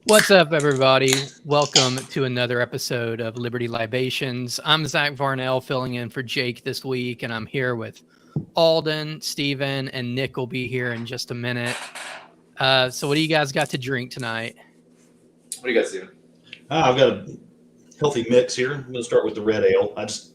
What's up, everybody? Welcome to another episode of Liberty Libations. I'm Zach Varnell, filling in for Jake this week, and I'm here with Alden, Steven, and Nick will be here in just a minute. So what do you guys got to drink tonight? What do you guys do? I've got a healthy mix here. I'm going to start with the red ale. I just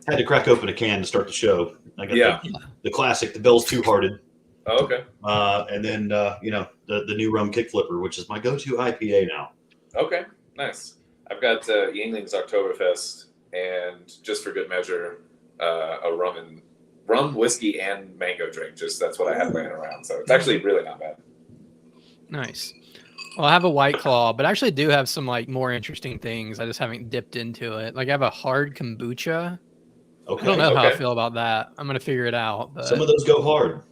had to crack open a can to start the show. I got the classic, the Bell's Two Hearted. Oh, okay. And then, the new rum kick flipper, which is my go-to IPA now. Okay, nice. I've got Yingling's Oktoberfest, and just for good measure, a rum, whiskey, and mango drink. Just that's what I had laying around. So it's actually really not bad. Nice. Well, I have a White Claw, but I actually do have some more interesting things. I just haven't dipped into it. I have a hard kombucha. Okay. I don't know how I feel about that. I'm going to figure it out. But... Some of those go hard.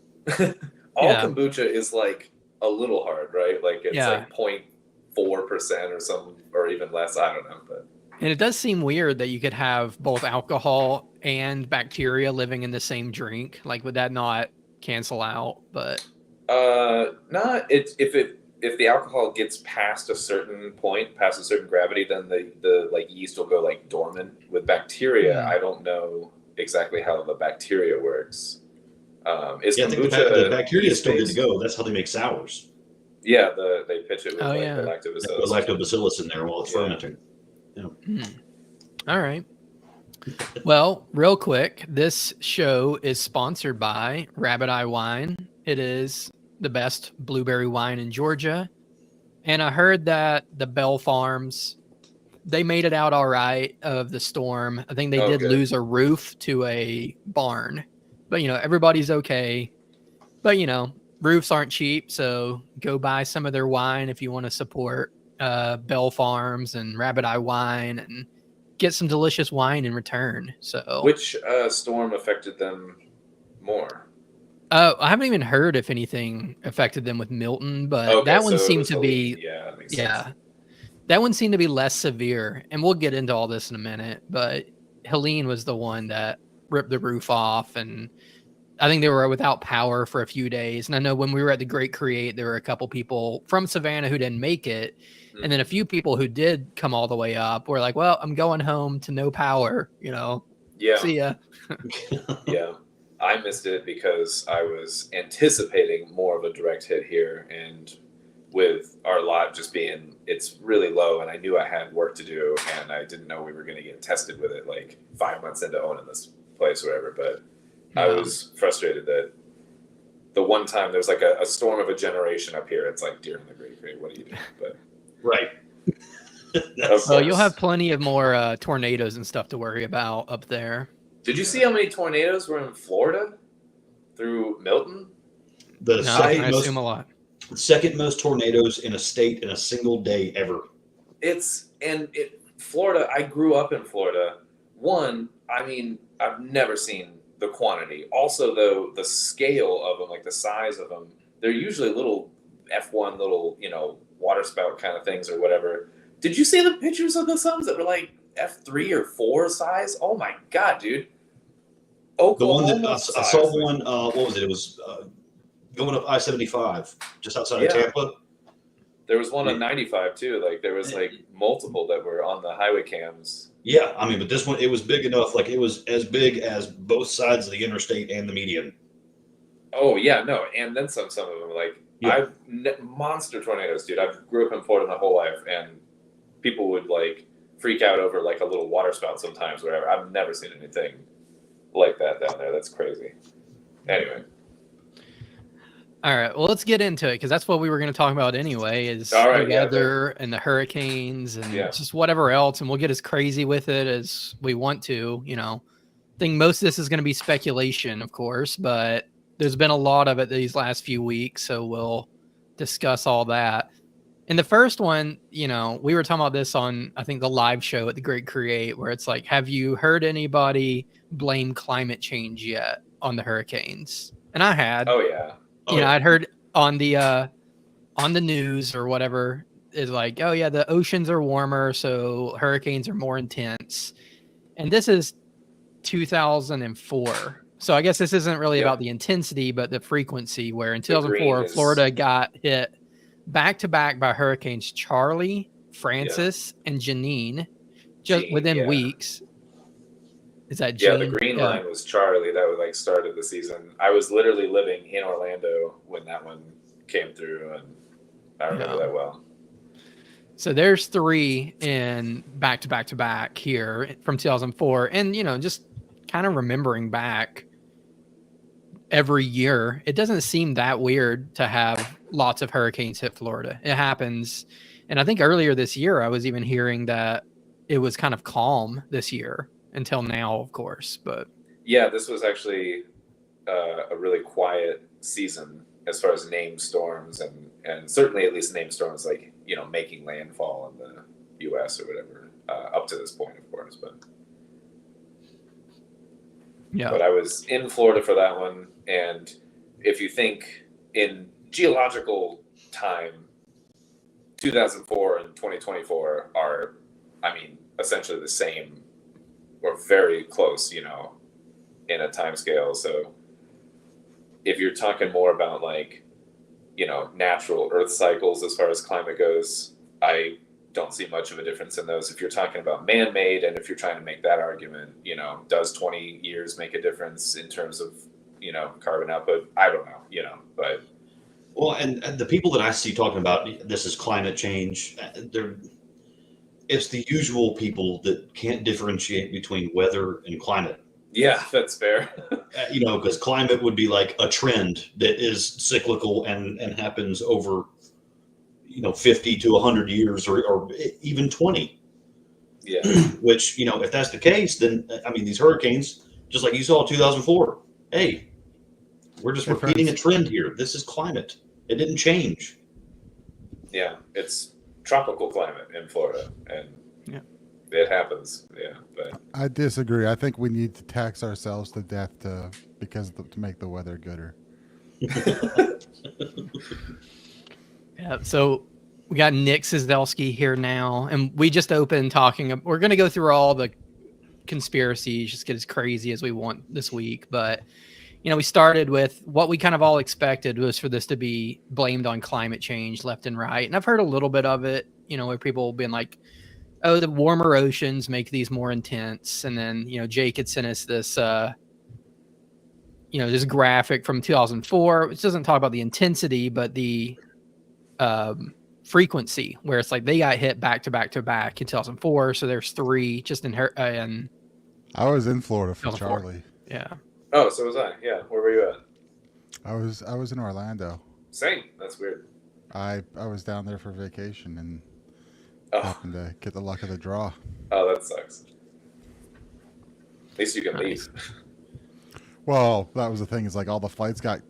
Kombucha is a little hard, right? It's 0.4% or something, or even less. I don't know, but and it does seem weird that you could have both alcohol and bacteria living in the same drink. Would that not cancel out? But not if the alcohol gets past a certain point, past a certain gravity, then the yeast will go dormant. With bacteria, I don't know exactly how the bacteria works. I think the bacteria is still good to go. That's how they make sours. Yeah, they pitch it with the lactobacillus. The lactobacillus in there while it's fermenting. Yeah. All right. Well, real quick, this show is sponsored by Rabbit Eye Wine. It is the best blueberry wine in Georgia. And I heard that the Bell Farms, they made it out all right of the storm. I think they did lose a roof to a barn. But, everybody's okay. But, roofs aren't cheap. So go buy some of their wine if you want to support Bell Farms and Rabbit Eye Wine and get some delicious wine in return. So, which storm affected them more? I haven't even heard if anything affected them with Milton, but that one seemed to be, that makes sense. That one seemed to be less severe. And we'll get into all this in a minute. But Helene was the one that ripped the roof off, and I think they were without power for a few days. And I know when we were at the Great Create, there were a couple people from Savannah who didn't make it. And then a few people who did come all the way up were like, well, I'm going home to no power, Yeah. See ya. Yeah. I missed it because I was anticipating more of a direct hit here. And with our lot just being, it's really low, and I knew I had work to do, and I didn't know we were going to get tested with it 5 months into owning this place or whatever. But I was frustrated that the one time there's a storm of a generation up here. It's like deer in the Great Creek. What are you doing? But right. Well, you'll have plenty of more tornadoes and stuff to worry about up there. Did you see how many tornadoes were in Florida through Milton? I assume a lot. Second most tornadoes in a state in a single day ever. Florida, I grew up in Florida. I've never seen the quantity. Also, though, the scale of them, the size of them, they're usually little F1, little, water spout kind of things or whatever. Did you see the pictures of the suns that were F3 or 4 size? Oh my God, dude. Oklahoma, the one that I saw one, what was it? It was going up I-75 just outside of Tampa. There was one on 95 too. There was multiple that were on the highway cams. Yeah, but this one, it was big enough. It was as big as both sides of the interstate and the median. Oh yeah, no, and then some of them monster tornadoes, dude. I grew up in Florida my whole life, and people would freak out over a little water spout sometimes, whatever. I've never seen anything like that down there. That's crazy. Anyway. All right, well, let's get into it because that's what we were going to talk about anyway, is the weather and the hurricanes and just whatever else, and we'll get as crazy with it as we want to. I think most of this is going to be speculation, of course, but there's been a lot of it these last few weeks, so we'll discuss all that. In the first one, we were talking about this on, I think, the live show at the Great Create, where it's have you heard anybody blame climate change yet on the hurricanes? And I had. Oh, yeah. I'd heard on the news or whatever is oh yeah, the oceans are warmer, so hurricanes are more intense. And this is 2004. So I guess this isn't really about the intensity, but the frequency, where in 2004, Florida got hit back to back by hurricanes Charlie, Francis, and Janine, just within weeks. Is that Gene? Yeah, the green line was Charlie. That was like started the season. I was literally living in Orlando when that one came through, and I remember that well. So there's 3 in back to back to back here from 2004. And, just kind of remembering back every year, it doesn't seem that weird to have lots of hurricanes hit Florida. It happens. And I think earlier this year, I was even hearing that it was kind of calm this year until now, of course. But yeah, this was actually a really quiet season as far as named storms and certainly at least named storms like, making landfall in the U.S. or whatever up to this point, of course. But I was in Florida for that one. And if you think in geological time, 2004 and 2024 are, essentially the same or very close, in a time scale. So if you're talking more about natural earth cycles as far as climate goes, I don't see much of a difference in those. If you're talking about man-made, and if you're trying to make that argument, does 20 years make a difference in terms of, carbon output? I don't know, but. Well, and the people that I see talking about this is climate change, it's the usual people that can't differentiate between weather and climate. Yeah, that's fair. Because climate would be like a trend that is cyclical and happens over, 50 to 100 years or even 20. Yeah. Which, if that's the case, then, these hurricanes, just like you saw in 2004, hey, we're just repeating a trend here. This is climate. It didn't change. Yeah, it's tropical climate in Florida, and it happens. Yeah, but I disagree. I think we need to tax ourselves to death to make the weather gooder. Yeah. So we got Nick Ciesieslki here now, and we just opened talking. We're going to go through all the conspiracies, just get as crazy as we want this week, but. We started with what we kind of all expected was for this to be blamed on climate change left and right. And I've heard a little bit of it, where people have been like, oh, the warmer oceans make these more intense. And then, Jake had sent us this, this graphic from 2004, which doesn't talk about the intensity, but the frequency, where it's like they got hit back to back to back in 2004. So there's 3 just in her. And I was in Florida for Charlie. Yeah. Oh, so was I. Yeah. Where were you at? I was in Orlando. Same. That's weird. I was down there for vacation and happened to get the luck of the draw. Oh, that sucks. At least you can leave. Well, that was the thing. Is like all the flights got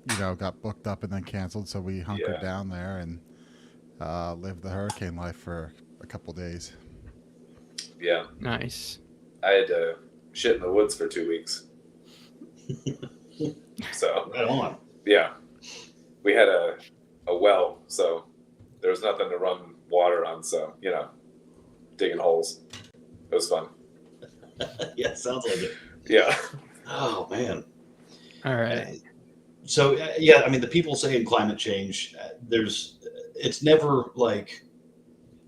booked up and then canceled, so we hunkered down there and lived the hurricane life for a couple days. Yeah. Nice. I had to shit in the woods for 2 weeks. So right on. Yeah, we had a well, so there was nothing to run water on. So digging holes. It was fun. Yeah, sounds like it. Yeah. Oh man. All right. So the people saying climate change, it's never like,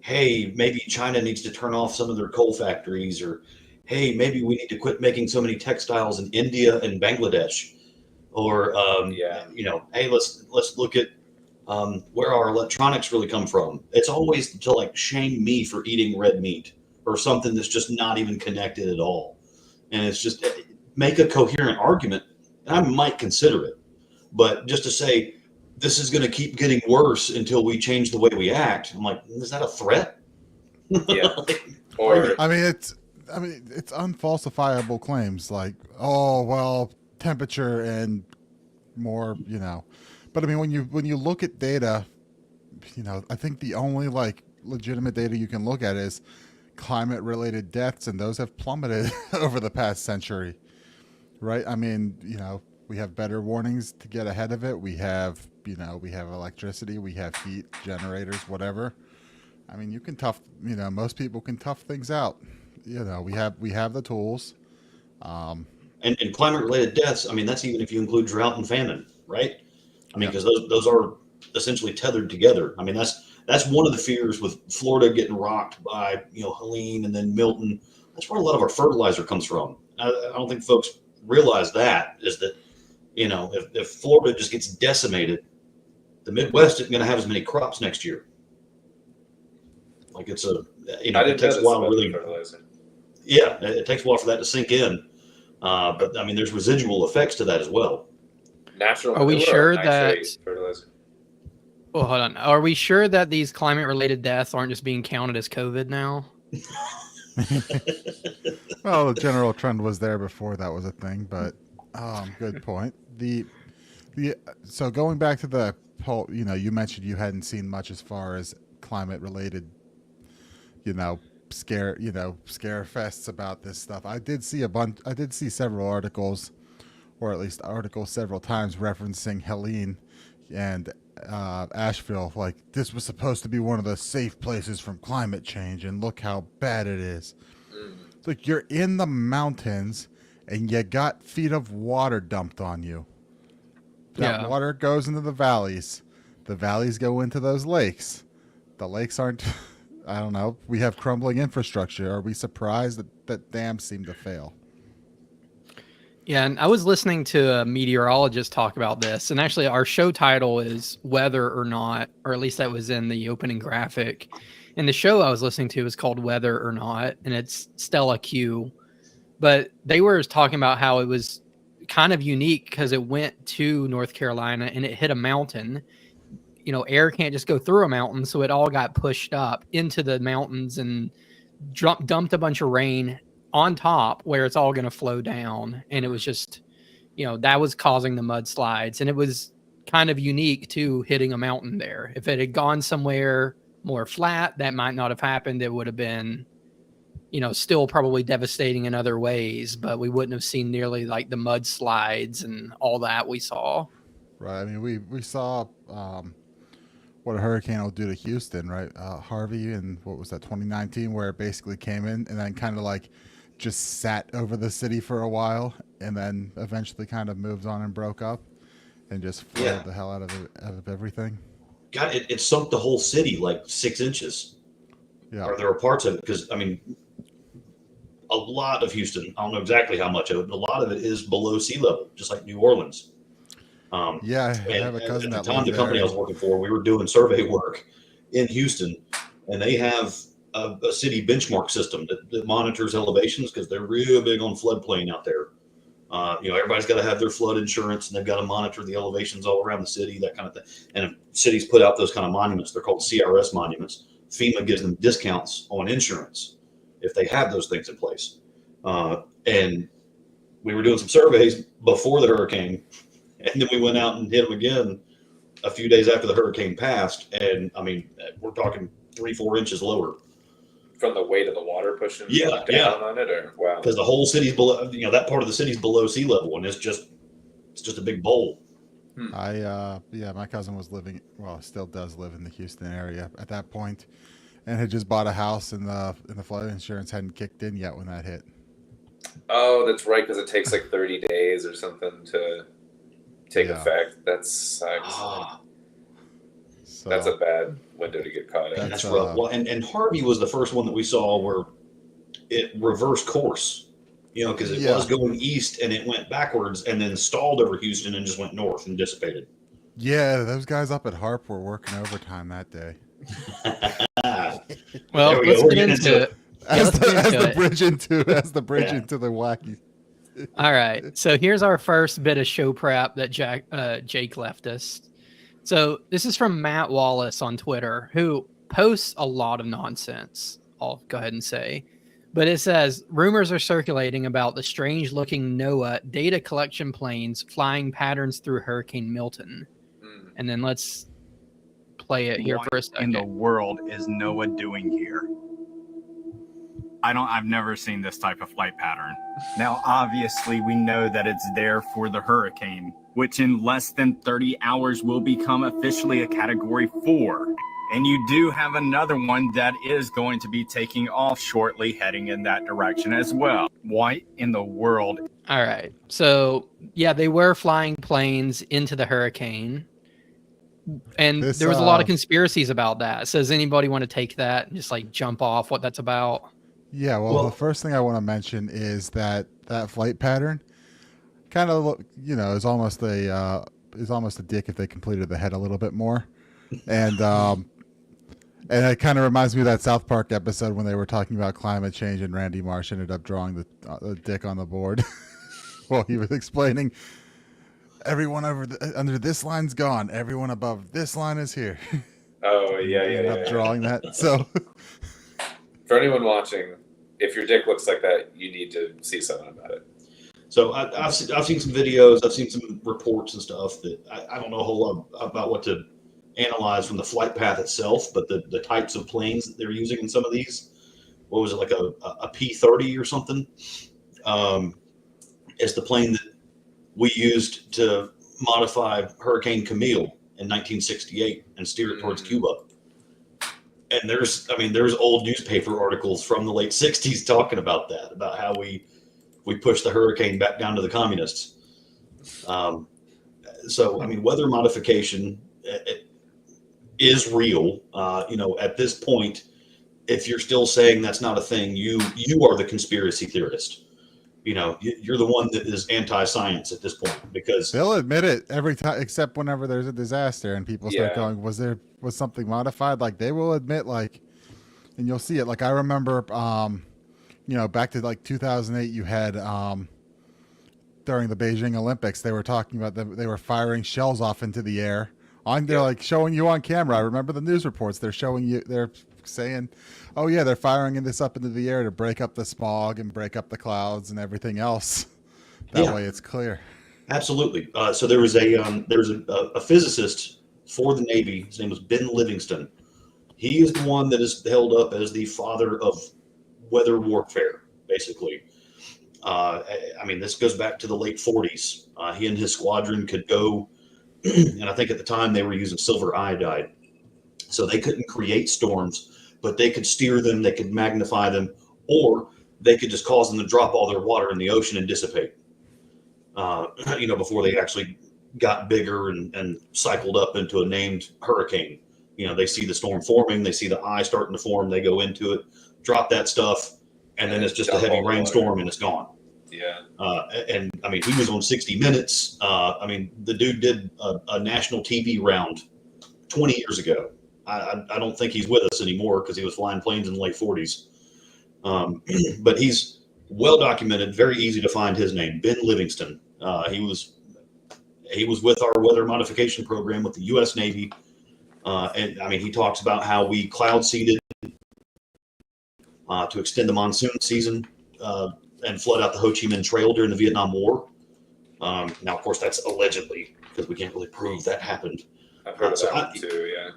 hey, maybe China needs to turn off some of their coal factories, or hey, maybe we need to quit making so many textiles in India and Bangladesh, or hey, let's look at where our electronics really come from. It's always to shame me for eating red meat or something that's just not even connected at all. And it's just make a coherent argument, and I might consider it, but just to say this is going to keep getting worse until we change the way we act, I'm like, is that a threat? Yeah. Or it's unfalsifiable claims like, oh, well, temperature and more, But when you look at data, I think the only legitimate data you can look at is climate related deaths, and those have plummeted over the past century. Right? We have better warnings to get ahead of it. We have electricity, we have heat generators, whatever. You can most people can tough things out. We have the tools. And climate-related deaths, that's even if you include drought and famine, right? Because those are essentially tethered together. That's that's one of the fears with Florida getting rocked by, Helene and then Milton. That's where a lot of our fertilizer comes from. I don't think folks realize that is that, if Florida just gets decimated, the Midwest isn't going to have as many crops next year. Like it takes a while to really, fertilizer. Yeah, it takes a while for that to sink in. But I mean, there's residual effects to that as well. Natural. Are we sure that? Fertilizer? Well, hold on. Are we sure that these climate-related deaths aren't just being counted as COVID now? Well, the general trend was there before that was a thing, but good point. So going back to the whole, you mentioned you hadn't seen much as far as climate-related, scare fests about this stuff. I did see several articles, or at least articles several times referencing Helene and Asheville, like this was supposed to be one of the safe places from climate change, and look how bad it is. It's like you're in the mountains and you got feet of water dumped on you. That water goes into the valleys. The valleys go into those lakes. The lakes aren't, I don't know, we have crumbling infrastructure. Are we surprised that dams seem to fail? Yeah, and I was listening to a meteorologist talk about this, and actually our show title is Whether or Not, or at least that was in the opening graphic. And the show I was listening to is called Whether or Not, and it's Stella Q. But they were talking about how it was kind of unique because it went to North Carolina and it hit a mountain. Air can't just go through a mountain, so it all got pushed up into the mountains and dumped a bunch of rain on top where it's all going to flow down. And it was just, that was causing the mudslides. And it was kind of unique to hitting a mountain there. If it had gone somewhere more flat, that might not have happened. It would have been, still probably devastating in other ways, but we wouldn't have seen nearly like the mudslides and all that we saw. Right. I mean, we saw what a hurricane will do to Houston, right? Harvey, and what was that, 2019, where it basically came in and then kind of like just sat over the city for a while and then eventually kind of moved on and broke up and just flooded the hell out of everything. God, it sunk the whole city like 6 inches. Yeah. Or there were parts of it because, I mean, a lot of Houston, I don't know exactly how much of it, but a lot of it is below sea level, just like New Orleans. I have a cousin at that the time, the lived company there. I was working for, we were doing survey work in Houston, and they have a city benchmark system that monitors elevations because they're real big on floodplain out there. Everybody's got to have their flood insurance, and they've got to monitor the elevations all around the city, that kind of thing. And if cities put out those kind of monuments, they're called CRS monuments. FEMA gives them discounts on insurance if they have those things in place. And we were doing some surveys before the hurricane, and then we went out and hit them again a few days after the hurricane passed. And I mean, we're talking 3-4 inches lower. From the weight of the water pushing down on it, or wow? Because the whole city's below, that part of the city's below sea level, and it's just a big bowl. My cousin was still does live in the Houston area at that point, and had just bought a house, and the flood insurance hadn't kicked in yet when that hit. Oh, that's right, because it takes like 30 days or something to take effect. That sucks. So that's a bad window to get caught in. That's rough. Well, and Harvey was the first one that we saw where it reversed course, because it was going east and it went backwards and then stalled over Houston and just went north and dissipated. Yeah, those guys up at Harp were working overtime that day. Well, let's get into it. As the bridge into the wacky. All right. So here's our first bit of show prep that Jake left us. So this is from Matt Wallace on Twitter, who posts a lot of nonsense, I'll go ahead and say. But it says, rumors are circulating about the strange-looking NOAA data collection planes flying patterns through Hurricane Milton. And then let's play it here for a second. What in the world is NOAA doing here? I've never seen this type of flight pattern. Now, obviously, we know that it's there for the hurricane, which in less than 30 hours will become officially a Category 4. And you do have another one that is going to be taking off shortly, heading in that direction as well. What in the world? All right. So, yeah, they were flying planes into the hurricane. And This, there was a lot of conspiracies about that. So does anybody want to take that and just like jump off what that's about? Yeah, well, the first thing I want to mention is that flight pattern kind of, is almost a dick if they completed the head a little bit more, and it kind of reminds me of that South Park episode when they were talking about climate change and Randy Marsh ended up drawing the dick on the board while he was explaining. Everyone under this line's gone. Everyone above this line is here. Oh yeah. Drawing that. So, for anyone watching, if your dick looks like that, you need to see something about it. So I've seen some videos, I've seen some reports and stuff that I don't know a whole lot about what to analyze from the flight path itself, but the types of planes that they're using in some of these. What was it, like a P-30 or something? It's the plane that we used to modify Hurricane Camille in 1968 and steer it towards Cuba. And there's old newspaper articles from the late 60s talking about that, about how we pushed the hurricane back down to the communists. So, weather modification is real. At this point, if you're still saying that's not a thing, you are the conspiracy theorist. You're the one that is anti-science at this point, because they'll admit it every time, except whenever there's a disaster and people start going, was something modified? Like, they will admit, like, and you'll see it. Like, I remember, back to like 2008, you had, during the Beijing Olympics, they were talking about they were firing shells off into the air. They're like showing you on camera. I remember the news reports. They're showing you, they're saying, oh yeah, they're firing this up into the air to break up the smog and break up the clouds and everything else. That way it's clear. Absolutely. So there was a physicist for the Navy. His name was Ben Livingston. He is the one that is held up as the father of weather warfare, basically. This goes back to the late 40s. He and his squadron could go, and I think at the time they were using silver iodide. So they couldn't create storms, but they could steer them, they could magnify them, or they could just cause them to drop all their water in the ocean and dissipate, before they actually got bigger and cycled up into a named hurricane. They see the storm forming, they see the eye starting to form, they go into it, drop that stuff, and then it's just a heavy rainstorm and it's gone. Yeah. He was on 60 Minutes. The dude did a national TV round 20 years ago. I don't think he's with us anymore because he was flying planes in the late 40s. But he's well documented, very easy to find his name, Ben Livingston. He was with our weather modification program with the U.S. Navy. He talks about how we cloud seeded to extend the monsoon season and flood out the Ho Chi Minh Trail during the Vietnam War. Now, of course, that's allegedly, because we can't really prove that happened. I've heard of that one too, yeah.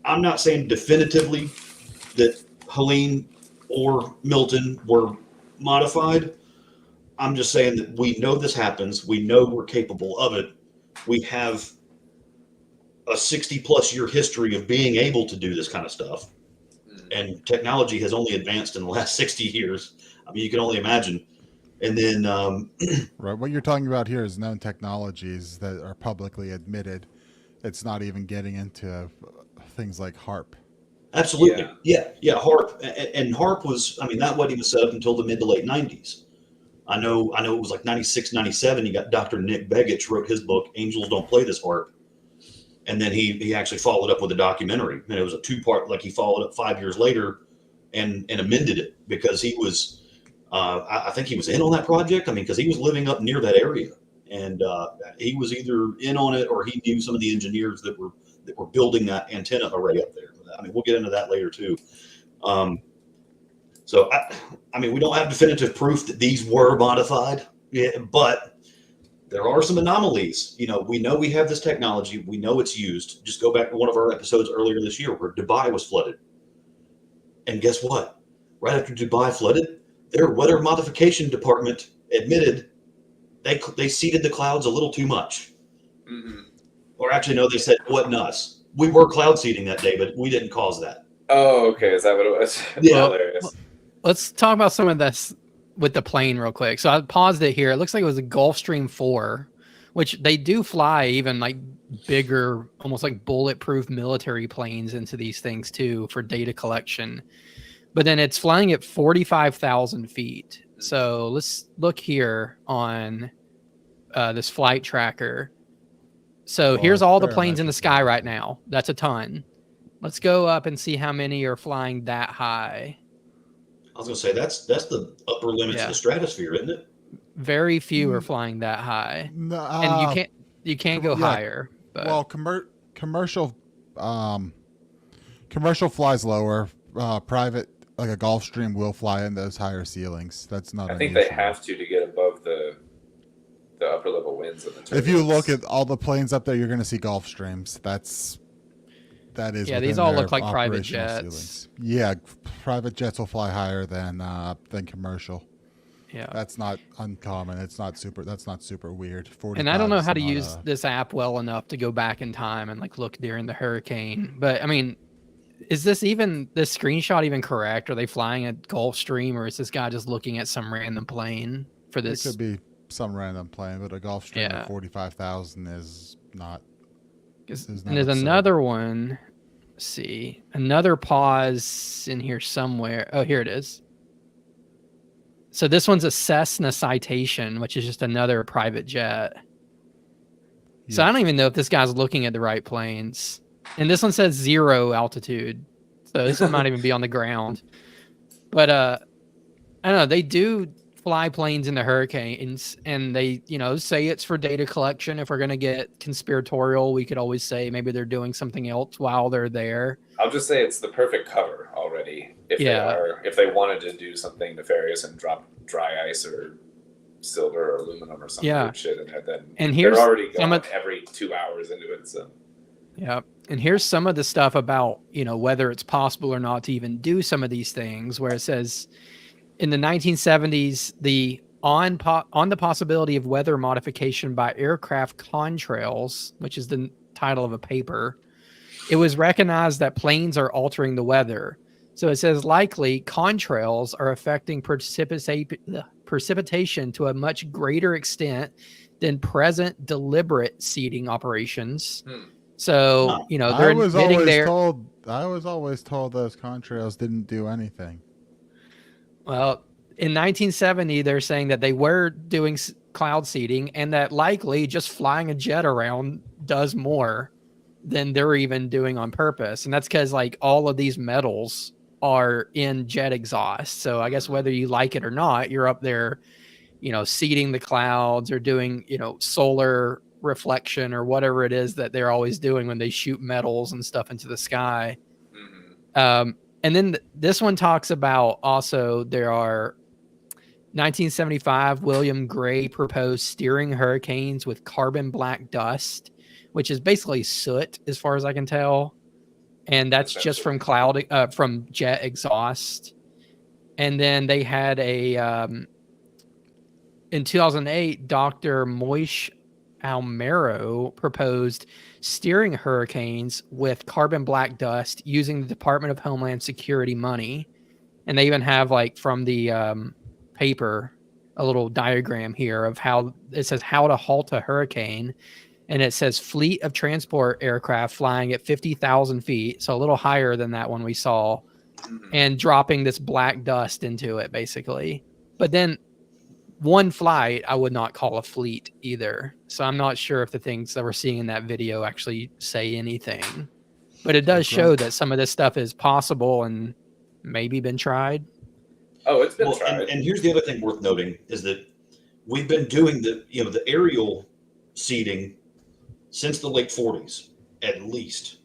I'm not saying definitively that Helene or Milton were modified. I'm just saying that we know this happens. We know we're capable of it. We have a 60-plus year history of being able to do this kind of stuff. And technology has only advanced in the last 60 years. You can only imagine. And then... right. What you're talking about here is known technologies that are publicly admitted. It's not even getting into things like HARP. Absolutely. Yeah. HARP. And HARP was, that wasn't even set up until the mid to late 90s. I know it was like 96, 97. You got Dr. Nick Begich wrote his book, Angels Don't Play This HARP. And then he actually followed up with a documentary. And it was a 2-part, like he followed up 5 years later and amended it because he was, I think he was in on that project. Because he was living up near that area. And he was either in on it or he knew some of the engineers that were building that antenna array up there. We'll get into that later too. So we don't have definitive proof that these were modified, but there are some anomalies. We know we have this technology. We know it's used. Just go back to one of our episodes earlier this year where Dubai was flooded. And guess what? Right after Dubai flooded, their weather modification department admitted they seeded the clouds a little too much. Mm-hmm. Or actually, no, they said it wasn't us. We were cloud seeding that day, but we didn't cause that. Oh, okay. Is that what it was? Yeah. Hilarious. Let's talk about some of this with the plane real quick. So I paused it here. It looks like it was a Gulfstream 4, which they do fly even like bigger, almost like bulletproof military planes into these things too for data collection. But then it's flying at 45,000 feet. So let's look here on this flight tracker. So Well, here's all the planes experiment in the is sky not- right now. That's a ton. Let's go up and see how many are flying that high. I was going to say that's the upper limits of the stratosphere, isn't it? Very few are flying that high, No, and you can't go yeah. higher. But Well, commercial flies lower. Private, like a Gulfstream, will fly in those higher ceilings. That's not. I think they unusual. have to get above the upper level winds and the turbulence. If you look at all the planes up there, you're going to see Gulfstreams. That is. Yeah, these within all their look like private operational jets. ceilings. Yeah, private jets will fly higher than commercial. yeah, That's not uncommon. That's not super weird. and I don't know 45 how to is not use this app well enough to go back in time and like look during the hurricane. But I mean, is this screenshot even correct? Are they flying a Gulfstream, or is this guy just looking at some random plane for It this? could be some random plane, but a Gulfstream Yeah. at 45,000 is not. And not there's absurd. another one. Let's see, another pause in here somewhere. Oh, here it is. So this one's a Cessna Citation, which is just another private jet. So I Yeah. don't even know if this guy's looking at the right planes. And this one says 0 altitude. So this one might even be on the ground. But I don't know, they do fly planes into hurricanes, and they, say it's for data collection. If we're going to get conspiratorial, we could always say maybe they're doing something else while they're there. I'll just say it's the perfect cover already. If they wanted to do something nefarious and drop dry ice or silver or aluminum or something Yeah. good shit, and And here's they're already some going of- every 2 hours into it. So Yeah. And here's some of the stuff about, whether it's possible or not to even do some of these things, where it says in the 1970s, on the possibility of weather modification by aircraft contrails, which is the title of a paper, it was recognized that planes are altering the weather. So it says likely contrails are affecting precipitation to a much greater extent than present deliberate seeding operations. So, they're I was admitting always told those contrails didn't do anything. Well, in 1970, they're saying that they were doing cloud seeding, and that likely just flying a jet around does more than they're even doing on purpose. And that's because like all of these metals are in jet exhaust. So I guess whether you like it or not, you're up there, seeding the clouds or doing, solar reflection or whatever it is that they're always doing when they shoot metals and stuff into the sky. And then this one talks about also there are 1975, William Gray proposed steering hurricanes with carbon black dust, which is basically soot as far as I can tell. And that's just from from jet exhaust. And then they had in 2008, Dr. Moish Almero proposed steering hurricanes with carbon black dust using the Department of Homeland Security money. And they even have from the paper a little diagram here of how it says how to halt a hurricane. And it says fleet of transport aircraft flying at 50,000 feet. So a little higher than that one we saw, and dropping this black dust into it basically. But then one flight I would not call a fleet either. So I'm not sure if the things that we're seeing in that video actually say anything, but it does show that some of this stuff is possible and maybe been tried. Oh, it's been tried. And here's the other thing worth noting is that we've been doing the aerial seeding since the late 40s, at least.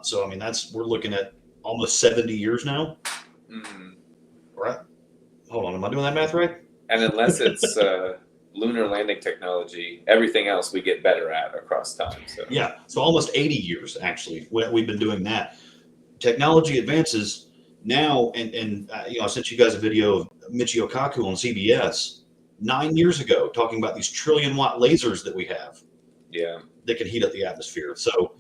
So, I mean, we're looking at almost 70 years now. Right? Hold on. Am I doing that math right? And unless it's lunar landing technology, everything else we get better at across time. So Yeah. So almost 80 years, actually, we've been doing that. Technology advances now. And I sent you guys a video of Michio Kaku on CBS 9 years ago talking about these trillion-watt lasers that we have. Yeah. That can heat up the atmosphere. So,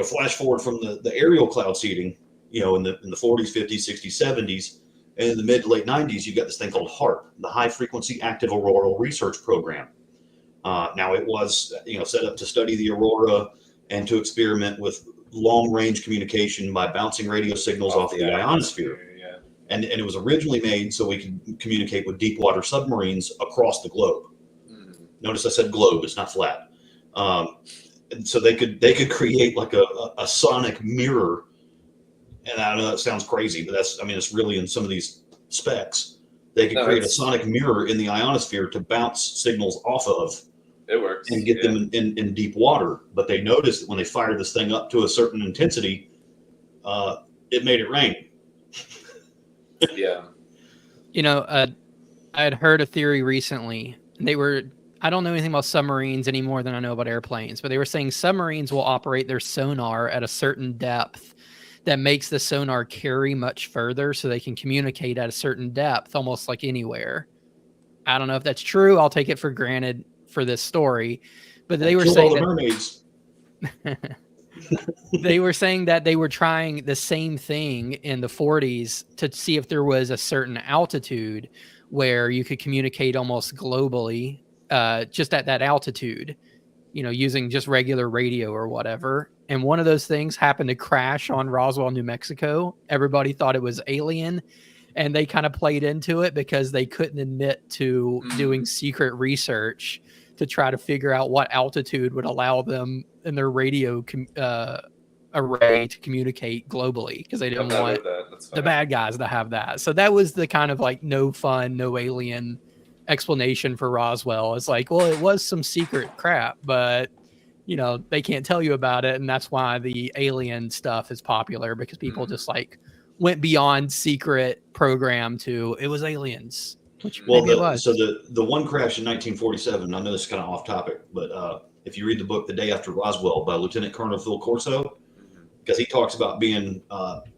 flash forward from the aerial cloud seeding, in the 40s, 50s, 60s, 70s, and in the mid to late 90s, you've got this thing called HAARP, the High Frequency Active Auroral Research Program. Now it was, set up to study the aurora and to experiment with long-range communication by bouncing radio signals off the ionosphere. Yeah. And it was originally made so we could communicate with deep water submarines across the globe. Mm. Notice I said globe; it's not flat. And so they could create like a sonic mirror. And I know that sounds crazy, but it's really in some of these specs. They could create a sonic mirror in the ionosphere to bounce signals off of. It works. And get them in deep water. But they noticed that when they fired this thing up to a certain intensity, it made it rain. Yeah. I had heard a theory recently. I don't know anything about submarines any more than I know about airplanes, but they were saying submarines will operate their sonar at a certain depth that makes the sonar carry much further so they can communicate at a certain depth, almost like anywhere. I don't know if that's true. I'll take it for granted for this story, but they were saying that mermaids. they were saying that they were trying the same thing in the 40s to see if there was a certain altitude where you could communicate almost globally, just at that altitude, using just regular radio or whatever. And one of those things happened to crash on Roswell, New Mexico. Everybody thought it was alien, and they kind of played into it because they couldn't admit to doing secret research to try to figure out what altitude would allow them in their radio array to communicate globally, because they didn't want the bad guys to have that. So that was the kind of like no fun, no alien explanation for Roswell. It's like, well, it was some secret crap, but they can't tell you about it, and that's why the alien stuff is popular, because people just like went beyond secret program to it was aliens. Which maybe it was. So the one crash in 1947. I know this is kind of off topic, but if you read the book "The Day After Roswell" by Lieutenant Colonel Phil Corso, because he talks about being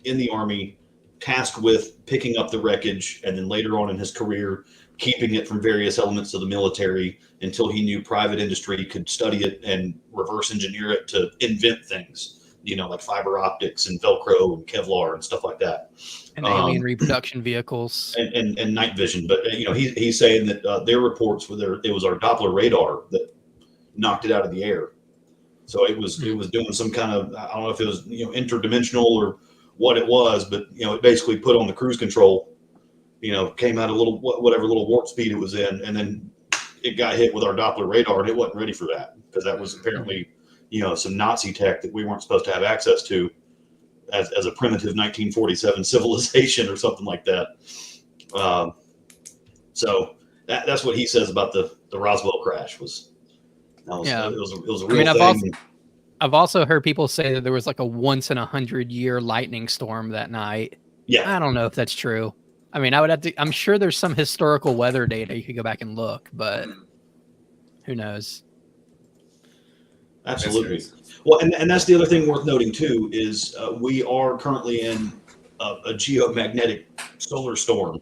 in the Army, tasked with picking up the wreckage, and then later on in his career, keeping it from various elements of the military until he knew private industry could study it and reverse engineer it to invent things, like fiber optics and Velcro and Kevlar and stuff like that. And alien reproduction vehicles. And night vision. But, he's saying that their reports were it was our Doppler radar that knocked it out of the air. So it was doing some kind of, I don't know if it was, interdimensional or what it was, but, it basically put on the cruise control, came out a little, whatever little warp speed it was in, and then it got hit with our Doppler radar, and it wasn't ready for that, because that was apparently, some Nazi tech that we weren't supposed to have access to as a primitive 1947 civilization or something like that. So that's what he says about the Roswell crash it was a real thing. I've also heard people say that there was like a once in 100-year lightning storm that night. Yeah. I don't know if that's true. I mean, I'm sure there's some historical weather data you could go back and look, but who knows? Absolutely. Well, and that's the other thing worth noting too, is we are currently in a geomagnetic solar storm,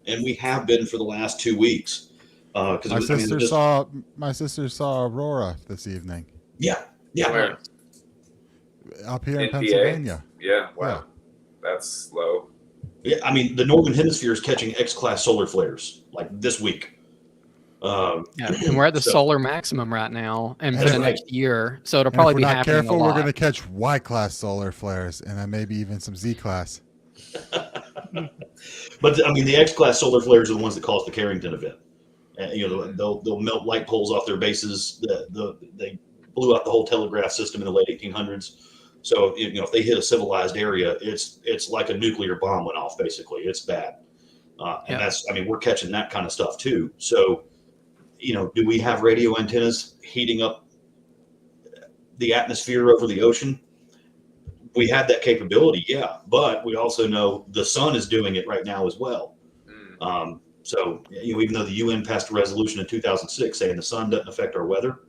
and we have been for the last 2 weeks. Because my sister saw aurora this evening. Yeah. Where? Up here in PA? Pennsylvania. Yeah. Wow. Yeah. That's low. Yeah, the northern hemisphere is catching X-class solar flares like this week. And we're at the solar maximum right now, and for the next year, so it'll probably be happening. If we're not careful, we're going to catch Y-class solar flares, and then maybe even some Z-class. But the X-class solar flares are the ones that caused the Carrington event. They'll melt light poles off their bases. They blew out the whole telegraph system in the late 1800s. So if they hit a civilized area, it's like a nuclear bomb went off. Basically, it's bad. And that's we're catching that kind of stuff too. So. Do we have radio antennas heating up the atmosphere over the ocean? We have that capability, yeah. But we also know the sun is doing it right now as well. So, even though the UN passed a resolution in 2006 saying the sun doesn't affect our weather,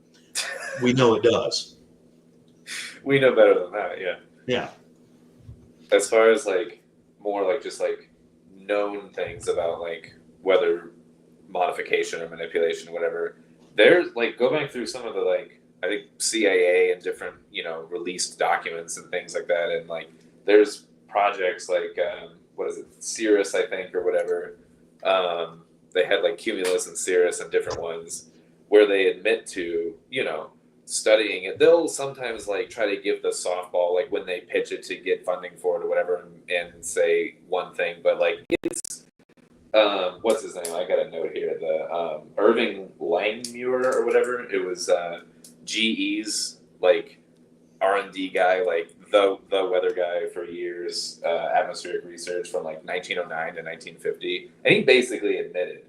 we know it does. We know better than that, yeah. Yeah. As far as more just known things about weather modification or manipulation or whatever, there's go back through some of the I think CIA and different released documents and things like that, and there's projects what is it, Cirrus, I think, or whatever. They had Cumulus and Cirrus and different ones where they admit to, studying it. They'll sometimes like try to give the softball, like when they pitch it to get funding for it or whatever, and say one thing, but like it's what's his name? I got a note here. The Irving Langmuir or whatever. It was GE's like R&D guy, like the weather guy for years, atmospheric research from like 1909 to 1950, and he basically admitted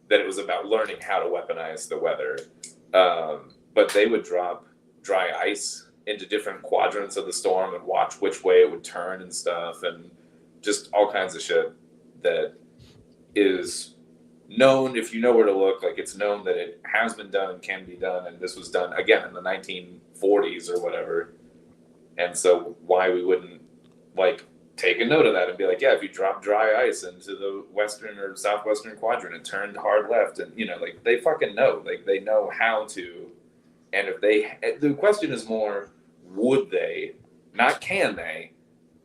that it was about learning how to weaponize the weather. But they would drop dry ice into different quadrants of the storm and watch which way it would turn and stuff, and just all kinds of shit that is known. If you know where to look, like it's known that it has been done and can be done, and this was done again in the 1940s or whatever. And so why we wouldn't like take a note of that and be like, yeah, if you drop dry ice into the western or southwestern quadrant and turned hard left, and like they fucking know, like they know how to. And if the question is more, would they, not can they,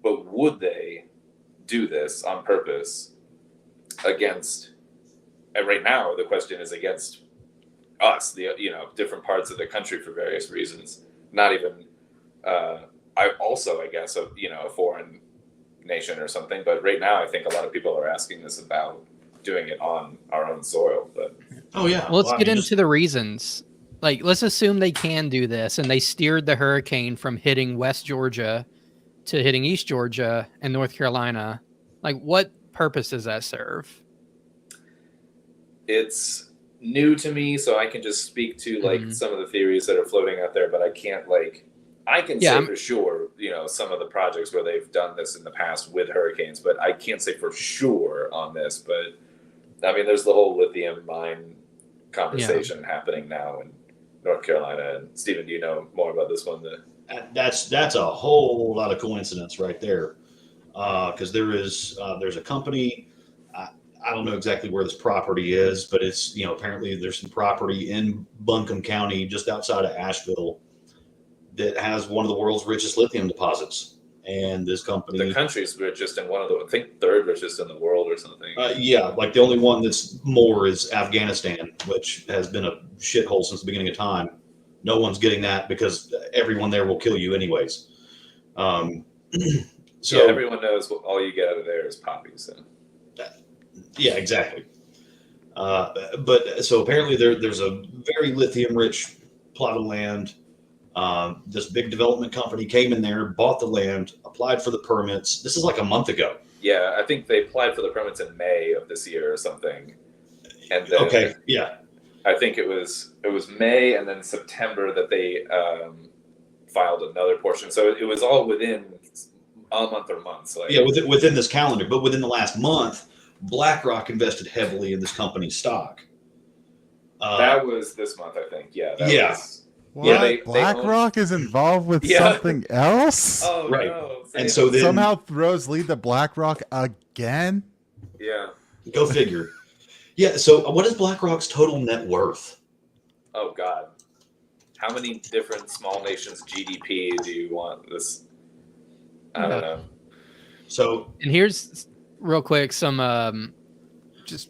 but would they do this on purpose against, and right now the question is against us, the different parts of the country for various reasons. Not even, I guess, a foreign nation or something. But right now, I think a lot of people are asking us about doing it on our own soil. But oh yeah, well, let's get into the reasons. Like, let's assume they can do this, and they steered the hurricane from hitting West Georgia to hitting East Georgia and North Carolina. Like, what purpose does that serve? It's new to me, so I can just speak to like some of the theories that are floating out there, but I can't I can say for sure, some of the projects where they've done this in the past with hurricanes, but I can't say for sure on this. But I mean, there's the whole lithium mine conversation happening now in North Carolina. And Stephen, do you know more about this one? That's a whole lot of coincidence right there, because there's a company. I don't know exactly where this property is, but it's apparently there's some property in Buncombe County, just outside of Asheville, that has one of the world's richest lithium deposits. And this company, the country's richest and one of the, I think, third richest in the world or something. Yeah, like the only one that's more is Afghanistan, which has been a shithole since the beginning of time. No one's getting that because everyone there will kill you anyways. So yeah, everyone knows all you get out of there is poppies. So. Yeah, exactly. But so apparently there's a very lithium-rich plot of land. This big development company came in there, bought the land, applied for the permits. This is like a month ago. Yeah, I think they applied for the permits in May of this year or something. And then, okay, yeah. I think it was May and then September that they filed another portion. So it was all within a month or months. Yeah, within this calendar, but within the last month, BlackRock invested heavily in this company's stock. That was this month, I think. Yeah. What? BlackRock is involved with something else? Oh, right. No. And so then somehow throws lead to BlackRock again? Yeah. Go figure. Yeah. So what is BlackRock's total net worth? Oh, God. How many different small nations' GDP do you want this? I don't know. So, and here's real quick some just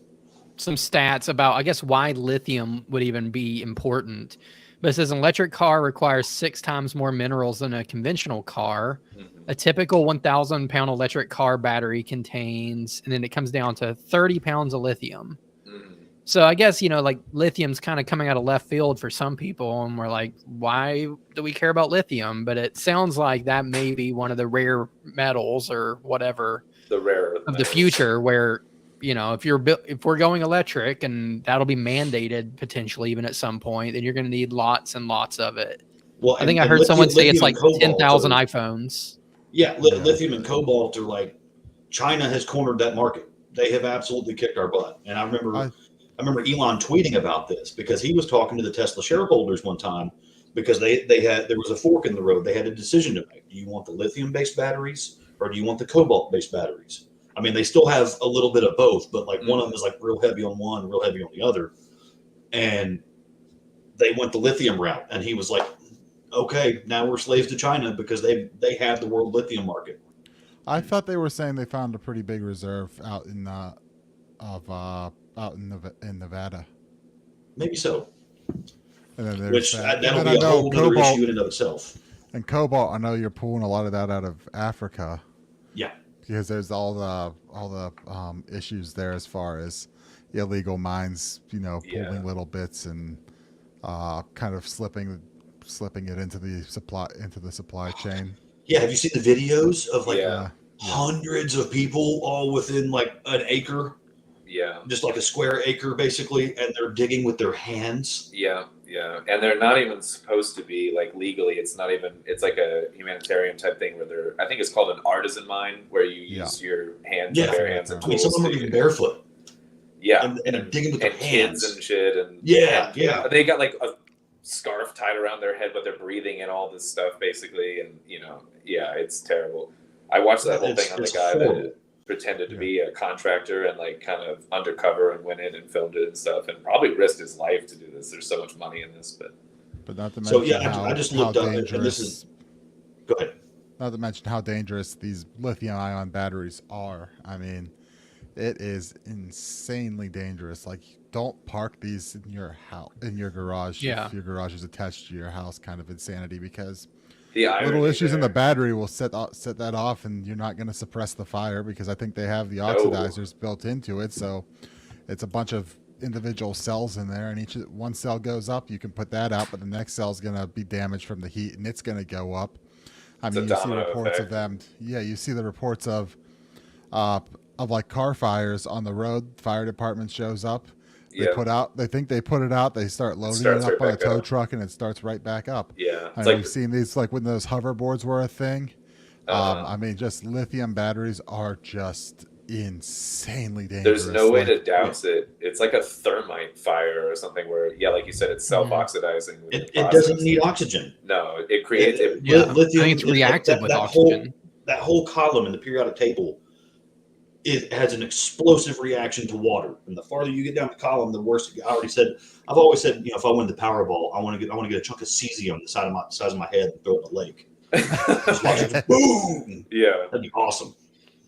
some stats about, I guess, why lithium would even be important. But it says an electric car requires 6 times more minerals than a conventional car. A typical 1,000-pound electric car battery contains, and then it comes down to 30 pounds of lithium. So I guess, like lithium's kind of coming out of left field for some people, and we're like, why do we care about lithium? But it sounds like that may be one of the rare metals or whatever the rare of the future where, if we're going electric, and that'll be mandated potentially even at some point, then you're going to need lots and lots of it. Well, I think I heard someone say it's like 10,000 iPhones. Yeah, lithium and cobalt are like, China has cornered that market. They have absolutely kicked our butt. And I remember Elon tweeting about this because he was talking to the Tesla shareholders one time because there was a fork in the road. They had a decision to make. Do you want the lithium-based batteries or do you want the cobalt-based batteries? I mean, they still have a little bit of both, but like one of them is like real heavy on one, real heavy on the other. And they went the lithium route. And he was like, okay, now we're slaves to China because they have the world lithium market. I thought they were saying they found a pretty big reserve out in Nevada. Maybe so. And then there's which that. that'll And be then a I know whole other cobalt issue in and of itself. and cobalt. I know you're pulling a lot of that out of Africa. Yeah. Because there's all the issues there as far as illegal mines, pulling little bits and kind of slipping it into the supply chain. Yeah. Have you seen the videos of Yeah. hundreds of people all within like an acre? Yeah. Just like a square acre, basically, and they're digging with their hands. Yeah, and they're not even supposed to be like legally. It's not even. It's like a humanitarian type thing where they're. I think it's called an artisan mine where you use your hands, bare hands, and I mean, some of them are even barefoot. Yeah, and they're digging with their hands kids and shit, and yeah. They got like a scarf tied around their head, but they're breathing in all this stuff basically, and it's terrible. I watched that whole thing on the guy that pretended to be a contractor and like kind of undercover and went in and filmed it and stuff, and probably risked his life to do this. There's so much money in this, but not to mention I just looked up, and this is. Go ahead. Not to mention how dangerous these lithium-ion batteries are. I mean, it is insanely dangerous. Like, don't park these in your house, in your garage. Yeah. If your garage is attached to your house, kind of insanity, because the little issues in the battery will set that off, and you're not going to suppress the fire because I think they have the oxidizers built into it. So it's a bunch of individual cells in there, and one cell goes up, you can put that out, but the next cell is going to be damaged from the heat, and it's going to go up. I mean, you see reports of them. Yeah, you see the reports of like car fires on the road. Fire department shows up. They think they put it out. They start loading it up on a tow truck, and it starts right back up. Yeah, I mean, we've seen these like when those hoverboards were a thing. I mean, just lithium batteries are just insanely dangerous. There's no way to douse it. It's like a thermite fire or something where, like you said, it's self-oxidizing. It doesn't need oxygen. No, it creates it. Lithium, I think it's reactive with oxygen. That whole column in the periodic table, it has an explosive reaction to water. And the farther you get down the column, the worse. I've always said, if I win the Powerball, I want to get a chunk of cesium the size of my head and throw it in the lake. Just watch it, boom. Yeah, that'd be awesome.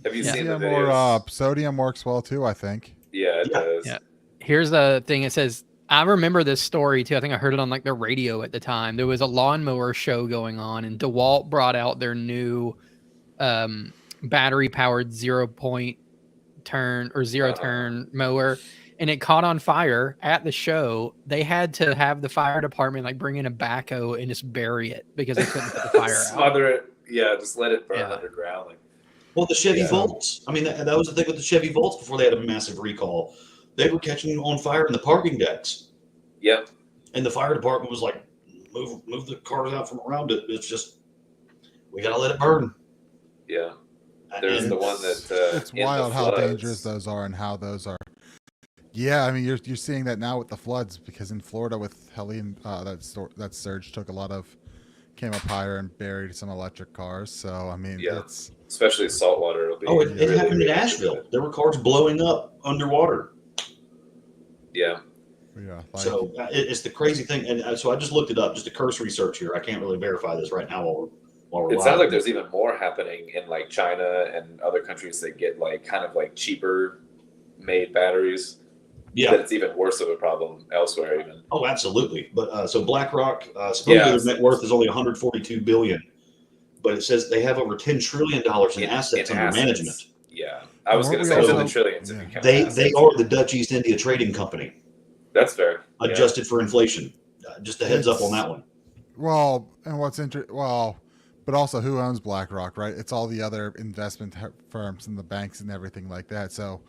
Have you seen the videos? Or sodium works well too, I think. Yeah, it does. Yeah. Here's the thing. It says, I remember this story too. I think I heard it on like the radio at the time. There was a lawnmower show going on, and DeWalt brought out their new battery powered zero turn mower, and it caught on fire at the show. They had to have the fire department like bring in a backhoe and just bury it because they couldn't put the fire out. Smother it. Yeah, just let it burn underground. Well, the Chevy Volts. I mean, that was the thing with the Chevy Volts before they had a massive recall. They were catching on fire in the parking decks. Yep. And the fire department was like, move the cars out from around it. It's just, we got to let it burn. Yeah. There's the one that it's wild how dangerous those are and how those are. Yeah, I mean, you're seeing that now with the floods, because in Florida with Helene, that surge came up higher and buried some electric cars. So I mean, it's especially saltwater. It'll be it happened in Asheville. There were cars blowing up underwater. Yeah. Yeah. So it's the crazy thing, and so I just looked it up, just a cursory search here. I can't really verify this right now while we're It live. sounds like there's even more happening in like China and other countries that get like kind of like cheaper made batteries. Yeah, that it's even worse of a problem elsewhere. Even. Oh, absolutely. But so BlackRock, supposedly their net worth is only 142 billion, but it says they have over $10 trillion in assets under management. Yeah, I was going to say over the trillions. If you count they are the Dutch East India Trading Company. That's fair. Adjusted for inflation. Just a heads up on that one. Well, and what's interesting? Well, but also who owns BlackRock, right? It's all the other investment firms and the banks and everything like that. So.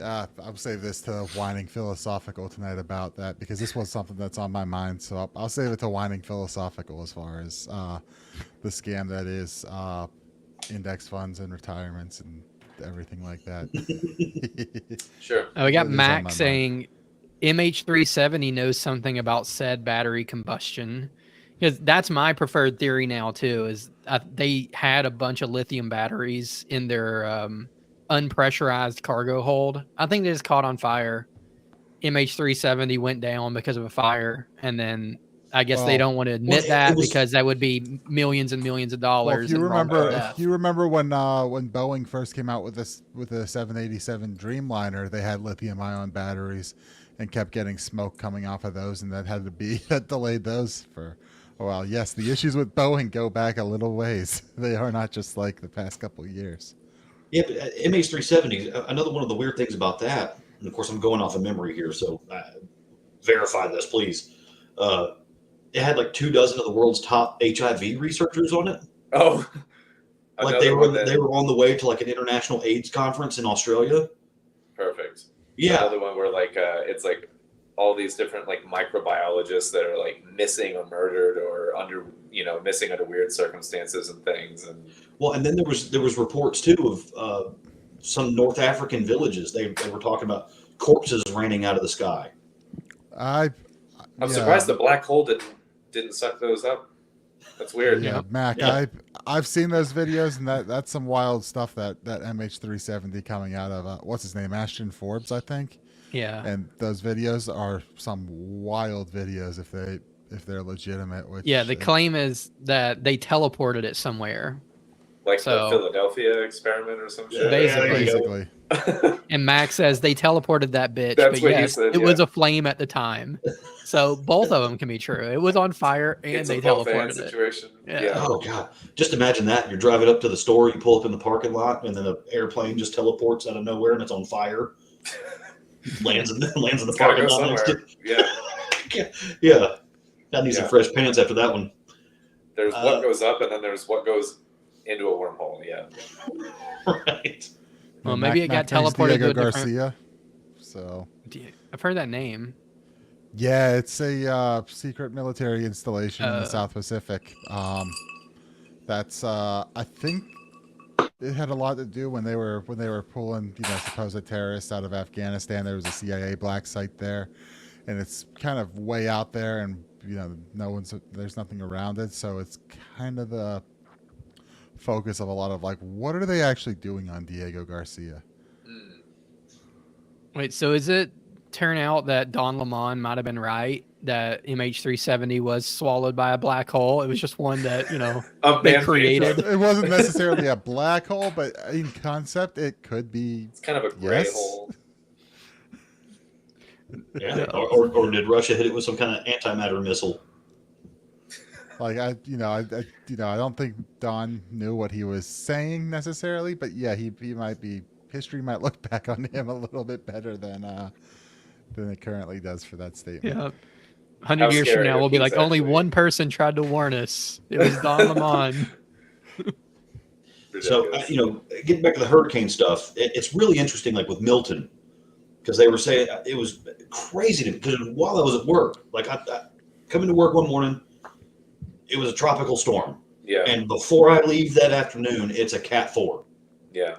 I'll save this to whining philosophical tonight about that, because this was something that's on my mind. So I'll save it to whining philosophical as far as the scam that is index funds and retirements and everything like that. Sure. We got Mac saying MH370 knows something about said battery combustion, because that's my preferred theory now too. Is they had a bunch of lithium batteries in their unpressurized cargo hold. I think they just caught on fire. MH370 went down because of a fire, and then I guess they don't want to admit because that would be millions and millions of dollars. Well, if you remember when Boeing first came out with the 787 Dreamliner, they had lithium-ion batteries, and kept getting smoke coming off of those, and that delayed those for a while. Yes, the issues with Boeing go back a little ways. They are not just like the past couple of years. Yeah, but MH370, another one of the weird things about that, and of course I'm going off of memory here, so verify this, please. It had like 24 of the world's top HIV researchers on it. Oh, Like they were on the way to like an international AIDS conference in Australia. Perfect. Yeah. Another one where like it's like all these different like microbiologists that are like missing or murdered or missing under weird circumstances and things. And Well, and then there was reports too of some North African villages. They were talking about corpses raining out of the sky. I'm surprised the black hole didn't suck those up. That's weird. Yeah, Mac, Yeah. I've seen those videos, and that's some wild stuff. That MH370 coming out of what's his name, Ashton Forbes, I think. Yeah. And those videos are some wild videos if they're legitimate. Which, Yeah, the claim is that they teleported it somewhere. Like So- the Philadelphia experiment or some shit. Basically. And Max says they teleported that bitch, That's but what he yes, said, it was yeah. a flame at the time. So both of them can be true. It was on fire and It's they a both and teleported it. situation. Yeah. Oh God! Just imagine that you're driving up to the store, you pull up in the parking lot, and then an airplane just teleports out of nowhere and it's on fire. lands in the It's gotta parking go lot next somewhere. to. Yeah. Yeah, I need some Yeah. fresh pants after that one. There's what goes up and then there's what goes into a wormhole. Yeah. Right. Well, maybe it got teleported Diego to a different- Garcia. So I've heard that name. yeah, it's a secret military installation in the Oh. South Pacific. That's I think it had a lot to do when they were pulling supposed terrorists out of Afghanistan. There was a CIA black site there, and it's kind of way out there, and there's nothing around it, so it's kind of the focus of a lot of like, what are they actually doing on Diego Garcia? Mm. Wait, so is it turn out that Don Lemon might have been right that MH370 was swallowed by a black hole? It was just one that, A they man-made created. drug. It wasn't necessarily a black hole, but in concept, it could be. It's kind of a gray Yes. hole. Yeah. Or did Russia hit it with some kind of antimatter missile? Like I don't think Don knew what he was saying necessarily, but yeah, he might be. History might look back on him a little bit better than it currently does for that statement. Yeah. 100 years from scary now, if we'll be he's like, only actually- one person tried to warn us. It was Don Lemon. So, Ridiculous. getting back to the hurricane stuff, it's really interesting, like with Milton, because they were saying it was crazy to me. Because while I was at work, like I coming to work one morning, it was a tropical storm. Yeah. And before I leave that afternoon, it's a Cat 4. Yeah.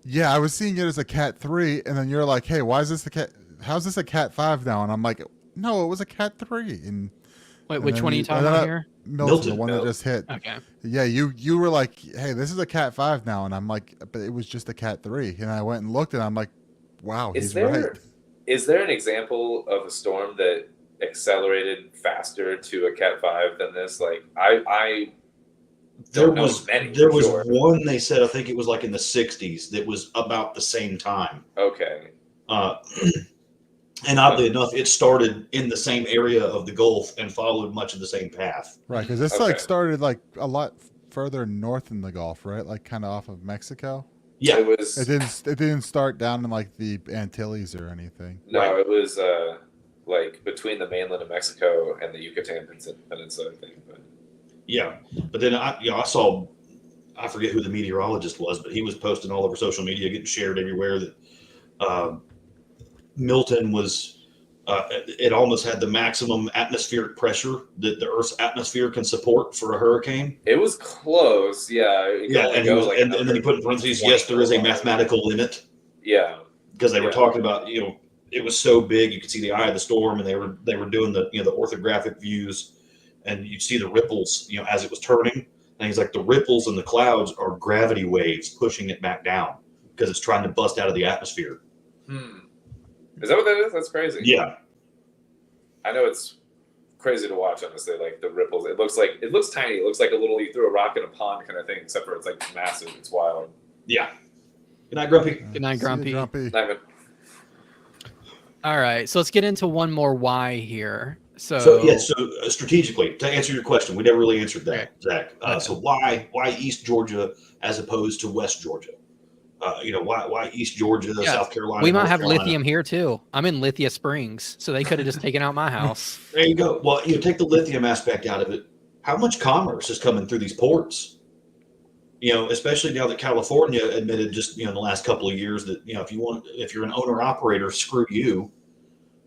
Yeah, I was seeing it as a Cat 3, and then you're like, "Hey, why is this a Cat? How's this a Cat 5 now?" And I'm like, "No, it was a Cat 3." And Wait, which then one are you talking about here? Milton, the one that just hit. Okay. Yeah, you were like, "Hey, this is a Cat 5 now," and I'm like, "But it was just a Cat 3." And I went and looked, and I'm like, "Wow, Is he's there right." is there an example of a storm that accelerated faster to a Cat 5 than this? Like I There don't know was many. there for was sure. one they said, I think it was like in the 60s, that was about the same time. Okay. And oddly enough, it started in the same area of the Gulf and followed much of the same path. Right, because this Okay. like started like a lot further north in the Gulf, right? Like kind of off of Mexico. Yeah. It was It didn't start down in like the Antilles or anything. no, Right. it was like between the mainland of Mexico and the Yucatan Peninsula, I think. But Yeah. But then I saw, I forget who the meteorologist was, but he was posting all over social media, getting shared everywhere, that Milton was, it almost had the maximum atmospheric pressure that the Earth's atmosphere can support for a hurricane. it was close, yeah. It could Yeah, only and, go like and then he put in parentheses, yes, there is a another 20 mathematical limit, Yeah. because they were Yeah. talking about, it was so big you could see the eye of the storm, and they were doing the the orthographic views, and you'd see the ripples as it was turning. And he's like, the ripples in the clouds are gravity waves pushing it back down because it's trying to bust out of the atmosphere. Is that what that is? That's crazy. Yeah, I know it's crazy to watch, honestly, like the ripples. It looks tiny. It looks like a little, you threw a rock in a pond kind of thing, except for it's like massive. It's wild. yeah. Good night, Grumpy. Good night, See you, Grumpy. Not even- All right, so let's get into one more why here. So strategically, to answer your question, we never really answered that, Okay. Zach. So why East Georgia as opposed to West Georgia? Why East Georgia, South Carolina? We might North have Carolina? lithium here too. I'm in Lithia Springs, so they could have just taken out my house. There you go. Well, you take the lithium aspect out of it. How much commerce is coming through these ports? Especially now that California admitted just in the last couple of years that if you're an owner operator, screw you.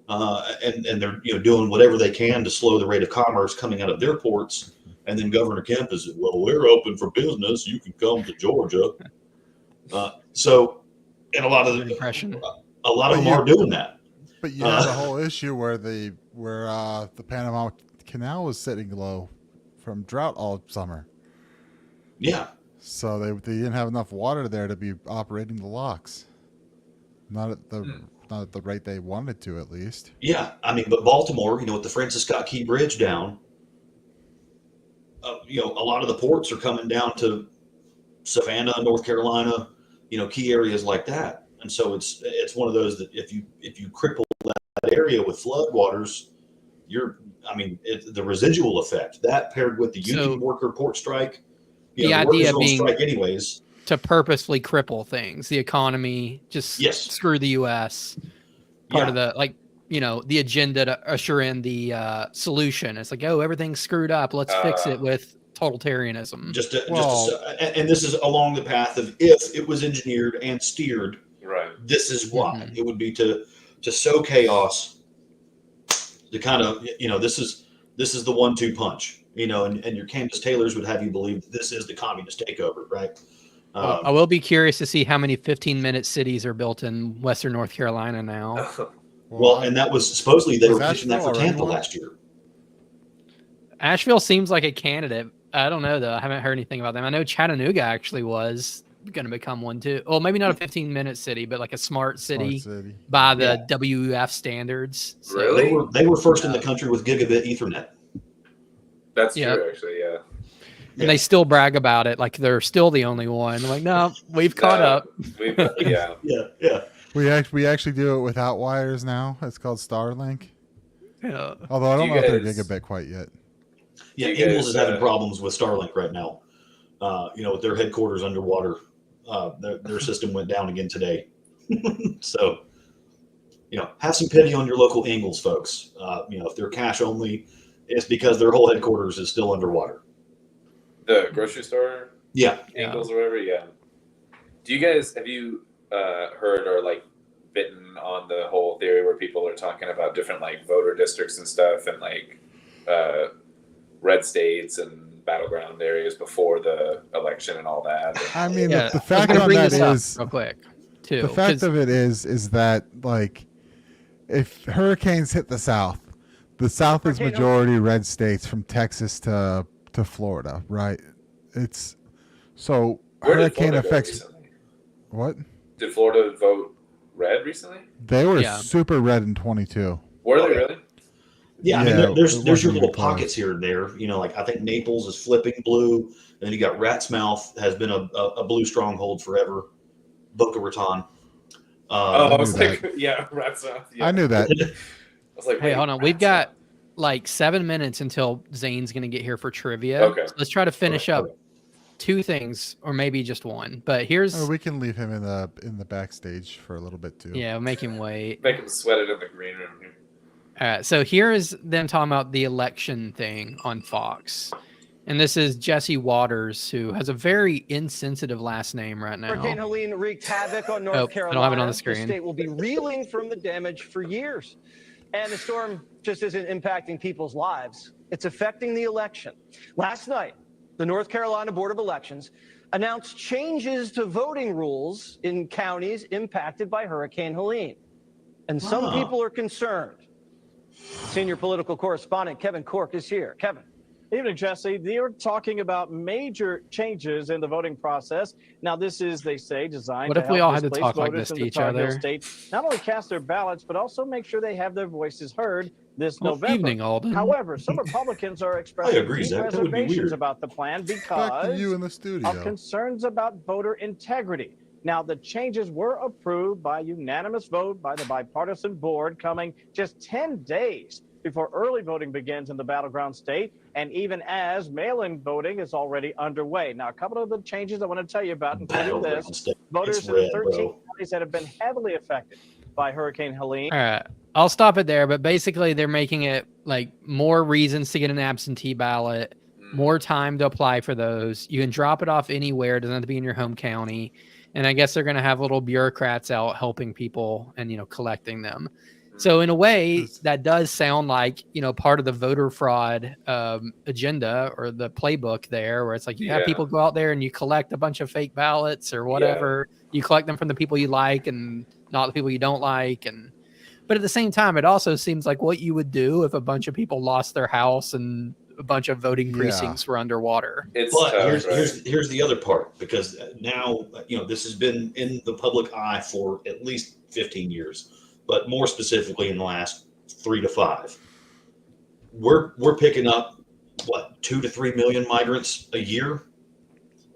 And they're doing whatever they can to slow the rate of commerce coming out of their ports. And then Governor Kemp is, well, we're open for business. You can come to Georgia. And a lot of them are doing that. But you have the whole issue where the Panama Canal was sitting low from drought all summer. Yeah. So they didn't have enough water there to be operating the locks. Not at the rate they wanted to, at least. Yeah, but Baltimore, with the Francis Scott Key Bridge down, a lot of the ports are coming down to Savannah, North Carolina, key areas like that. And so it's one of those that if you cripple that area with floodwaters, the residual effect that paired with the union worker port strike, the idea being strike anyways. To purposefully cripple things, the economy, just screw the U.S. Part of the the agenda to usher in the solution. It's like, everything's screwed up. Let's fix it with totalitarianism. And this is along the path of if it was engineered and steered. Right. This is why it would be to sow chaos. To kind of this is the 1-2 punch. And your Candace Taylors would have you believe this is the communist takeover, right? I will be curious to see how many 15-minute cities are built in Western North Carolina now. Well, and that was supposedly they were pitching that for Tampa last year. Asheville seems like a candidate. I don't know, though. I haven't heard anything about them. I know Chattanooga actually was going to become one, too. Well, maybe not a 15-minute city, but like a smart city by the WEF standards. So, really? They were first in the country with gigabit Ethernet. That's true, actually, yeah. And they still brag about it like they're still the only one. I'm like, no, we've caught up. Yeah. We actually do it without wires now. It's called Starlink. Yeah. Although I don't know if they're gigabit quite yet. Yeah, Ingalls is having problems with Starlink right now. With their headquarters underwater, their system went down again today. So, have some pity on your local Ingalls folks. If they're cash only, it's because their whole headquarters is still underwater. The grocery store? Yeah. Ingalls or whatever, yeah. Have you heard or bitten on the whole theory where people are talking about different voter districts and stuff and red states and battleground areas before the election and all that? The fact on that is real quick too. The fact of it is that if hurricanes hit the South is majority red states from Texas to Florida, right? It's so Where hurricane did Florida affects. go recently? What? Did Florida vote red recently? They were super red in 22. Were they really? Yeah, there's your little pockets here and there. I think Naples is flipping blue, and then you got Rat's Mouth has been a blue stronghold forever. Boca Raton. I was like, Rat's Mouth. Yeah. I knew that. I was like, hey, hold on. We've got 7 minutes until Zane's going to get here for trivia. Okay. So let's try to finish up 2 things, or maybe just one. But here's we can leave him in the backstage for a little bit too. Yeah, we'll make him wait. Make him sweat it in the green room here. All right, so here is them talking about the election thing on Fox. And this is Jesse Waters, who has a very insensitive last name right now. Hurricane Helene wreaked havoc on North Carolina. I don't have it on the screen. The state will be reeling from the damage for years. And the storm just isn't impacting people's lives. It's affecting the election. Last night, the North Carolina Board of Elections announced changes to voting rules in counties impacted by Hurricane Helene. And some people are concerned. Senior political correspondent Kevin Cork is here. Kevin. Evening, Jesse. They're talking about major changes in the voting process. Now, this is, they say, designed what to if we help all had to displaced talk like voters this in to the each Tar Heel other? State not only cast their ballots, but also make sure they have their voices heard this November. Evening, Alden. However, some Republicans are expressing agree, deep Zach. That would be reservations weird. about the plan Back to you because in the studio. of concerns about voter integrity. Now, the changes were approved by unanimous vote by the bipartisan board, coming just 10 days before early voting begins in the battleground state, and even as mail-in voting is already underway. Now, a couple of the changes I want to tell you about, including Battleground this: state. voters It's in the red, 13 bro. counties that have been heavily affected by Hurricane Helene. All right. I'll stop it there, but basically they're making it like more reasons to get an absentee ballot, more time to apply for those. You can drop it off anywhere. It doesn't have to be in your home county. And I guess they're going to have little bureaucrats out helping people and, collecting them. So in a way, that does sound like, part of the voter fraud agenda or the playbook there, where it's like you have people go out there and you collect a bunch of fake ballots or whatever. You collect them from the people you like and not the people you don't like. But at the same time, it also seems like what you would do if a bunch of people lost their house and a bunch of voting precincts were underwater. It's But tough, here's the other part, because now, this has been in the public eye for at least 15 years, but more specifically in the last 3 to 5. We're picking up 2 to 3 million migrants a year,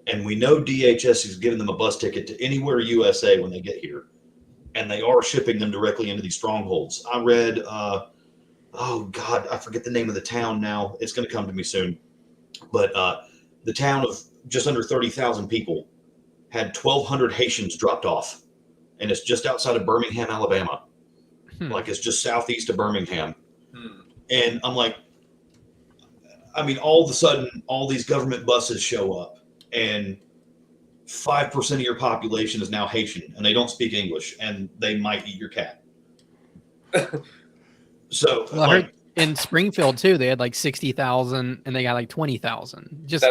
and we know DHS is giving them a bus ticket to anywhere USA when they get here, and they are shipping them directly into these strongholds. I read, oh God, I forget the name of the town now. It's going to come to me soon. But the town of just under 30,000 people had 1,200 Haitians dropped off. And it's just outside of Birmingham, Alabama. Like, it's just southeast of Birmingham. And I'm like, all of a sudden, all these government buses show up, and 5% of your population is now Haitian, and they don't speak English, and they might eat your cat. So, I heard in Springfield too, they had like 60,000 and they got like 20,000. Just,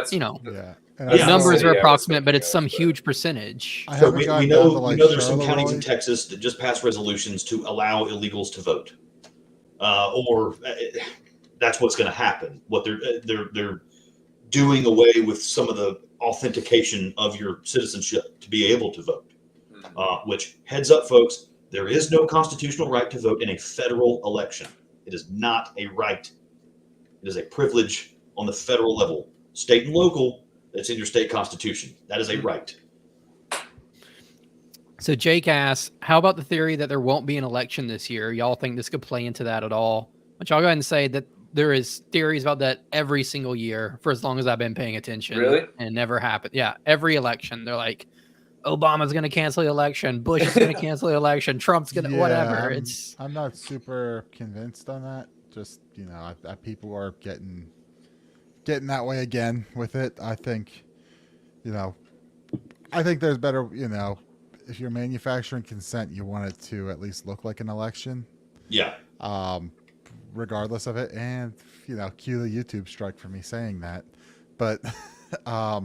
numbers are approximate, but it's some huge percentage. So we know there's some counties in Texas that just passed resolutions to allow illegals to vote, or that's what's going to happen. What they're doing away with some of the authentication of your citizenship to be able to vote. Which, heads up, folks, there is no constitutional right to vote in a federal election. It is not a right. It is a privilege on the federal level. State and local, it's in your state constitution. That is a right. So Jake asks, how about the theory that there won't be an election this year? Y'all think this could play into that at all? Which I'll go ahead and say that there is theories about that every single year for as long as I've been paying attention. Really? And it never happened. Yeah, every election. They're like, Obama's going to cancel the election. Bush is going to cancel the election. Trump's going to whatever. I'm not super convinced on that. Just, people are getting that way again with it. I think there's better, if you're manufacturing consent, you want it to at least look like an election. Yeah. Regardless of it. And, cue the YouTube strike for me saying that. But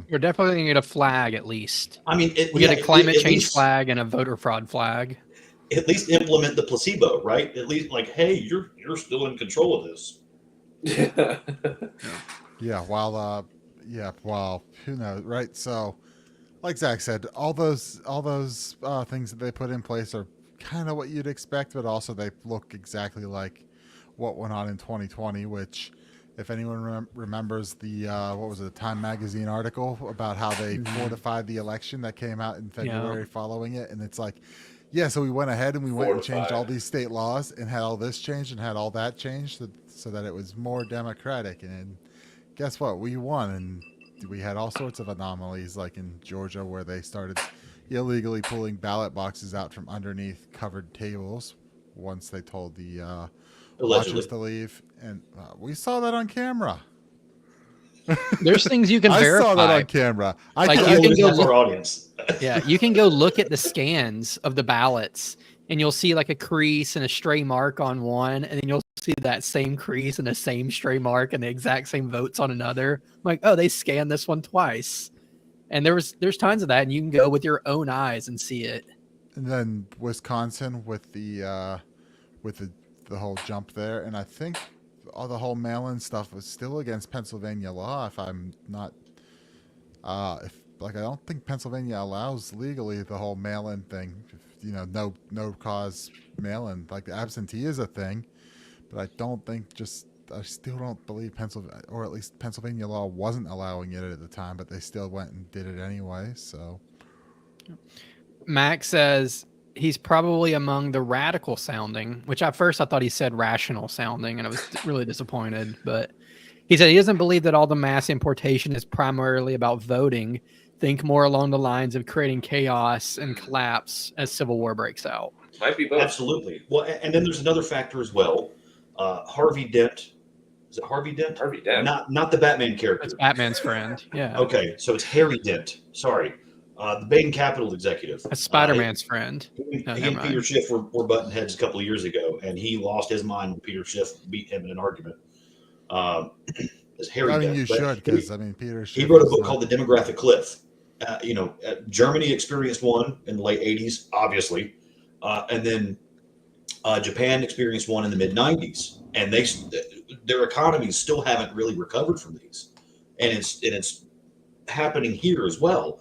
we're definitely going to get a flag at least. We get a climate change flag and a voter fraud flag. At least implement the placebo, right? At least hey, you're still in control of this. Yeah. Well, who knows, right? So, like Zach said, all those things that they put in place are kind of what you'd expect, but also they look exactly like what went on in 2020, which, if anyone remembers the Time Magazine article about how they fortified the election that came out in February following it, and it's like, so we went ahead and we went and changed all these state laws and had all this changed and had all that changed so that it was more democratic. And guess what? We won, and we had all sorts of anomalies, like in Georgia, where they started illegally pulling ballot boxes out from underneath covered tables once they told the watchers to leave, and we saw that on camera. There's things you can verify. I saw that on camera. You can go look, audience. you can go look at the scans of the ballots, and you'll see like a crease and a stray mark on one, and then you'll see that same crease and the same stray mark and the exact same votes on another. I'm like, oh, they scanned this one twice, and there's tons of that, and you can go with your own eyes and see it. And then Wisconsin with the whole jump there, and I think all the whole mail-in stuff was still against Pennsylvania law. If I'm not, I don't think Pennsylvania allows legally the whole mail-in thing. No cause mail-in. Like, the absentee is a thing, but I still don't believe Pennsylvania, or at least Pennsylvania law wasn't allowing it at the time, but they still went and did it anyway. So. Max says he's probably among the radical sounding, which at first I thought he said rational sounding, and I was really disappointed. But he said he doesn't believe that all the mass importation is primarily about voting. Think more along the lines of creating chaos and collapse as civil war breaks out. Might be both. Absolutely. Well, and then there's another factor as well. Harvey Dent. Is it Harvey Dent? Harvey Dent. Not the Batman character. That's Batman's friend. Yeah. Okay, so it's Harry Dent. Sorry. The Bain Capital executive. That's Spider-Man's friend. He No, and never mind. Peter Schiff were butting heads a couple of years ago, and he lost his mind when Peter Schiff beat him in an argument. As Harry I mean, Dent. you But should, because I mean, Peter. he wrote a book called The Demographic Cliff. Germany experienced one in the late 80s, obviously, and then Japan experienced one in the mid 90s, and their economies still haven't really recovered from these, and it's happening here as well.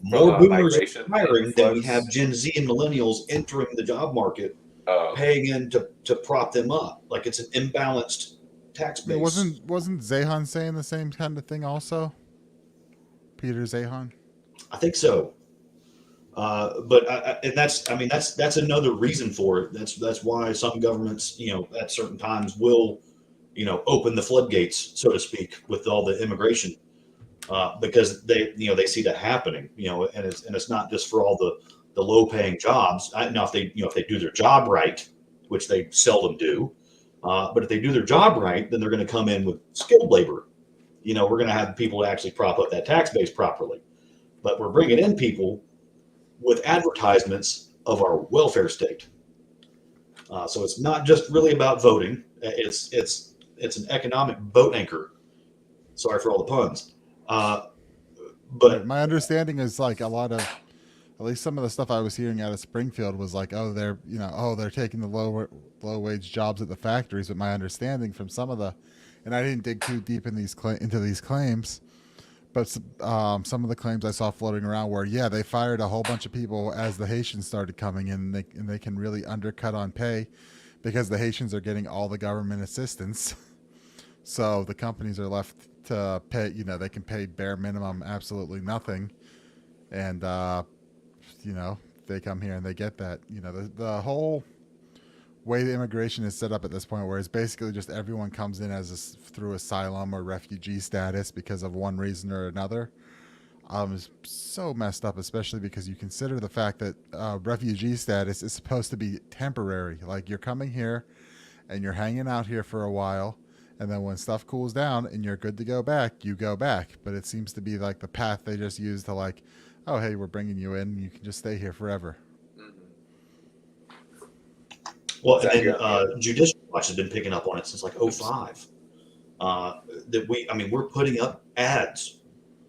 More boomers migration, retiring than we influx. have Gen Z and millennials entering the job market, Oh, paying in to prop them up. Like it's an imbalanced tax I mean, base. wasn't Zahan saying the same kind of thing also? Peter Zahan. I think so. And that's another reason for it. That's why some governments, at certain times will, open the floodgates, so to speak, with all the immigration, because they see that happening, and it's not just for all the low paying jobs. Now, if they do their job right, which they seldom do, but if they do their job right, then they're going to come in with skilled labor. We're going to have people to actually prop up that tax base properly, but we're bringing in people with advertisements of our welfare state. So it's not just really about voting. It's an economic boat anchor. Sorry for all the puns. But My understanding is like a lot of, at least some of the stuff I was hearing out of Springfield was like, oh, they're taking the low wage jobs at the factories. But my understanding from some of the, and I didn't dig too deep in into these claims, but some of the claims I saw floating around were, yeah, they fired a whole bunch of people as the Haitians started coming in, and they can really undercut on pay because the Haitians are getting all the government assistance. So the companies are left to pay, they can pay bare minimum, absolutely nothing. And, they come here and they get that, the whole way the immigration is set up at this point, where it's basically just everyone comes in through asylum or refugee status because of one reason or another, is so messed up, especially because you consider the fact that refugee status is supposed to be temporary. Like, you're coming here and you're hanging out here for a while, and then when stuff cools down and you're good to go back, you go back. But it seems to be like the path they just use to, like, oh, hey, we're bringing you in, you can just stay here forever. well, and then Judicial Watch has been picking up on it since like 2005. We're putting up ads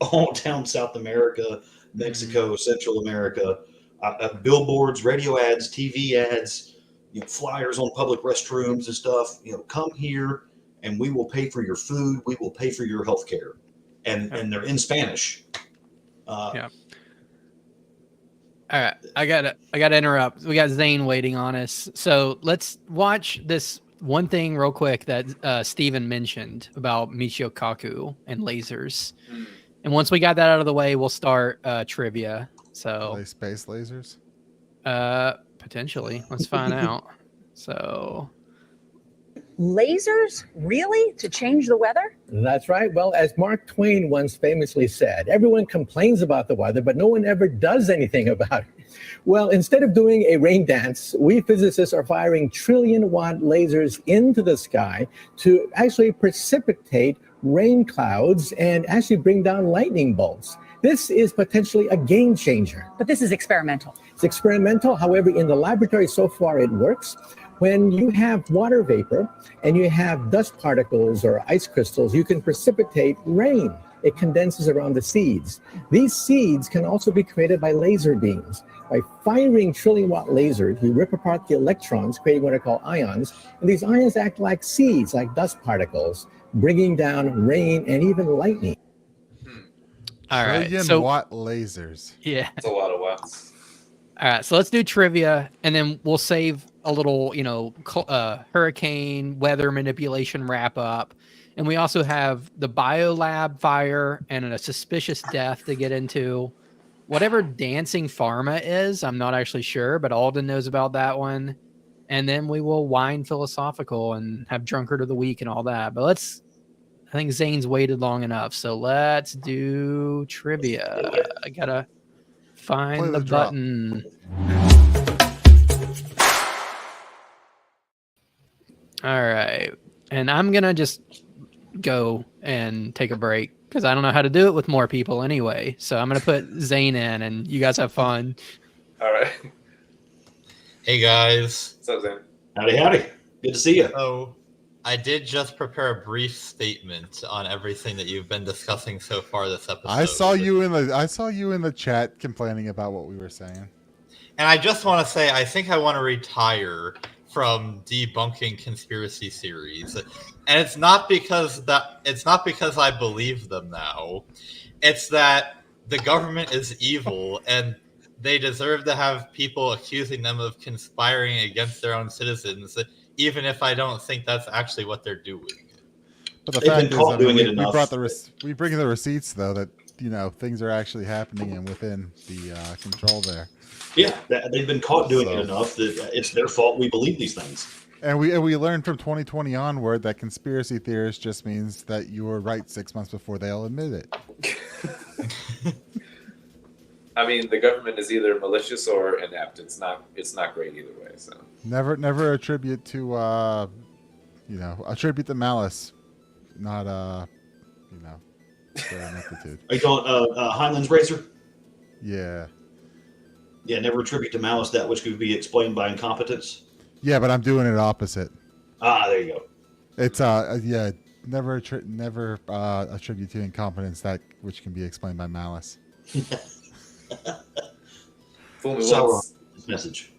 all down South America, Mexico, Central America, billboards, radio ads, TV ads, flyers on public restrooms and stuff. Come here and we will pay for your food. We will pay for your health care. And they're in Spanish. Yeah. All right, I gotta interrupt. We got Zane waiting on us, so let's watch this one thing real quick that Steven mentioned about Michio Kaku and lasers. And once we got that out of the way, we'll start trivia. So Are they space lasers? potentially, let's find out. So Lasers? Really? To change the weather? That's right. Well, as Mark Twain once famously said, everyone complains about the weather, but no one ever does anything about it. Well, instead of doing a rain dance, we physicists are firing trillion-watt lasers into the sky to actually precipitate rain clouds and actually bring down lightning bolts. This is potentially a game changer. But this is experimental. It's experimental. However, in the laboratory so far, it works. When you have water vapor and you have dust particles or ice crystals, you can precipitate rain. It condenses around the seeds. These seeds can also be created by laser beams. By firing trillion-watt lasers, you rip apart the electrons, creating what are called ions, and these ions act like seeds, like dust particles, bringing down rain and even lightning. all right, Trillion-watt lasers. yeah. It's a lot of watts. All right, so let's do trivia, and then we'll save a little, hurricane weather manipulation wrap up. And we also have the BioLab fire and a suspicious death to get into. whatever dancing pharma is, I'm not actually sure, but Alden knows about that one. And then we will wine philosophical and have drunkard of the week and all that. But I think Zane's waited long enough. So let's do trivia. I gotta find the button. All right. And I'm going to just go and take a break because I don't know how to do it with more people anyway. So I'm going to put Zane in and you guys have fun. All right. Hey guys. What's up, Zane? Howdy. Good to see you. So I did just prepare a brief statement on everything that you've been discussing so far this episode. I saw you in the chat complaining about what we were saying. And I just want to say I think I want to retire from debunking conspiracy theories. And it's not because I believe them now. It's that the government is evil and they deserve to have people accusing them of conspiring against their own citizens, even if I don't think that's actually what they're doing. But the fact is, we bring the receipts though that things are actually happening and within the control there. Yeah, they've been caught doing it enough that it's their fault we believe these things. And we learned from 2020 onward that conspiracy theorists just means that you were right 6 months before they'll admit it. I mean, the government is either malicious or inept. It's not great either way. So never attribute to attribute to malice, not their ineptitude. Are you calling Heinlein's razor? Yeah. Yeah, never attribute to malice that which could be explained by incompetence. Yeah, but I'm doing it opposite. There you go. It's never attribute to incompetence that which can be explained by malice. Fool me once. Message.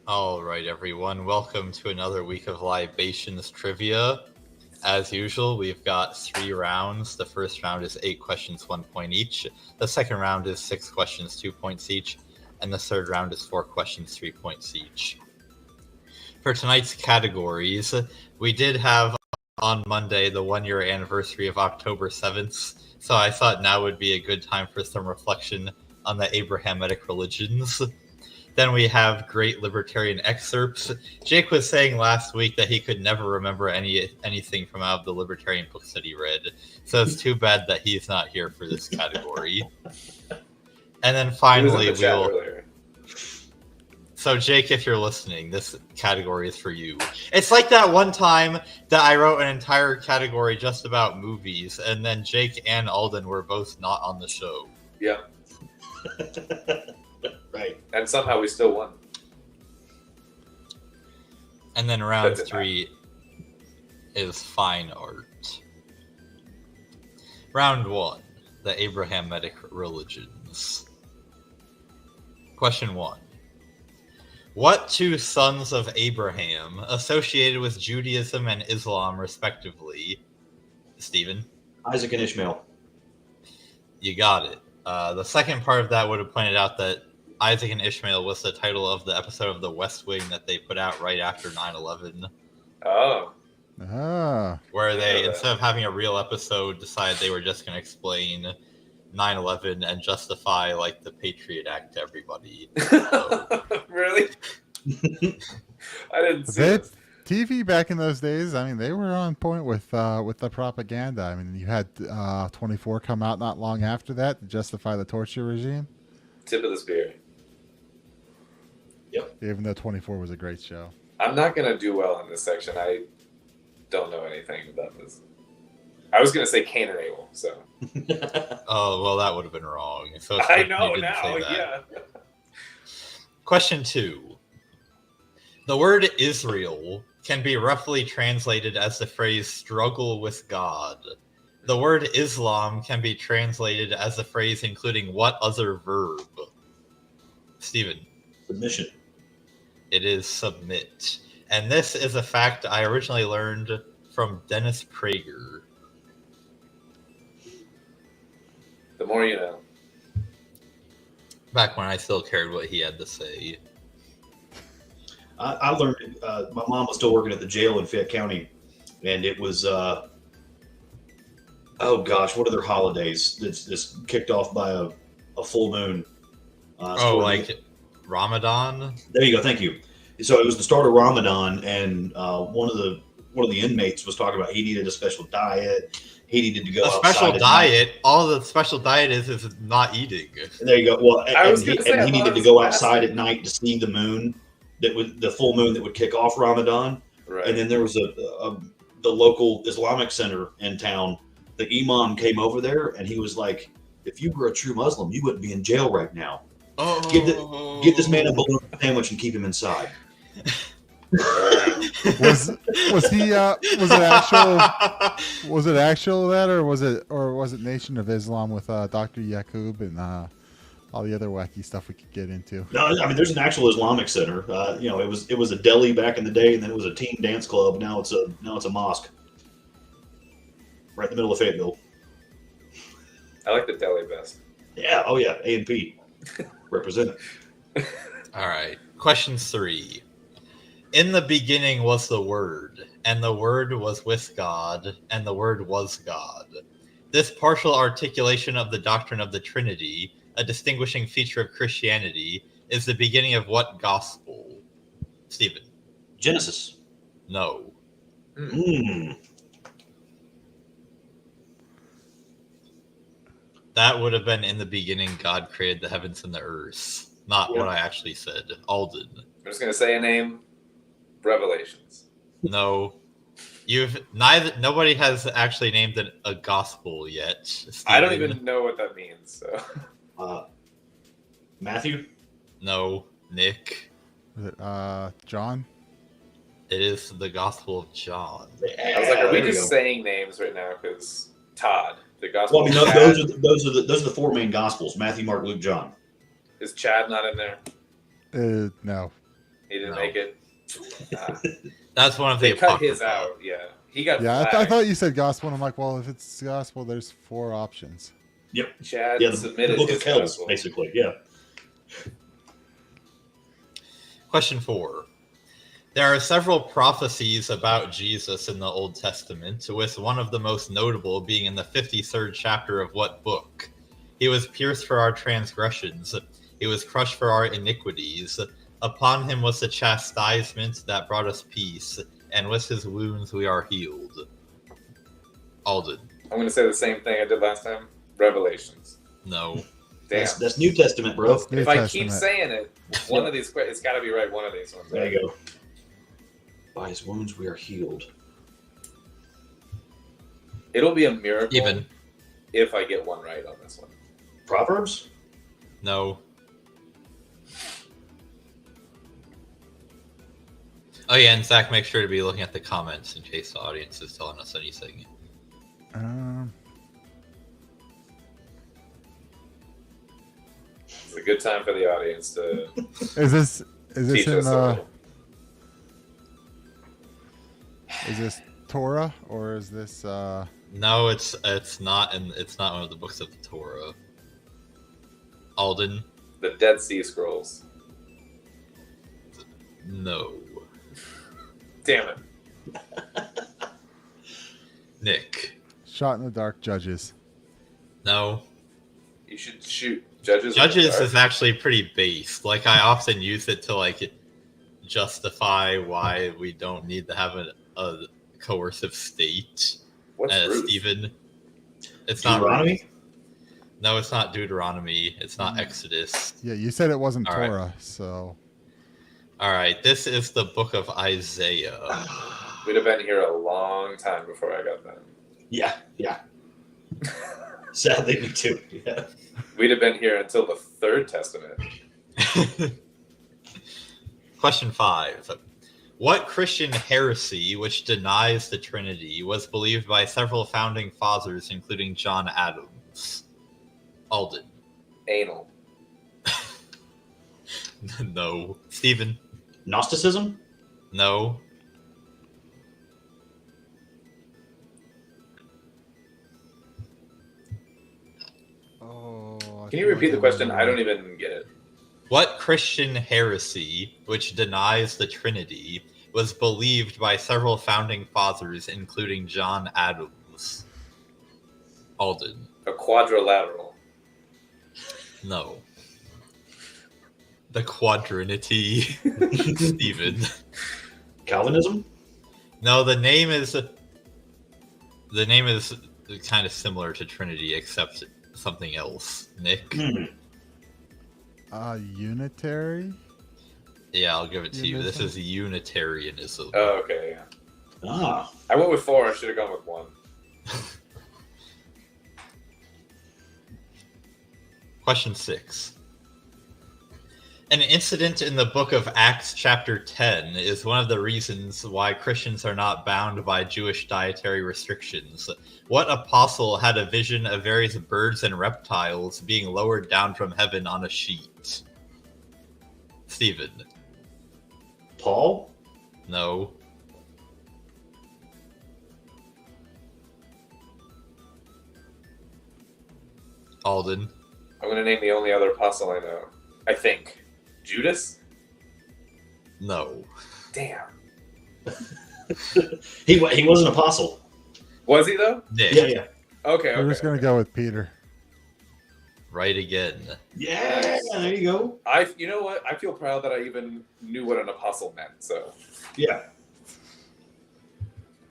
All right, everyone. Welcome to another week of Libations Trivia. As usual, we've got 3 rounds. The first round is 8 questions, 1 point each. The second round is 6 questions, 2 points each. And the third round is 4 questions, 3 points each. For tonight's categories, we did have on Monday the 1-year anniversary of October 7th, so I thought now would be a good time for some reflection on the Abrahamic religions. Then we have great libertarian excerpts. Jake was saying last week that he could never remember anything from out of the libertarian books that he read, so it's too bad that he's not here for this category. And then finally, So Jake, if you're listening, this category is for you. It's like that one time that I wrote an entire category just about movies, and then Jake and Alden were both not on the show. Yeah. Right. And somehow we still won. And then round 3 is fine art. Round 1, the Abrahamic religions. Question 1. What 2 sons of Abraham associated with Judaism and Islam, respectively? Stephen? Isaac and Ishmael. You got it. The second part of that would have pointed out that Isaac and Ishmael was the title of the episode of The West Wing that they put out right after 9/11. Oh. Where they, instead of having a real episode, decided they were just going to explain 9/11 and justify like the Patriot Act to everybody. So. Really? I didn't see it. TV back in those days, I mean, they were on point with the propaganda. I mean, you had 24 come out not long after that to justify the torture regime. Tip of the spear. Yep. Even though 24 was a great show. I'm not going to do well in this section. I don't know anything about this. I was going to say Cain and Abel, so. Oh, well, that would have been wrong. So I know now, yeah. Question 2. The word Israel can be roughly translated as the phrase struggle with God. The word Islam can be translated as the phrase including what other verb? Stephen? Submission. It is submit. And this is a fact I originally learned from Dennis Prager. The more you know. Back when I still cared what he had to say. I learned my mom was still working at the jail in Fayette County, and it was oh gosh, what are their holidays? That's kicked off by a full moon. Like Ramadan? There you go. Thank you. So it was the start of Ramadan, and one of the inmates was talking about he needed a special diet. He needed to go outside. Special diet. All the special diet is not eating. And there you go. Well, and he needed to go outside fasting at night to see the moon, that would the full moon that would kick off Ramadan. Right. And then there was the local Islamic center in town. The imam came over there, and he was like, "If you were a true Muslim, you wouldn't be in jail right now. Give this man a balloon sandwich and keep him inside." Was it actual that, or was it Nation of Islam with Dr. Yaqub and all the other wacky stuff we could get into? No, I mean there's an actual Islamic center. It was a deli back in the day, and then it was a teen dance club. Now it's a mosque, right in the middle of Fayetteville. I like the deli best. Yeah. Oh yeah. A&P represent it. All right. Question 3. In the beginning was the Word, and the Word was with God, and the Word was God. This partial articulation of the doctrine of the Trinity, a distinguishing feature of Christianity, is the beginning of what gospel? Stephen. Genesis. No. That would have been in the beginning God created the heavens and the earth. Not what I actually said. Alden. I'm just going to say a name. Revelations. No. Nobody has actually named it a gospel yet. Stephen. I don't even know what that means. So. Matthew? No. Nick? Is it John? It is the Gospel of John. I was like, are we just saying names right now? Because Todd, the Gospel. Well, I mean, those are the 4 main Gospels: Matthew, Mark, Luke, John. Is Chad not in there? No. He didn't make it. That's one of the. They cut his out. Yeah, he got. Yeah, I thought you said gospel. And I'm like, well, if it's gospel, there's 4 options. Yep. Chad the submitted book his of Kells, gospel. basically. Yeah. Question 4. There are several prophecies about Jesus in the Old Testament, with one of the most notable being in the 53rd chapter of what book? He was pierced for our transgressions. He was crushed for our iniquities. Upon him was the chastisement that brought us peace, and with his wounds we are healed. Alden. I'm going to say the same thing I did last time. Revelations. No. Damn. That's New Testament, bro. If I keep saying it, one of these, it's got to be right. One of these ones. There you go. By his wounds we are healed. It'll be a miracle Even. if I get one right on this one. Proverbs? No. Oh yeah, and Zach, make sure to be looking at the comments in case the audience is telling us anything. It's a good time for the audience to. Is this teach in us a little. Is this Torah or is this? No, it's not, and it's not one of the books of the Torah. Alden. The Dead Sea Scrolls. No. Damn it. Nick. Shot in the Dark, Judges. No. You should shoot Judges. Judges is actually pretty based. Like, I often use it to, like, justify why we don't need to have a coercive state. What's Ruth? Stephen. It's Deuteronomy? not. No, it's not Deuteronomy. It's not Exodus. Yeah, you said it wasn't All Torah, right. so. All right, this is the book of Isaiah. We'd have been here a long time before I got that. Yeah. Sadly, me too. Yeah. We'd have been here until the Third Testament. Question 5. What Christian heresy, which denies the Trinity, was believed by several founding fathers, including John Adams? Alden. Anal. No. Stephen. Gnosticism? No. Can you repeat the question? I don't even get it. What Christian heresy, which denies the Trinity, was believed by several founding fathers, including John Adams? Alden. A quadrilateral. No. The Quadrinity. Steven. Calvinism? No, the name is kind of similar to Trinity, except something else. Nick? Unitary? Yeah, I'll give it to you. This is Unitarianism. Oh, okay, yeah. Ah. I went with 4. I should have gone with 1. Question 6. An incident in the book of Acts chapter 10 is one of the reasons why Christians are not bound by Jewish dietary restrictions. What apostle had a vision of various birds and reptiles being lowered down from heaven on a sheet? Stephen. Paul? No. Alden. I'm going to name the only other apostle I know. I think. Judas? No. Damn. He was an apostle. Was he, though? Nick. Yeah. Okay, We're just going to go with Peter. Right again. Yeah, there you go. You know what? I feel proud that I even knew what an apostle meant, so. Yeah.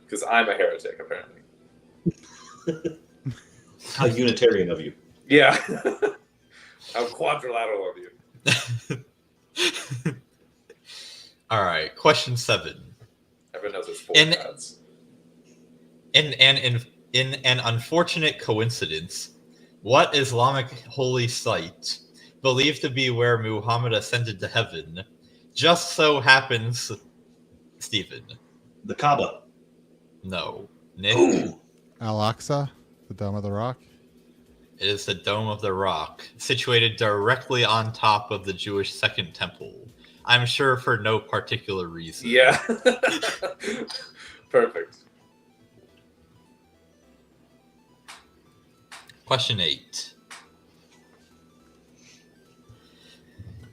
Because I'm a heretic, apparently. How Unitarian of you. Yeah. How quadrilateral of you. All right, question 7. Everyone knows it's 4 In- pads. In an unfortunate coincidence, what Islamic holy site, believed to be where Muhammad ascended to heaven, just so happens... Stephen. The Kaaba. No. Nick? Ooh. Al-Aqsa, the Dome of the Rock. It is the Dome of the Rock, situated directly on top of the Jewish Second Temple. I'm sure for no particular reason. Yeah. Perfect. Question 8.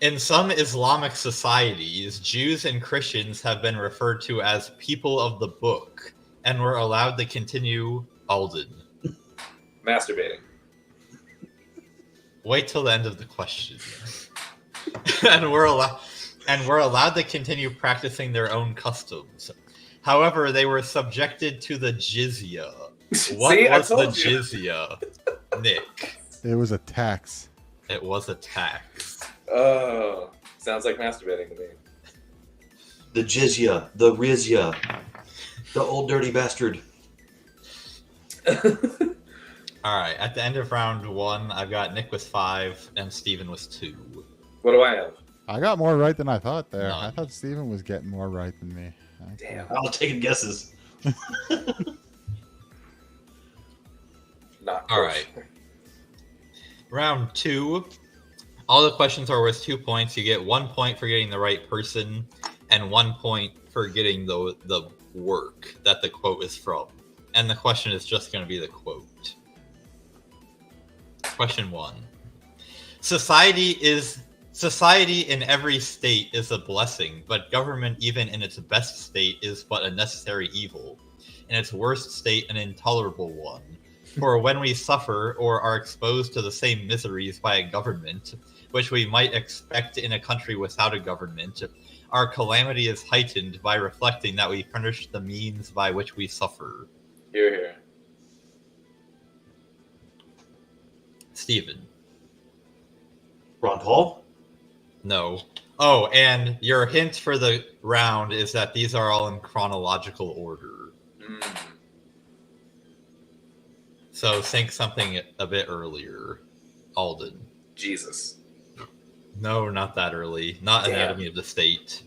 In some Islamic societies, Jews and Christians have been referred to as people of the book and were allowed to continue Alden. Masturbating. Wait till the end of the question. and we're allowed to continue practicing their own customs. However, they were subjected to the jizya. What See, was the I told you. jizya, Nick? It was a tax. It was a tax. Oh, sounds like masturbating to me. The jizya. The rizya. The old dirty bastard. All right, at the end of round 1, I've got Nick with 5 and Steven with 2. What do I have? I got more right than I thought there. None. I thought Steven was getting more right than me. Okay. Damn. I was taking guesses. Not All right. Round 2. All the questions are worth 2 points. You get 1 point for getting the right person and 1 point for getting the work that the quote is from. And the question is just going to be the quote. Question 1. Society in every state is a blessing, but government even in its best state is but a necessary evil. In its worst state, an intolerable one. For when we suffer or are exposed to the same miseries by a government, which we might expect in a country without a government, our calamity is heightened by reflecting that we furnish the means by which we suffer. Here, here. Stephen. Ron Paul? No. Oh, and your hint for the round is that these are all in chronological order. So think something a bit earlier. Alden. Jesus. No, not that early. Not Damn. Anatomy of the State.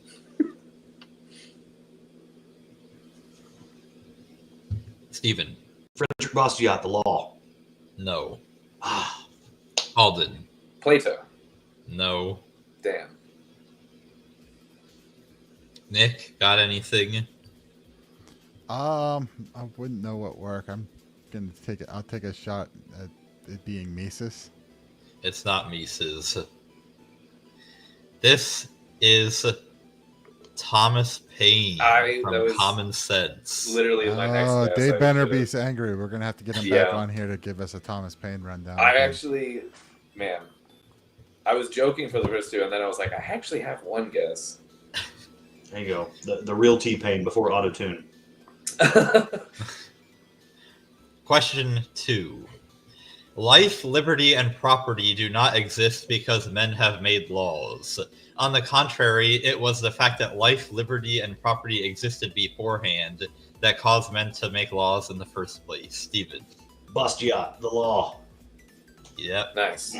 Stephen. Frederick Bastiat, The Law. No. Ah. Alden. Plato. No. Damn. Nick, got anything? I wouldn't know what work. I'm gonna take it. I'll take a shot at it being Mises. It's not Mises. This is Thomas Paine That from was Common Sense. Literally my next Oh, guess. Dave I Bennerby's should've- angry. We're gonna have to get him Yeah. back on here to give us a Thomas Paine rundown. I actually, man, I was joking for the first two, and then I was like, I actually have one guess. There you go. The real T-Pain before auto-tune. Question 2. Life, liberty, and property do not exist because men have made laws. On the contrary, it was the fact that life, liberty, and property existed beforehand that caused men to make laws in the first place. Steven. Bastiat, the law. Yep. Nice.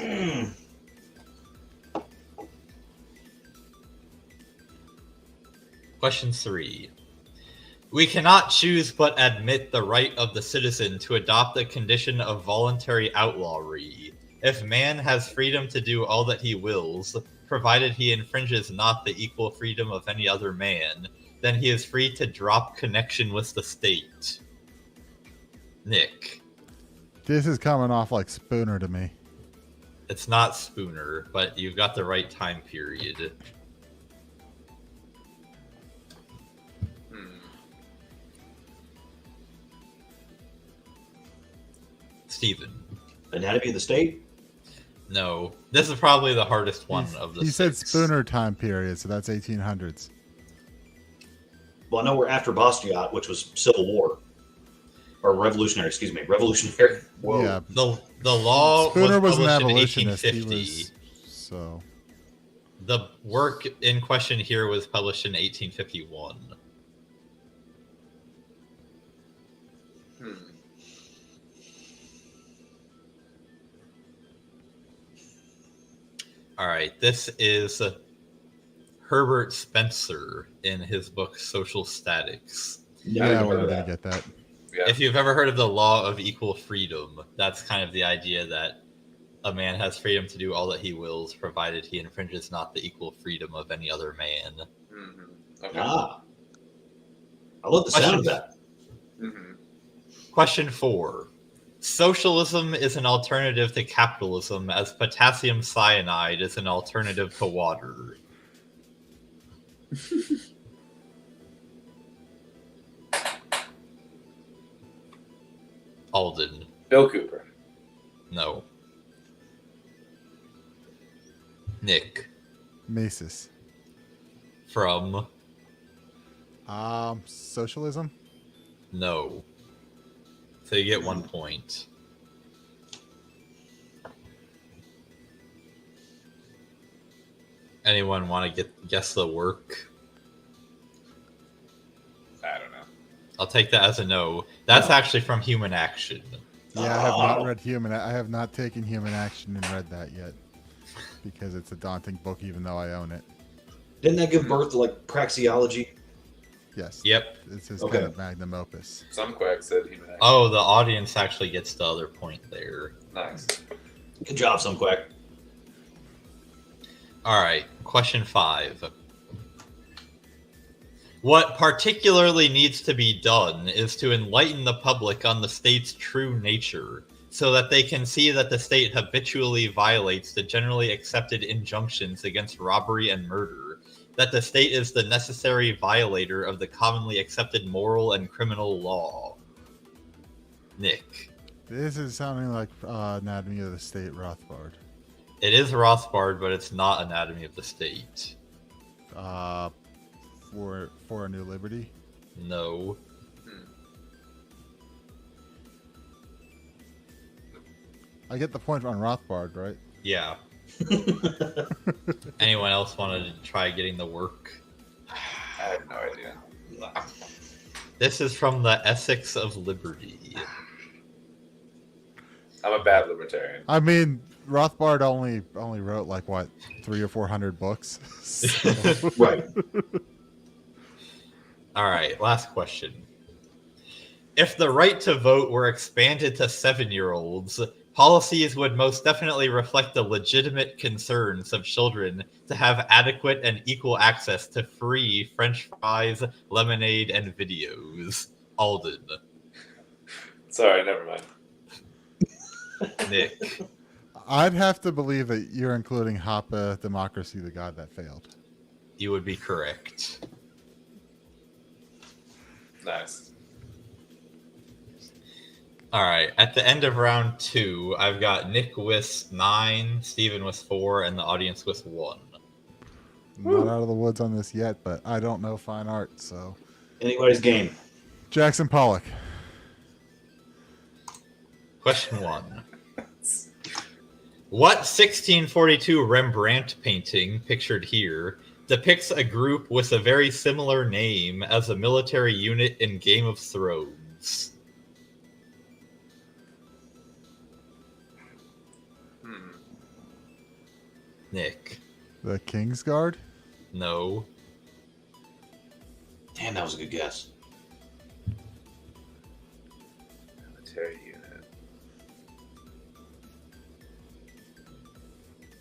Question 3. We cannot choose but admit the right of the citizen to adopt a condition of voluntary outlawry. If man has freedom to do all that he wills, provided he infringes not the equal freedom of any other man, then he is free to drop connection with the state. Nick. This is coming off like Spooner to me. It's not Spooner, but you've got the right time period. Steven. Anatomy of the State? No. This is probably the hardest one of the He said six. Spooner time period, so that's 1800s. Well, I know we're after Bastiat, which was Civil War. Or Revolutionary, excuse me. Revolutionary. Whoa. Yeah. The law Spooner was an published in abolitionist. 1850. So The work in question here was published in 1851. All right, this is Herbert Spencer in his book Social Statics. yeah, we're gonna get that. Yeah. If you've ever heard of the law of equal freedom, that's kind of the idea that a man has freedom to do all that he wills, provided he infringes not the equal freedom of any other man. Mm-hmm. Okay. Ah. I love the sound of that. Mm-hmm. Question 4. Socialism is an alternative to capitalism as potassium cyanide is an alternative to water. Alden. Bill Cooper. No. Nick. Masis. From. Socialism? No. So you get 1 point. Anyone want to guess the work? I don't know. I'll take that as a no. That's actually from Human Action. Yeah, I have not read I have not taken Human Action and read that yet. Because it's a daunting book even though I own it. Didn't that give birth to like praxeology? Yes. Yep. It's his Okay. kind of magnum opus. Some quack said human action. Oh, the audience actually gets the other point there. Nice. Good job, some quack. All right, question 5. What particularly needs to be done is to enlighten the public on the state's true nature, so that they can see that the state habitually violates the generally accepted injunctions against robbery and murder, that the state is the necessary violator of the commonly accepted moral and criminal law. Nick. This is sounding like Anatomy of the State Rothbard. It is Rothbard, but it's not Anatomy of the State. For a New Liberty? No. I get the point on Rothbard, right? Yeah. Anyone else wanted to try getting the work? I have no idea. This is from the Essex of Liberty. I'm a bad libertarian. I mean, Rothbard only wrote like what 300 or 400 books. So- Right. All right, last question. If the right to vote were expanded to 7-year-olds, policies would most definitely reflect the legitimate concerns of children to have adequate and equal access to free French fries, lemonade, and videos. Alden. Sorry, never mind. Nick. I'd have to believe that you're including Hoppe, Democracy, the God That Failed. You would be correct. Nice. All right. At the end of round 2, I've got Nick with 9, Steven with 4, and the audience with 1. Not out of the woods on this yet, but I don't know fine art, so. Anybody's game. Jackson Pollock. Question 1. What 1642 Rembrandt painting, pictured here, depicts a group with a very similar name as a military unit in Game of Thrones? Nick. The Kingsguard? No. Damn, that was a good guess. Military unit.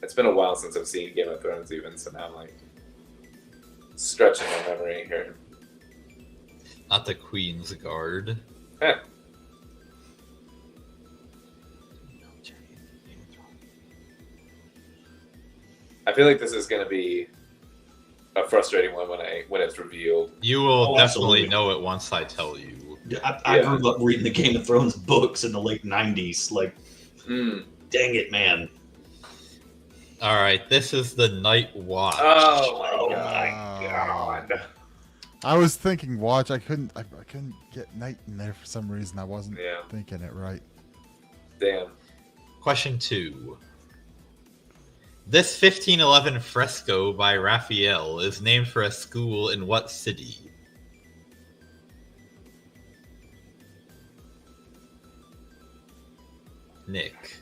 It's been a while since I've seen Game of Thrones even, so now I'm like stretching my memory here. Not the Queen's Guard. Heh. I feel like this is going to be a frustrating one when it's revealed. You will definitely absolutely. know it once I tell you. I grew up reading the Game of Thrones books in the late 90s. Like, dang it, man. All right, this is the Night Watch. Oh my god. I was thinking watch. I couldn't get night in there for some reason. I wasn't Yeah. thinking it right. Damn. Question 2. This 1511 fresco by Raphael is named for a school in what city? Nick.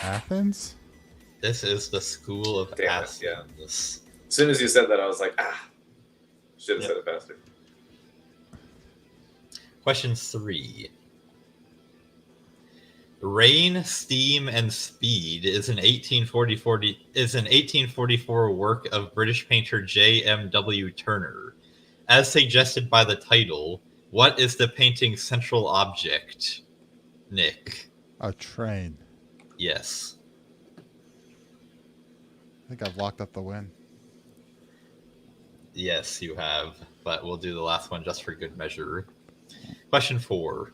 Athens? This is the school of Damn it, Athens. yeah. As soon as you said that, I was like, should have said it faster. Question 3. Rain, Steam, and Speed is an 1844 work of British painter J.M.W. Turner. As suggested by the title, what is the painting's central object? Nick. A train. Yes. I think I've locked up the win. Yes, you have. But we'll do the last one just for good measure. Question 4.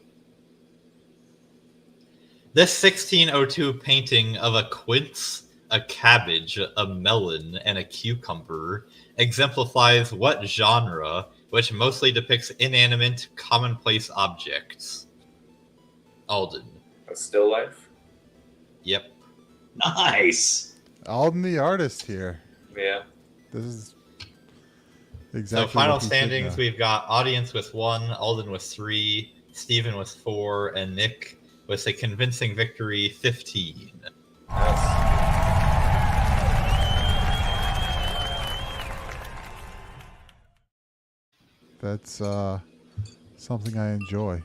This 1602 painting of a quince, a cabbage, a melon, and a cucumber exemplifies what genre, which mostly depicts inanimate, commonplace objects? Alden. A still life? Yep. Nice. Alden the artist here. Yeah. This is exactly. So final what he should standings, know. we've got audience with 1, Alden with 3, Steven with 4, and Nick with a convincing victory, 15. That's something I enjoy.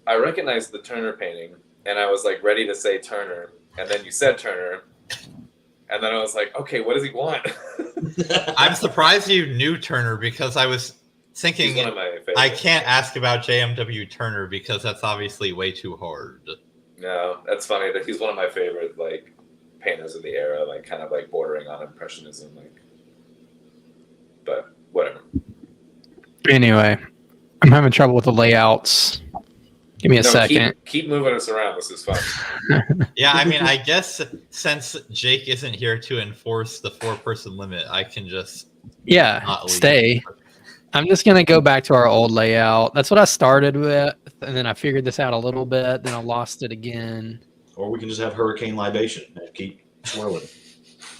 I recognized the Turner painting, and I was like ready to say Turner, and then you said Turner, and then I was like, okay, what does he want? I'm surprised you knew Turner because I was thinking He's one of my favorites. I can't ask about JMW Turner because that's obviously way too hard. No, that's funny that he's one of my favorite like painters of the era, like kind of like bordering on impressionism, like. But whatever. Anyway, I'm having trouble with the layouts. Give me a second. Keep moving us around. This is fun. Yeah, I mean, I guess since Jake isn't here to enforce the 4-person limit, I can just not leave. Stay. I'm just going to go back to our old layout. That's what I started with, and then I figured this out a little bit, then I lost it again. Or we can just have hurricane libation and keep swirling.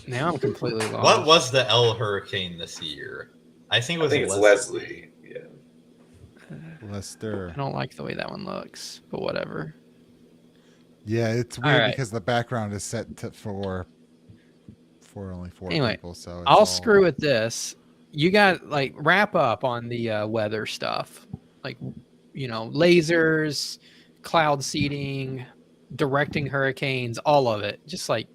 Now I'm completely lost. What was the L hurricane this year? I think it was it's Leslie. Yeah. Lester. I don't like the way that one looks, but whatever. Yeah, it's weird right. because the background is set to, for only 4 Anyway, people. So it's I'll all- screw with this. You got like wrap up on the weather stuff, like lasers, cloud seeding, directing hurricanes, all of it. Just like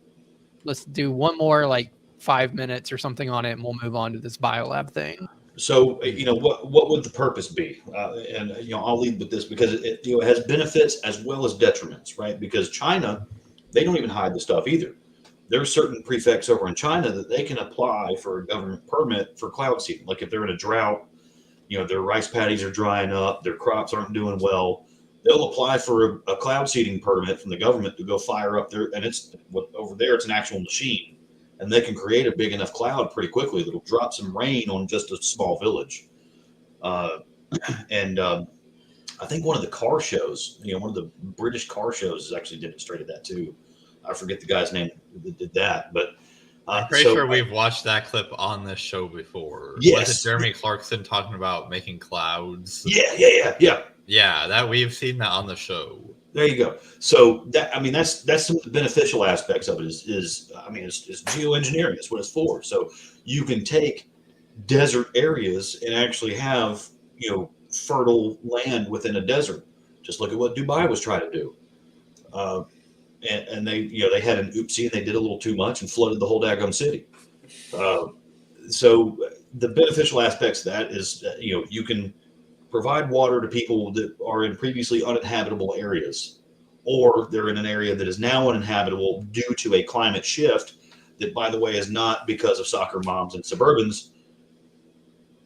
let's do one more like 5 minutes or something on it, and we'll move on to this BioLab thing. So, what would the purpose be? And I'll lead with this because it has benefits as well as detriments, right? Because China, they don't even hide the stuff either. There are certain prefects over in China that they can apply for a government permit for cloud seeding. Like if they're in a drought, their rice paddies are drying up, their crops aren't doing well. they'll apply for a cloud seeding permit from the government to go fire up there, and it's over there. It's an actual machine, and they can create a big enough cloud pretty quickly that'll drop some rain on just a small village. I think one of the car shows, one of the British car shows has actually demonstrated that too. I forget the guy's name that did that, but I'm pretty sure we've watched that clip on this show before. Yes. Was it Jeremy Clarkson talking about making clouds? Yeah. Yeah, that we've seen that on the show. There you go. So that's some of the beneficial aspects of it is geoengineering. That's what it's for. So you can take desert areas and actually have, fertile land within a desert. Just look at what Dubai was trying to do. And they had an oopsie and they did a little too much and flooded the whole daggone city. So the beneficial aspects of that is, you can provide water to people that are in previously uninhabitable areas, or they're in an area that is now uninhabitable due to a climate shift that, by the way, is not because of soccer moms and Suburbans.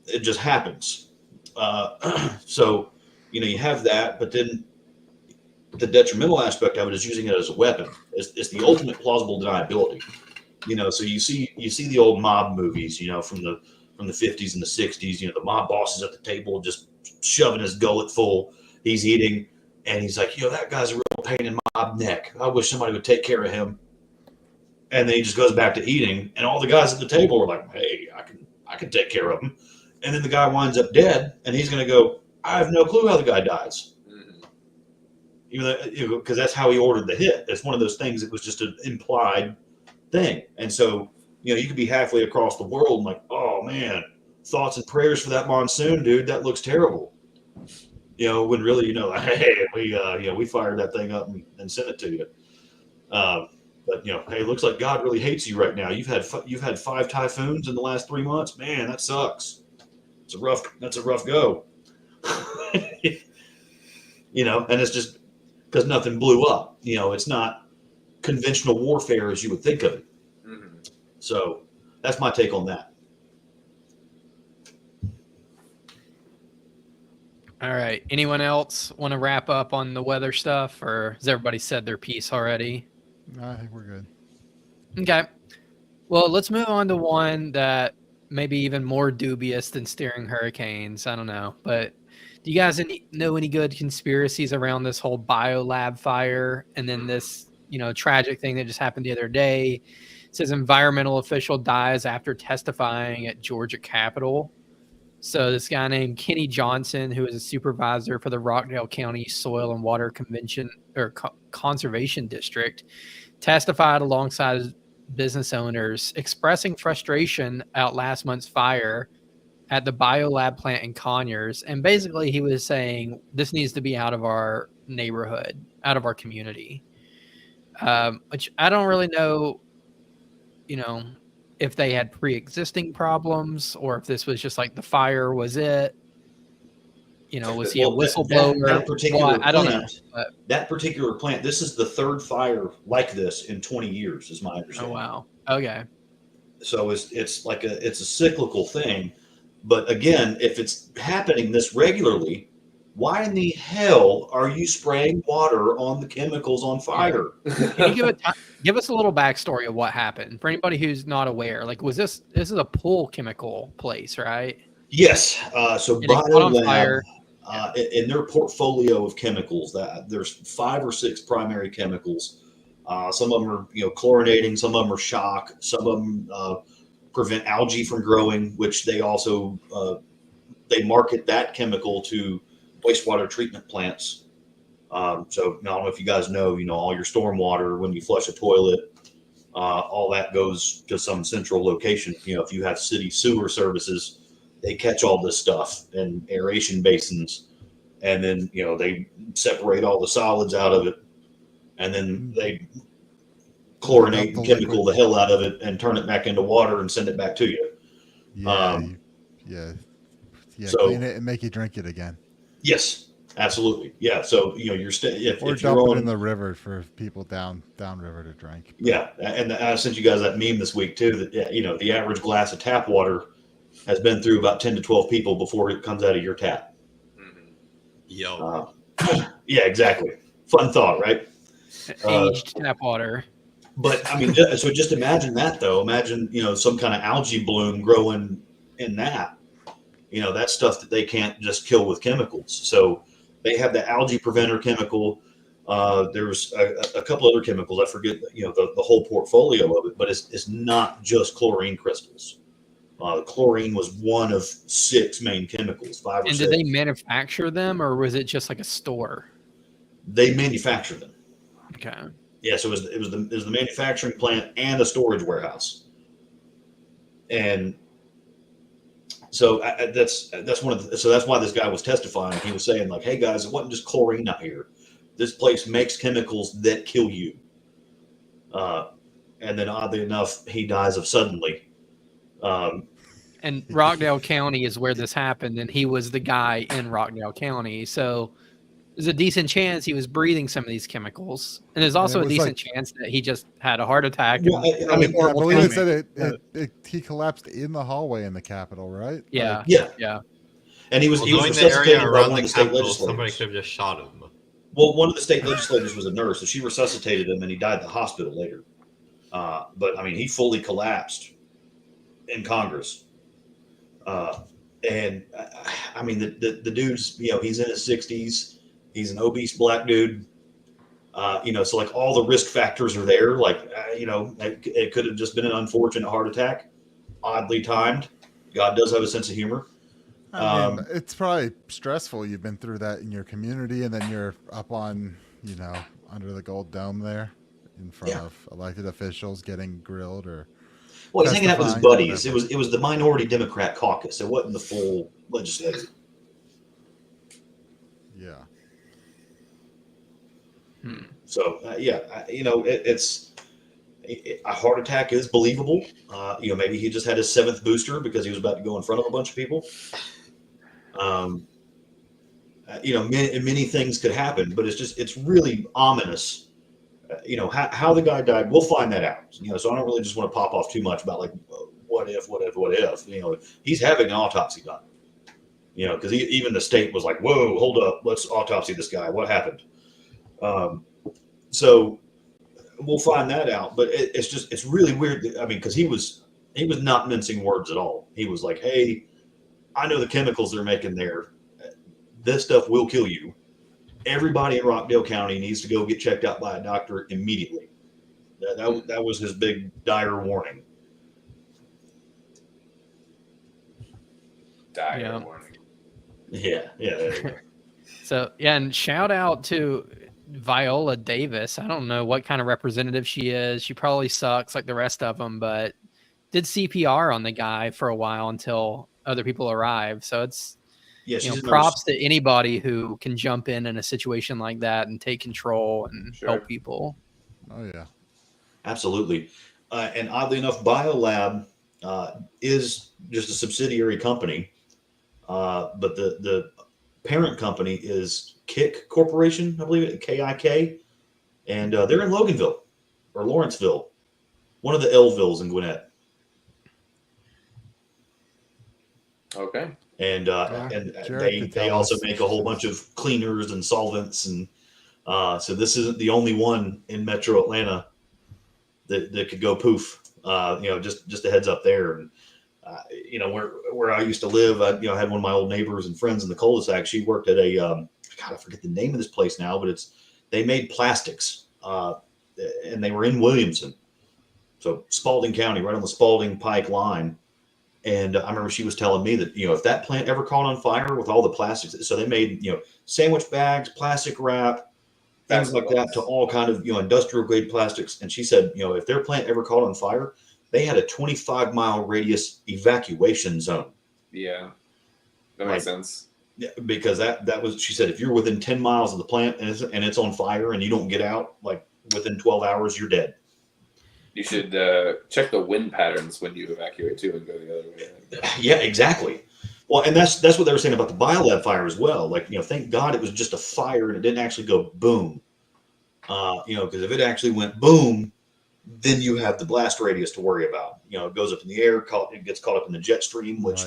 It just happens. So, you have that, but then the detrimental aspect of it is using it as a weapon. It's the ultimate plausible deniability. So you see the old mob movies, from the 50s and the 60s. The mob boss is at the table just shoving his gullet full. He's eating, and he's like, that guy's a real pain in my neck. I wish somebody would take care of him. And then he just goes back to eating, and all the guys at the table are like, hey, I can take care of him. And then the guy winds up dead, and he's going to go, I have no clue how the guy dies. Because that's how he ordered the hit. It's one of those things that was just an implied thing. And so, you could be halfway across the world and like, oh man, thoughts and prayers for that monsoon, dude. That looks terrible. When really, hey, we fired that thing up and sent it to you. But hey, it looks like God really hates you right now. You've had 5 typhoons in the last 3 months. Man, that sucks. That's a rough go. And it's just because nothing blew up. It's not conventional warfare as you would think of it. Mm-hmm. So that's my take on that. All right. Anyone else want to wrap up on the weather stuff, or has everybody said their piece already? I think we're good. Okay. Well, let's move on to one that maybe even more dubious than steering hurricanes. I don't know. But do you guys know any good conspiracies around this whole BioLab fire and then this, tragic thing that just happened the other day? It says environmental official dies after testifying at Georgia Capitol. So this guy named Kenny Johnson, who is a supervisor for the Rockdale County Soil and Water Conservation District, testified alongside business owners expressing frustration at last month's fire at the BioLab plant in Conyers. And basically he was saying this needs to be out of our neighborhood, out of our community, which I don't really know, if they had pre-existing problems or if this was just like the fire was it. Was he a whistleblower? That particular I don't know. That particular plant, this is the third fire like this in 20 years, is my understanding. Oh, wow. Okay. So it's like it's a cyclical thing. But again, if it's happening this regularly, why in the hell are you spraying water on the chemicals on fire? Can you give us a little backstory of what happened for anybody who's not aware? Like, this is a pool chemical place, right? Yes. So BioLab, in their portfolio of chemicals, that there's 5 or 6 primary chemicals. Some of them are chlorinating, some of them are shock, some of them prevent algae from growing, which they also they market that chemical to wastewater treatment plants. So I don't know if you guys know, all your stormwater, when you flush a toilet, all that goes to some central location. If you have city sewer services, they catch all this stuff in aeration basins, and then they separate all the solids out of it, and then they chlorinate and chemical the hell out of it and turn it back into water and send it back to you. So, clean it and make you drink it again. Yes, absolutely. Yeah. So if dump you're it in the river for people downriver to drink. Yeah, and I sent you guys that meme this week too. That the average glass of tap water has been through about 10 to 12 people before it comes out of your tap. Yo. Yeah, exactly. Fun thought, right? Aged tap water. But I mean, so just imagine that though. Imagine, some kind of algae bloom growing in that. That's stuff that they can't just kill with chemicals. So they have the algae preventer chemical. There's a couple other chemicals. I forget, the whole portfolio of it, but it's not just chlorine crystals. Chlorine was one of 6 main chemicals, 5 or And 6. did they manufacture them, or was it just like a store? They manufacture them. Okay. Yeah, so it was the manufacturing plant and the storage warehouse, and so that's why this guy was testifying. He was saying like, "Hey guys, it wasn't just chlorine out here. This place makes chemicals that kill you." And then oddly enough, he dies of suddenly. And Rockdale County is where this happened, and he was the guy in Rockdale County, so there's a decent chance he was breathing some of these chemicals, and there's also a decent chance that he just had a heart attack. Well, and I believe it said he collapsed in the hallway in the Capitol, right? Yeah, yeah. And he was Knowing the resuscitated area by around one the of the state Capitol, somebody legislators. could have just shot him. Well, one of the state legislators was a nurse, so she resuscitated him, and he died at the hospital later. But I mean, he fully collapsed in Congress. And I mean, the dude's, he's in his 60s. He's an obese black dude. So like all the risk factors are there. Like, it could have just been an unfortunate heart attack, oddly timed. God does have a sense of humor. I mean, it's probably stressful. You've been through that in your community, and then you're up on, under the gold dome there in front of elected officials getting grilled or. Well, he's hanging out with his buddies. Whatever. It was the minority Democrat caucus. It wasn't the full legislature. Yeah. So it's a heart attack is believable. Maybe he just had his 7th booster because he was about to go in front of a bunch of people. Many things could happen, but it's really ominous. How the guy died, we'll find that out. So I don't really just want to pop off too much about like what if. He's having an autopsy done. Because even the state was like, whoa, hold up, let's autopsy this guy. What happened? So we'll find that out, but it's really weird. I mean, because he was not mincing words at all. He was like, "Hey, I know the chemicals they're making there. This stuff will kill you. Everybody in Rockdale County needs to go get checked out by a doctor immediately." That was his big dire warning. Dire warning. Yeah. There you go. So and shout out to Viola Davis. I don't know what kind of representative she is. She probably sucks like the rest of them, but did CPR on the guy for a while until other people arrived. So it's props to anybody who can jump in a situation like that and take control and help people. Oh yeah, absolutely. And oddly enough, BioLab is just a subsidiary company, but the parent company is KIK Corporation, I believe it, KIK, and they're in Loganville or Lawrenceville, one of the Lvilles in Gwinnett. Okay. And they also make a whole bunch of cleaners and solvents, and so this isn't the only one in Metro Atlanta that could go poof. Just a heads up there. And where I used to live, I had one of my old neighbors and friends in the cul-de-sac. She worked at a I forget the name of this place now, but they made plastics, and they were in Williamson, so Spalding County, right on the Spalding Pike line. And I remember she was telling me that if that plant ever caught on fire with all the plastics, so they made sandwich bags, plastic wrap, things like that, to all kind of industrial grade plastics. And she said if their plant ever caught on fire, they had a 25-mile radius evacuation zone. Yeah, that makes sense. Yeah, because that was, she said, if you're within 10 miles of the plant and it's on fire and you don't get out, like within 12 hours, you're dead. You should check the wind patterns when you evacuate too and go the other way. Yeah, exactly. Well, and that's what they were saying about the BioLab fire as well. Like, thank God it was just a fire and it didn't actually go boom. Because if it actually went boom, then you have the blast radius to worry about. It goes up in the air, it gets caught up in the jet stream, which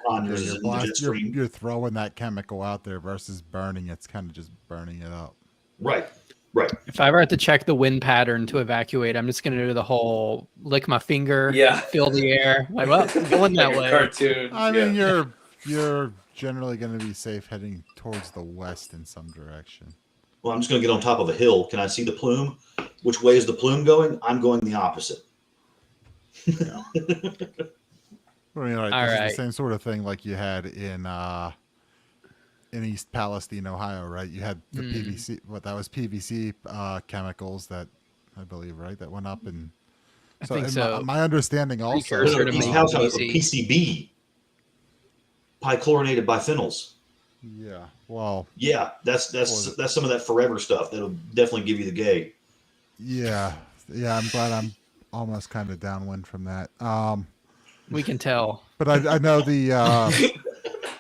ponders in the jet stream. You're throwing that chemical out there versus burning. It's kind of just burning it up. Right. If I ever have to check the wind pattern to evacuate, I'm just going to do the whole lick my finger, feel the air. Like, well, going that way. Cartoon. I mean, you're generally going to be safe heading towards the west in some direction. Well, I'm just going to get on top of a hill. Can I see the plume? Which way is the plume going? I'm going the opposite. Yeah. I mean, the same sort of thing like you had in East Palestine, Ohio, right? You had the PVC. That was PVC chemicals that I believe, right? That went up, and I think so. My understanding also. East Palestine was a PCB, polychlorinated biphenyls. Yeah. Well. Yeah, that's some of that forever stuff that'll definitely give you the gay. Yeah. I'm glad I'm almost kind of downwind from that. We can tell. But I know the.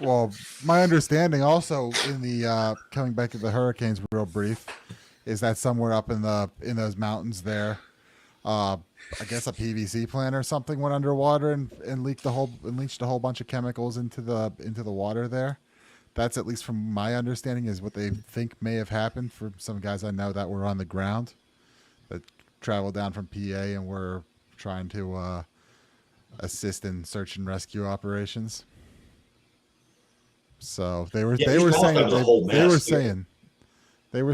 Well, my understanding also in the coming back to the hurricanes, real brief, is that somewhere up in those mountains there, I guess a PVC plant or something went underwater and leached a whole bunch of chemicals into the water there. That's at least from my understanding is what they think may have happened for some guys I know that were on the ground that traveled down from PA and were trying to assist in search and rescue operations. So they were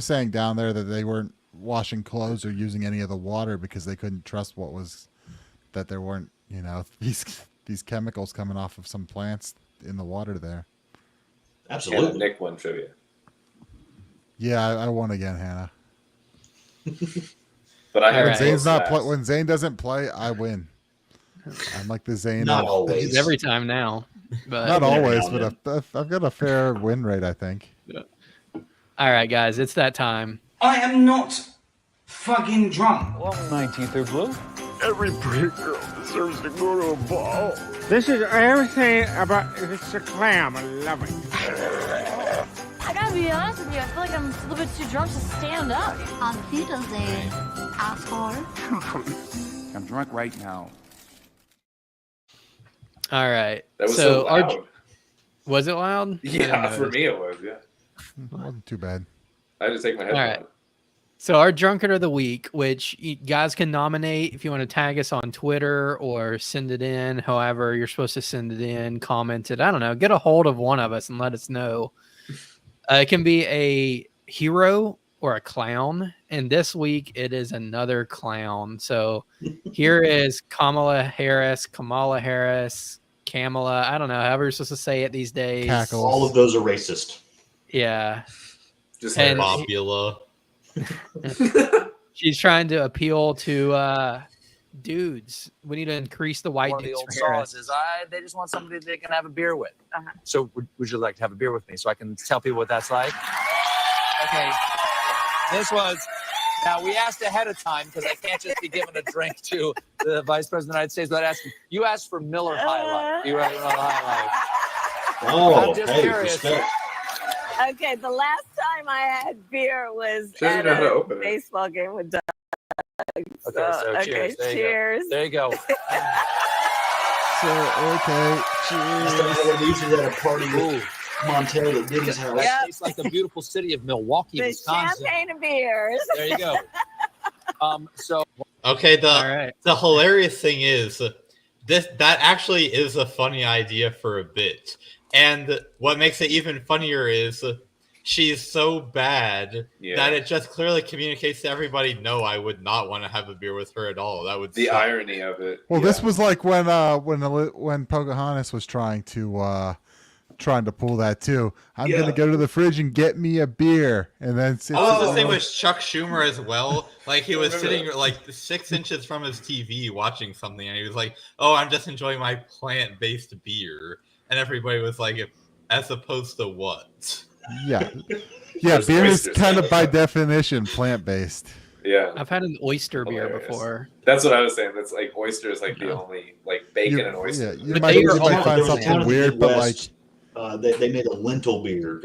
saying down there that they weren't washing clothes or using any of the water because they couldn't trust that there weren't these chemicals coming off of some plants in the water there. Absolutely. Hannah, Nick won trivia. Yeah, I won again, Hannah. But when Zane doesn't play, I win. I'm like the Zane. Not always. Every time now. But not always, but I've got a fair win rate, I think. Yeah. All right, guys, it's that time. I am not fucking drunk. Well, 19th or blue. Every pretty girl deserves to go to a ball. This is everything about it's a clam. I love it. I gotta be honest with you, I feel like I'm a little bit too drunk to stand up. On Wiedersehen, asshole. I'm drunk right now. All right. That was so loud. Was it loud? Yeah, for me it was, yeah. It wasn't too bad. I had to take my headphones. All right. So our drunkard of the week, which you guys can nominate if you want to tag us on Twitter or send it in, however you're supposed to send it in, comment it. I don't know. Get a hold of one of us and let us know. It can be a hero or a clown. And this week it is another clown. So here is Kamala Harris, I don't know, however you're supposed to say it these days. Cackles. All of those are racist. Yeah. Just Bobula. She's trying to appeal to dudes. We need to increase the white dudes for Harris. Is they just want somebody they can have a beer with. So would you like to have a beer with me so I can tell people what that's like? Okay. This was, now we asked ahead of time because I can't just be giving a drink to the Vice President of the United States without asking. You asked for Miller High Life. You asked for Miller High Life. Oh, I'm just hey, curious. respect. Okay, the last time I had beer was Sure, at a baseball game with Doug. Okay, so cheers. Cheers. There you go. Cheers. These are at a party with Montel at Diddy's house. That tastes like the beautiful city of Milwaukee, The Wisconsin. champagne of beers. There you go. Okay, the hilarious thing is that actually is a funny idea for a bit. And what makes it even funnier is she's so bad that it just clearly communicates to everybody, no, I would not want to have a beer with her at all. That would the suck. irony of it. Well, this was like when Pocahontas was trying to pull that too. I'm gonna go to the fridge and get me a beer, and then This was the same with Chuck Schumer as well. Like he was sitting like 6 inches from his TV watching something, and he was like, "Oh, I'm just enjoying my plant-based beer," and everybody was like, "As opposed to what?" Yeah, beer is kind of by definition plant-based. Yeah, I've had an oyster beer before. That's what I was saying. That's like oyster is like the only like bacon and oyster. Yeah, you might find something weird, but like. They made a lentil beer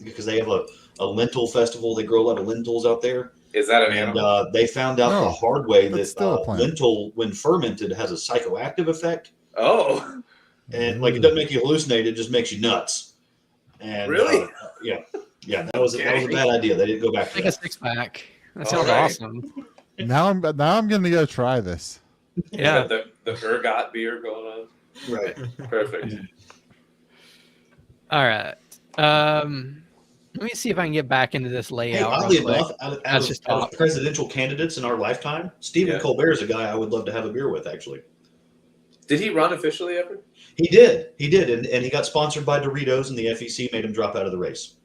because they have a lentil festival. They grow a lot of lentils out there. Is that an And animal? they found out the No, hard way that's that still a plant. lentil, when fermented, has a psychoactive effect. Oh, And like it doesn't make you hallucinate; it just makes you nuts. And really? yeah, that was a bad idea. They didn't go back to Like a that. 6-pack. That All sounds right. awesome. Now I'm gonna go try this. Yeah. The ergot beer going on. Right. Perfect. All right. Let me see if I can get back into this Hey, layout. oddly real quick. enough, That's just out talk. of presidential candidates in our lifetime, Stephen Colbert is a guy I would love to have a beer with. Actually, Did he run officially ever? he did, and he got sponsored by Doritos, and the FEC made him drop out of the race.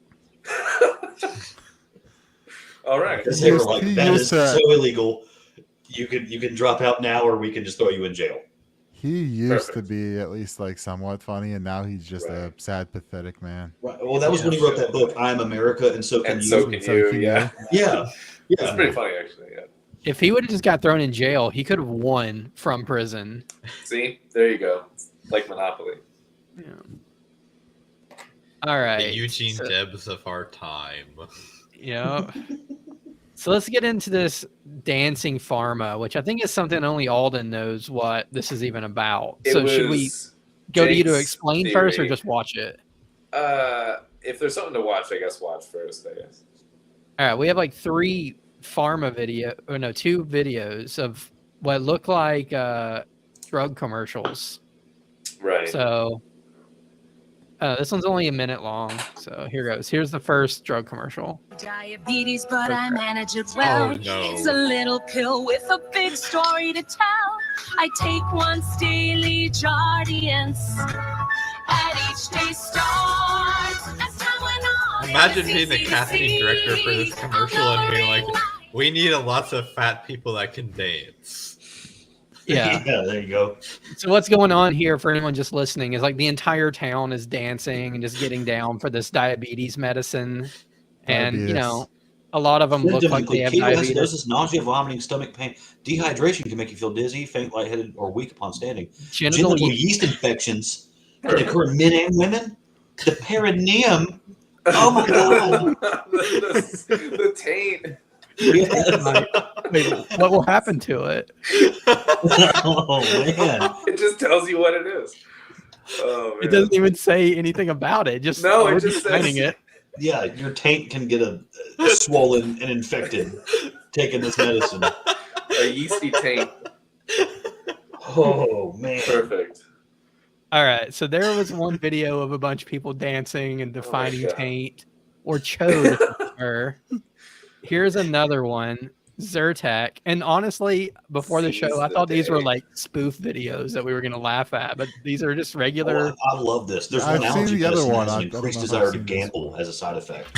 All right. Because they were like, He that used is to- so illegal. You can drop out now, or we can just throw you in jail. He used to Perfect. be at least like somewhat funny, and now he's just a Right. sad, pathetic man. Right. Well, that was when he wrote that book, "I Am America," and so can And you. so can So you. can Yeah. Yeah, It's yeah. pretty funny, actually. Yeah. If he would have just got thrown in jail, he could have won from prison. See, there you go. Like Monopoly. Yeah. All right. The Eugene so- Debs of our time. Yeah. So let's get into this dancing pharma, which I think is something only Alden knows what this is even about. It So should we was go to you to Jake's explain first or theory. just watch it? If there's something to watch, I guess watch first. I guess. All right, we have like two videos of what look like drug commercials. Right. So this one's only a minute long. So here goes. Here's the first drug commercial. Diabetes, but I manage it well. Oh, no. It's a little pill with a big story to tell. I take once daily Jardiance. At each day starts as time went on. Imagine being the casting director for this commercial and being like, we need lots of fat people that can dance. Yeah. Yeah, there you go. So what's going on here for anyone just listening is like the entire town is dancing and just getting down for this diabetes medicine. And, you know, a lot of them look Symptoms like they have include diabetes. ketoacidosis, nausea, vomiting, stomach pain, dehydration can make you feel dizzy, faint, lightheaded, or weak upon standing. Genital yeast infections can occur in men and women. The perineum. Oh my god. the taint. Yes. Wait, what will happen to it? Oh man. It just tells you what it is. Oh man. It doesn't even say anything about it. Just No, it we're just explaining says- it. Yeah, your taint can get a swollen and infected taking this medicine. A yeasty taint. Oh man. Perfect. All right. So there was one video of a bunch of people dancing and defining God. taint or chode. Or here's another one, Zyrtec. And honestly, before the show, I thought these were like spoof videos that we were going to laugh at, but these are just regular. I love this. There's I've one seen allergy the other medicine one. that has I an don't increased know if desire I've to seen this. gamble as a side effect.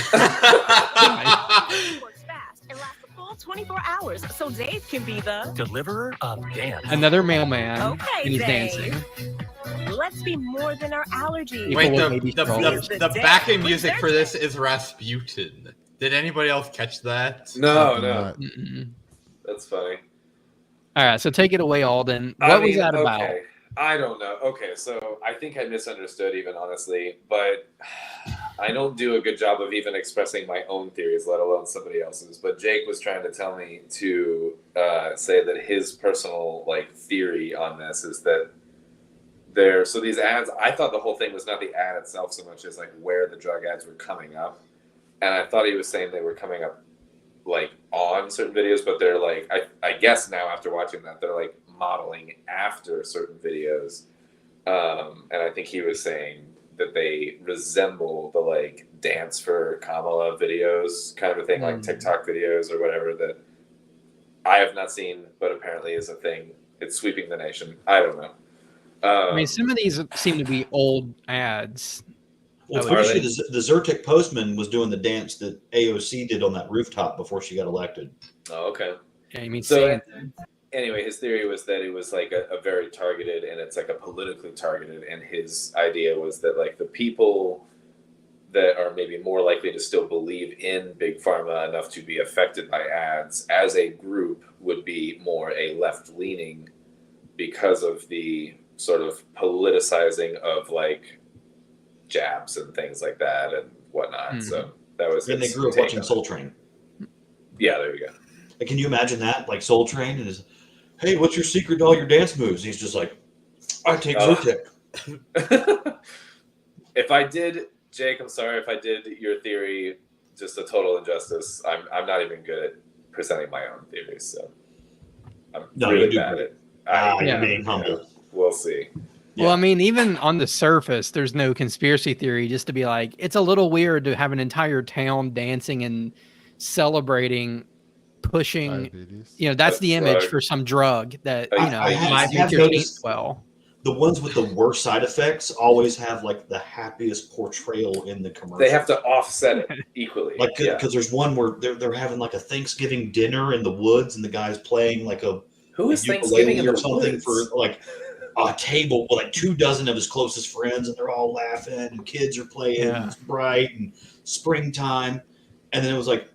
Works fast and lasts a full 24 hours, so Dave can be the Deliverer of dance. Another mailman. Okay, and he's Zane. dancing. Let's be more than our allergies. Wait, with baby strollers. the backing music for this is Rasputin. Did anybody else catch that? No, no. Mm-mm. That's funny. All right. So take it away, Alden. What was that about? Okay. I don't know. Okay, so I think I misunderstood even honestly, but I don't do a good job of even expressing my own theories, let alone somebody else's. But Jake was trying to tell me to say that his personal theory on this is that so these ads, I thought the whole thing was not the ad itself so much as where the drug ads were coming up. And I thought he was saying they were coming up on certain videos, but they're I guess now after watching that, they're modeling after certain videos. And I think he was saying that they resemble the dance for Kamala videos kind of a thing, like TikTok videos or whatever that I have not seen, but apparently is a thing. It's sweeping the nation. I don't know. I mean, some of these seem to be old ads. Well, Are pretty sure the Zyrtec postman was doing the dance that AOC did on that rooftop before she got elected. Oh, okay. Yeah, you mean So anyway, his theory was that it was a very targeted, and it's a politically targeted. And his idea was that the people that are maybe more likely to still believe in big pharma enough to be affected by ads as a group would be more a left leaning because of the sort of politicizing of jabs and things like that and whatnot. So that was. And they his grew up take watching on it. Soul Train. Yeah, there you go. Like, can you imagine that? Like Soul Train and his, hey, what's your secret to all your dance moves? And he's just like, I take Zyrtec. If I did, Jake, I'm sorry if I did your theory just a total injustice. I'm not even good at presenting my own theories, so I'm really bad at you're being humble. We'll see. Well, I mean, even on the surface, there's no conspiracy theory. Just to be like, it's a little weird to have an entire town dancing and celebrating, pushing. Diabetes. You know, that's the image for some drug that might make your teeth swell. The ones with the worst side effects always have like the happiest portrayal in the commercial. They have to offset it equally. Like, because there's one where they're having like a Thanksgiving dinner in the woods, and the guy's playing like a Thanksgiving in or the something woods? for like a table with like 24 of his closest friends, and they're all laughing, and kids are playing. And it's bright and springtime, and then it was like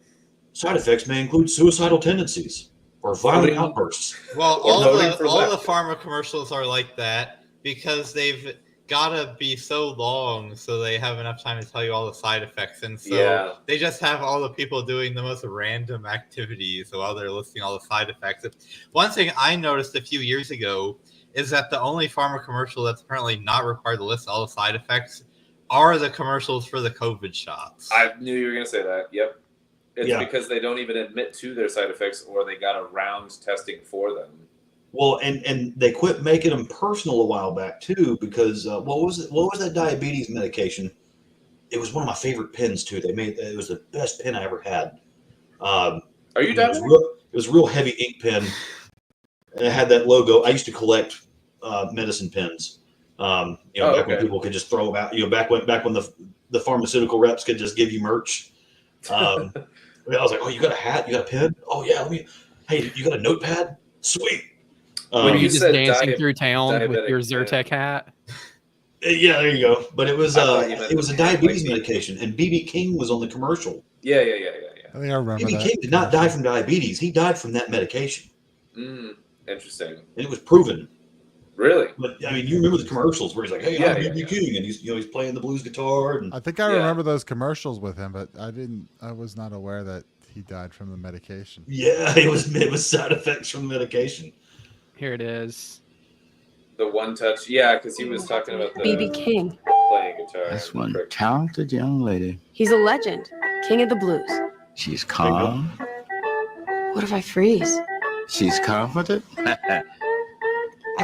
side effects may include suicidal tendencies or violent outbursts. Well, all the pharma commercials are like that because they've got to be so long so they have enough time to tell you all the side effects. And so they just have all the people doing the most random activities while they're listing all the side effects. One thing I noticed a few years ago is that the only pharma commercial that's apparently not required to list all the side effects are the commercials for the COVID shots. I knew you were going to say that. Yep. It's because they don't even admit to their side effects, or they got around testing for them. Well, and they quit making them personal a while back too, because what was it? What was that diabetes medication? It was one of my favorite pens too. It was the best pen I ever had. Are you done? It was a real heavy ink pen, and it had that logo. I used to collect medicine pens. Back when people could just throw them out. Back when the pharmaceutical reps could just give you merch. I was like, oh, you got a hat? You got a pen? Oh yeah, hey, you got a notepad? Sweet. Were you just dancing through town with your Zyrtec hat? Yeah, there you go. But it was a diabetes medication, and BB King was on the commercial. Yeah. I think I remember BB that. King did not die from diabetes. He died from that medication. Interesting. And it was proven. Really? But I mean, you remember the commercials where he's like, "Hey, I'm BB King," and he's playing the blues guitar. And I think I remember those commercials with him, but I was not aware that he died from the medication. Yeah, it was side effects from the medication. Here it is. The one touch, because he was talking about the BB King. playing guitar. That's one talented young lady. He's a legend, king of the blues. She's calm. What if I freeze? She's confident. I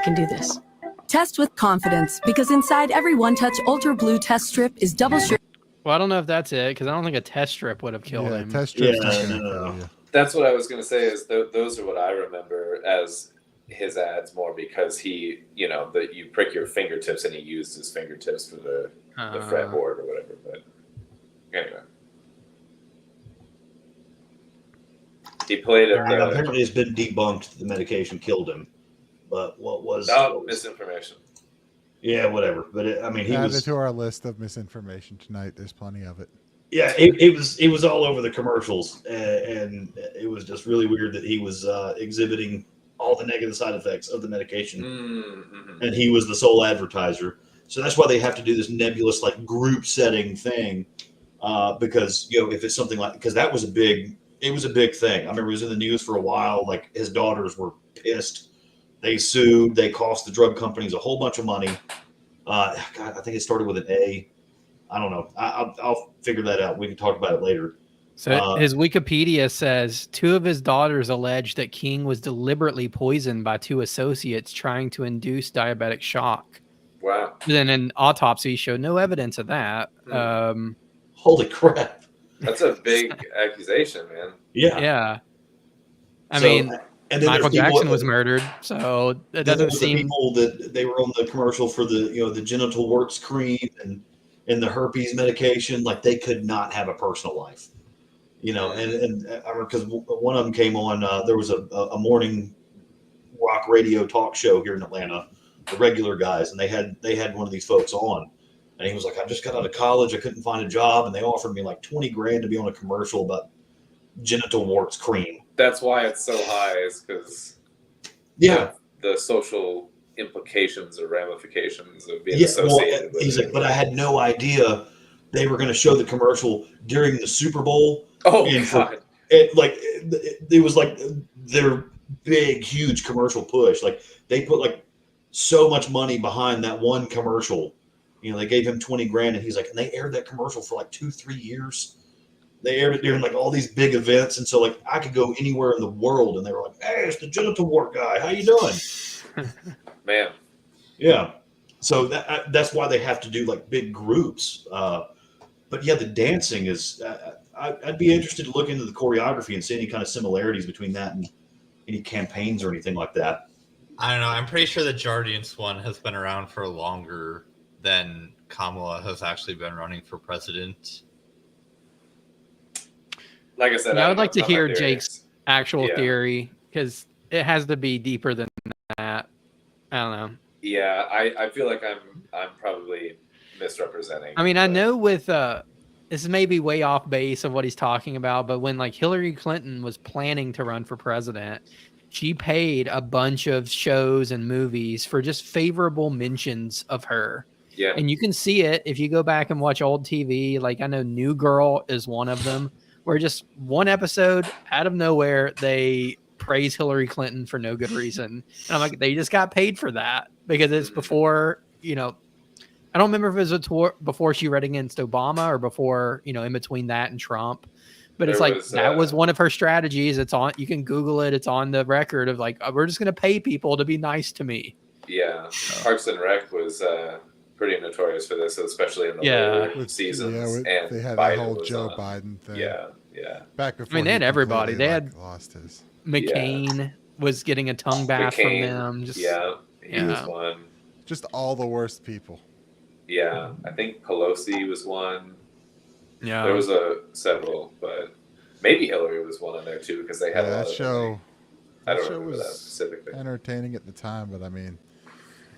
can do this. Test with confidence, because inside every One Touch Ultra Blue test strip is double sure. Well, I don't know if that's it, because I don't think a test strip would have killed him. Test strip's not gonna kill you. That's what I was going to say. Is those are what I remember as his ads more, because he, that you prick your fingertips, and he used his fingertips for the fretboard or whatever. But anyway, he played it. Apparently, it's been debunked. The medication killed him. But what was misinformation? Yeah, whatever. But he Add was it to our list of misinformation tonight. There's plenty of it. Yeah, it was all over the commercials, and it was just really weird that he was exhibiting all the negative side effects of the medication, and he was the sole advertiser. So that's why they have to do this nebulous like group setting thing, because if it's something like, because that was a big thing. I remember it was in the news for a while. Like his daughters were pissed. They sued. They cost the drug companies a whole bunch of money. God, I think it started with an A. I don't know. I'll figure that out. We can talk about it later. So his Wikipedia says 2 of his daughters allege that King was deliberately poisoned by 2 associates trying to induce diabetic shock. Wow. Then an autopsy showed no evidence of that. Holy crap. That's a big accusation, man. Yeah. I mean, Michael Jackson was murdered, so it doesn't seem. The people that they were on the commercial for the genital warts cream and the herpes medication, like they could not have a personal life. And I remember because one of them came on, there was a morning rock radio talk show here in Atlanta, the regular guys, and they had one of these folks on, and he was like, I just got out of college, I couldn't find a job, and they offered me like $20,000 to be on a commercial about genital warts cream. That's why it's so high, is because the social implications or ramifications of being associated with he's it. like, but I had no idea they were going to show the commercial during the Super Bowl. Oh, and God. it was like their big, huge commercial push. Like they put like so much money behind that one commercial. You know, they gave him 20 grand, and he's like, and they aired that commercial for like 2-3 years. They aired it during like all these big events, and so like I could go anywhere in the world, and they were like, "Hey, it's the genital wart guy. How you doing?" Man. Yeah. So that's why they have to do like big groups. But yeah, the dancing is. I'd be interested to look into the choreography and see any kind of similarities between that and any campaigns or anything like that. I don't know. I'm pretty sure the Jardiance one has been around for longer than Kamala has actually been running for president. Like I said, I would like to hear Jake's actual theory, because it has to be deeper than that. I don't know. Yeah, I feel like I'm probably misrepresenting. I mean, I know with this may be way off base of what he's talking about, but when like Hillary Clinton was planning to run for president, she paid a bunch of shows and movies for just favorable mentions of her. Yeah. And you can see it if you go back and watch old TV. Like I know New Girl is one of them, where just one episode out of nowhere, they praise Hillary Clinton for no good reason. And I'm like, they just got paid for that because it's before, you know, I don't remember if it was before she ran against Obama or before, you know, in between that and Trump. But it's like that was one of her strategies. It's on. You can Google it. It's on the record of like, we're just going to pay people to be nice to me. Yeah, Parks and Rec was pretty notorious for this, especially in the later seasons. And they had Biden the whole was Joe on. Biden thing. Yeah, yeah. Back before. I mean, they had everybody. They had lost his. McCain was getting a tongue bath from them. Just, he was one. Just all the worst people. Yeah, I think Pelosi was one. Yeah, there was several, but maybe Hillary was one in there too because they had a lot that show. I don't show remember was that specifically. Entertaining at the time, but I mean,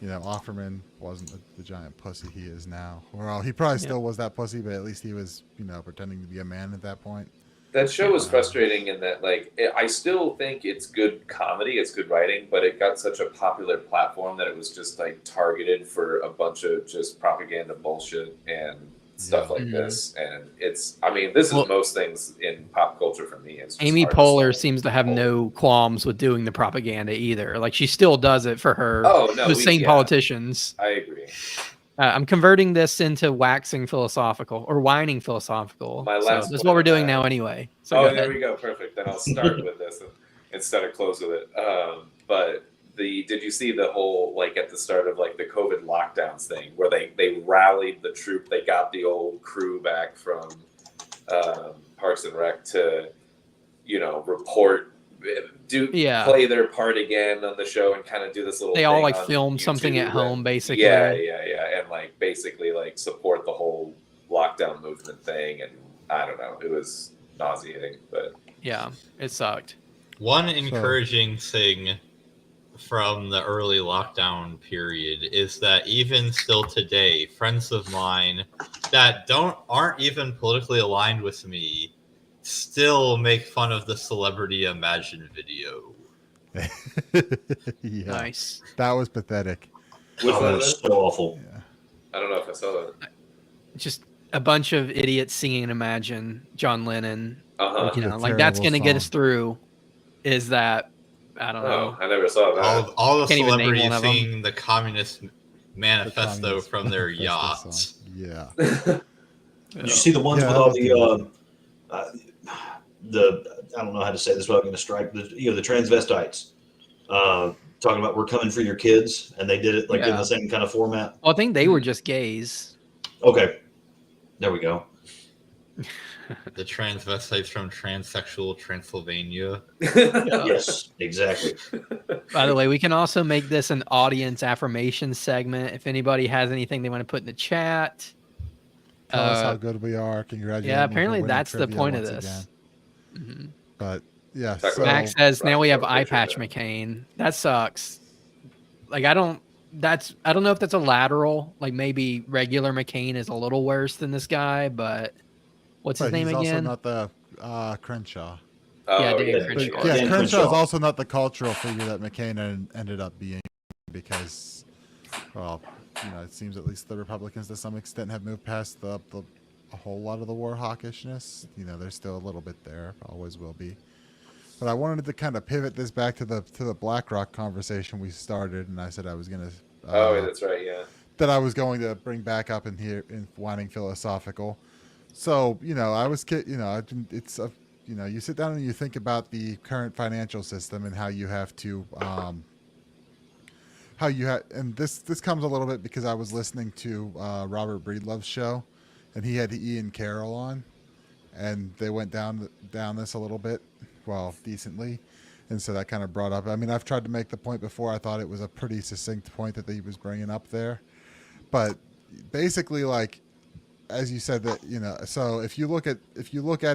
you know, Offerman wasn't the giant pussy he is now. Well, he probably still was that pussy, but at least he was, you know, pretending to be a man at that point. That show was frustrating in that, like, I still think it's good comedy, it's good writing, but it got such a popular platform that it was just like targeted for a bunch of just propaganda bullshit and stuff like this. And it's, I mean, this is most things in pop culture for me. It's just Amy hard to Poehler say. seems to have no qualms with doing the propaganda either. Like she still does it for her. Those same politicians. I agree. I'm converting this into waxing philosophical or whining philosophical. My last that's what we're doing now anyway. So there we go. Perfect. Then I'll start with this instead of close with it. But did you see the whole, like at the start of like the COVID lockdowns thing where they rallied the troop, they got the old crew back from Parks and Rec to, you know, report, play their part again on the show and kind of do this little they thing all like on film YouTube something at home basically. Yeah. And like basically like support the whole lockdown movement thing. And I don't know, it was nauseating, but yeah, it sucked. One encouraging thing from the early lockdown period is that even still today, friends of mine that aren't even politically aligned with me still make fun of the Celebrity Imagine video. Yeah. Nice. That was pathetic. Which one was so awful. Yeah. I don't know if I saw that. Just a bunch of idiots singing Imagine, John Lennon. You know, That's like a that's terrible going to get song. us through. Is that I don't know. I never saw that. All the Can't even name celebrities one of them. singing the Communist Manifesto from their yachts. Yeah. Did you see the ones with all the I don't know how to say this without going to strike the transvestites talking about we're coming for your kids, and they did it like in the same kind of format. Well, I think they were just gays. Okay, there we go. The transvestites from transsexual Transylvania. Yes, exactly. By the way, we can also make this an audience affirmation segment. If anybody has anything they want to put in the chat. Tell us how good we are. Congratulations. Yeah, apparently that's the point of this. Mm-hmm. But yeah, so Max says now we have eye patch McCain. That sucks. Like I don't know if that's a lateral. Like maybe regular McCain is a little worse than this guy, but what's his name he's again? Also not the Crenshaw. Dan Crenshaw. Yeah, Crenshaw is also not the cultural figure that McCain ended up being because, well, you know, it seems at least the Republicans to some extent have moved past the a whole lot of the war hawkishness. You know, there's still a little bit there, always will be. But I wanted to kind of pivot this back to the BlackRock conversation we started, and I said I was going to. Oh, that's right. Yeah. That I was going to bring back up in here in Whining Philosophical. So, you know, it's a, you know, you sit down and you think about the current financial system and how you have to, and this comes a little bit because I was listening to Robert Breedlove's show, and he had Ian Carroll on, and they went down this a little bit, well, decently. And so that kind of brought up, I mean, I've tried to make the point before. I thought it was a pretty succinct point that he was bringing up there. But basically, like, as you said, that, you know, so if you look at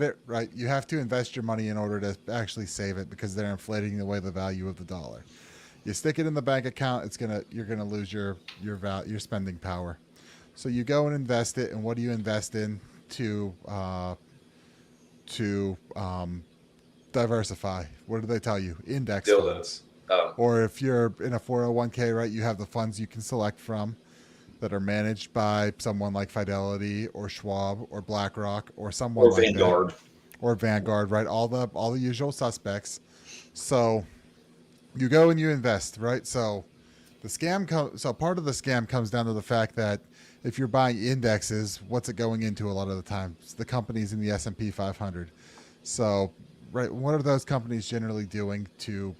it, right, you have to invest your money in order to actually save it, because they're inflating away the value of the dollar. You stick it in the bank account, you're gonna lose your spending power. So you go and invest it, and what do you invest in to diversify? What do they tell you? Index funds. Oh. Or if you're in a 401k, right, you have the funds you can select from that are managed by someone like Fidelity or Schwab or BlackRock or someone like Vanguard. that. Or Vanguard, right? All the usual suspects. So you go and you invest, right? So part of the scam comes down to the fact that if you're buying indexes, what's it going into a lot of the time? It's the companies in the S&P 500. So, right, what are those companies generally doing to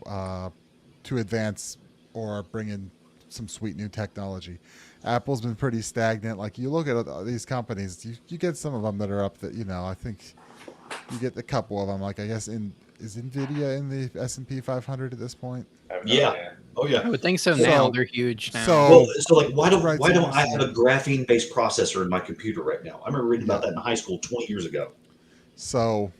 advance or bring in some sweet new technology? Apple's been pretty stagnant. Like, you look at these companies, you get some of them that are up that, you know, I think you get a couple of them. Like, I guess is Nvidia in the S&P 500 at this point? Yeah. Oh yeah. I would think so now. They're huge now. So like, why don't I have a graphene-based processor in my computer right now? I remember reading about that in high school 20 years ago. So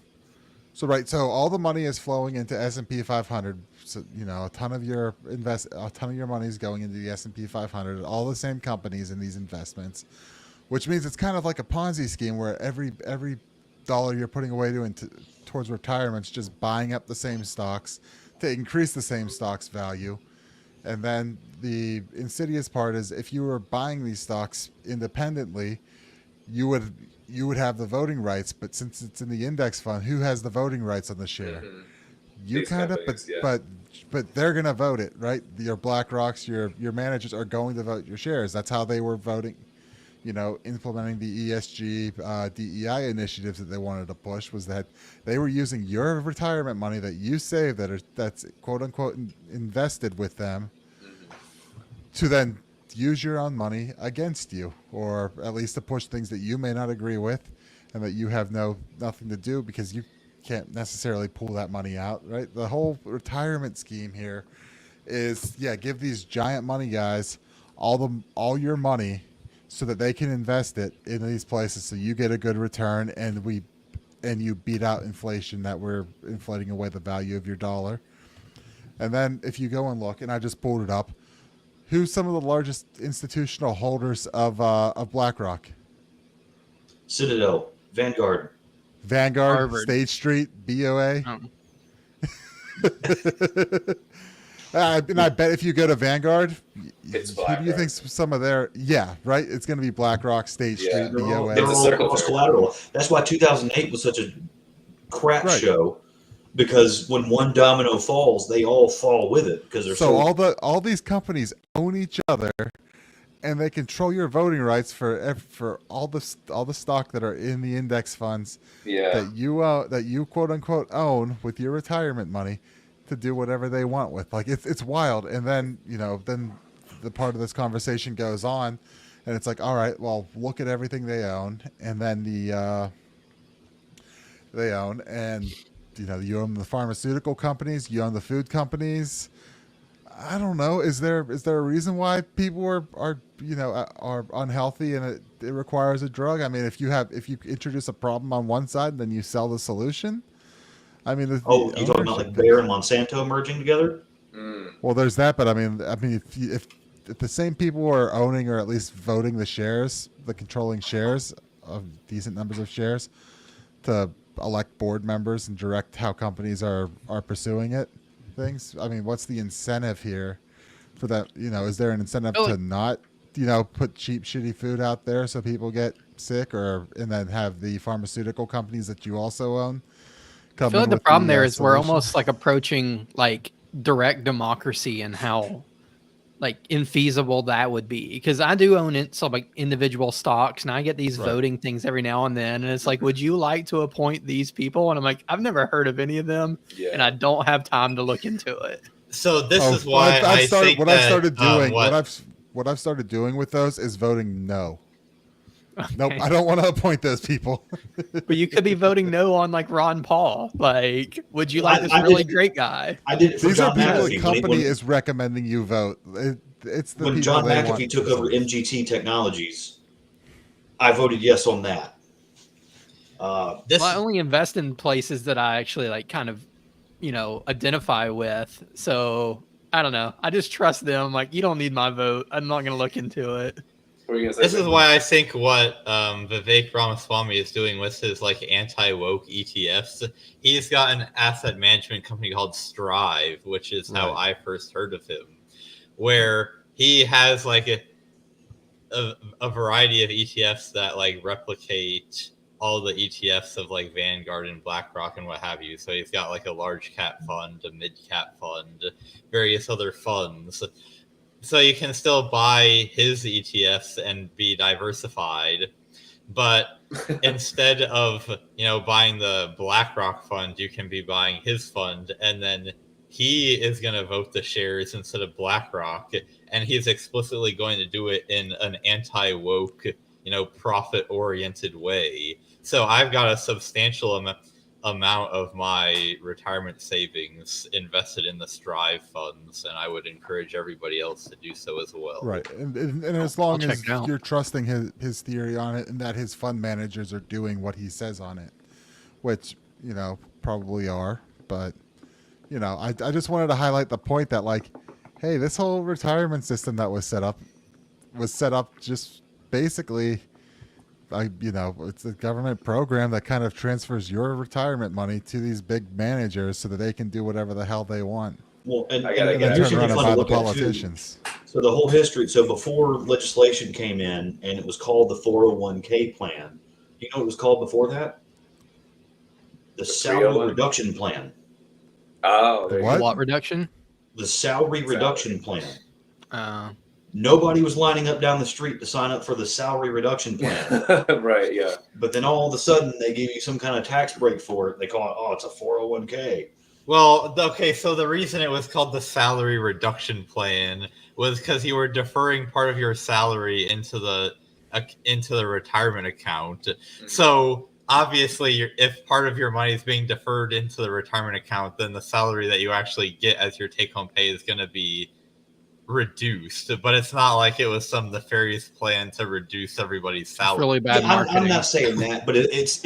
all the money is flowing into S&P 500. So, you know, a ton of your money is going into the S&P 500. All the same companies in these investments, which means it's kind of like a Ponzi scheme where every dollar you're putting away towards retirement is just buying up the same stocks to increase the same stock's value. And then the insidious part is, if you were buying these stocks independently, you would have the voting rights, but since it's in the index fund, who has the voting rights on the share? Mm-hmm. You kind of, but they're going to vote it, right? Your BlackRocks, your managers are going to vote your shares. That's how they were voting, you know, implementing the ESG, DEI initiatives that they wanted to push, was that they were using your retirement money that you saved that's quote unquote invested with them to then use your own money against you, or at least to push things that you may not agree with and that you have nothing to do, because you can't necessarily pull that money out, right? The whole retirement scheme here is, give these giant money guys all your money so that they can invest it in these places, so you get a good return, and you beat out inflation, that we're inflating away the value of your dollar. And then if you go and look, and I just pulled it up, who's some of the largest institutional holders of BlackRock? Citadel, Vanguard, Harvard. State Street, BOA. Oh. And I bet if you go to Vanguard, it's who do you think some of their, right? It's going to be BlackRock, State Street, BOA. They're all cross collateral. That's why 2008 was such a crap show, because when one domino falls, they all fall with it, because they're all these companies own each other, and they control your voting rights for all the stock that are in the index funds that you quote unquote own with your retirement money, to do whatever they want with. Like, it's wild. And then, you know, then the part of this conversation goes on, and it's like, all right, well, look at everything they own, and then and you know, you own the pharmaceutical companies, you own the food companies. I don't know. Is there a reason why people are unhealthy and it requires a drug? I mean, if you introduce a problem on one side, then you sell the solution. I mean, you talking about like Bayer and Monsanto merging together? Well, there's that, but I mean, if the same people are owning, or at least voting the shares, the controlling shares of decent numbers of shares, to elect board members and direct how companies are pursuing things. I mean, what's the incentive here for that? You know, is there an incentive to not put cheap, shitty food out there so people get sick, and then have the pharmaceutical companies that you also own I feel like the problem there is we're almost like approaching like direct democracy and how like infeasible that would be, because I do own some like individual stocks and I get these voting things every now and then, and it's like, would you like to appoint these people? And I'm like, I've never heard of any of them, and I don't have time to look into it. So this is why I've started doing with those is voting no. Okay. Nope, I don't want to appoint those people. But you could be voting no on like Ron Paul. Like, would you like this really great guy? I did it for These John are people McAfee. the company is recommending you vote. It's the when John McAfee took over MGT Technologies, I voted yes on that. Well, I only invest in places that I actually like kind of, identify with. So I don't know. I just trust them. Like, you don't need my vote. I'm not going to look into it. This is why I think what Vivek Ramaswamy is doing with his like anti-woke ETFs, he's got an asset management company called Strive, which is how I first heard of him, where he has like a variety of ETFs that like replicate all the ETFs of like Vanguard and BlackRock and what have you. So he's got like a large cap fund, a mid cap fund, various other funds. So you can still buy his ETFs and be diversified, but instead of buying the BlackRock fund, you can be buying his fund, and then he is going to vote the shares instead of BlackRock, and he's explicitly going to do it in an anti-woke, profit-oriented way. So I've got a substantial amount of my retirement savings invested in the Strive funds, and I would encourage everybody else to do so as well. Right, and as long as you're trusting his theory on it, and that his fund managers are doing what he says on it, which probably are, but I just wanted to highlight the point that like, hey, this whole retirement system that was set up just basically. It's a government program that kind of transfers your retirement money to these big managers so that they can do whatever the hell they want. Well, and here's something fun to look at too. So the whole history. So before legislation came in, and it was called the 401k plan. You know what it was called before that? The salary reduction plan. Oh, what reduction? The salary reduction plan. Nobody was lining up down the street to sign up for the salary reduction plan. Right, yeah. But then all of a sudden, they give you some kind of tax break for it. They call it, it's a 401k. Well, okay, so the reason it was called the salary reduction plan was because you were deferring part of your salary into the retirement account. Mm-hmm. So obviously, if part of your money is being deferred into the retirement account, then the salary that you actually get as your take-home pay is going to be reduced. But it's not like it was some nefarious plan to reduce everybody's salary. It's really bad marketing. I'm not saying that, but it's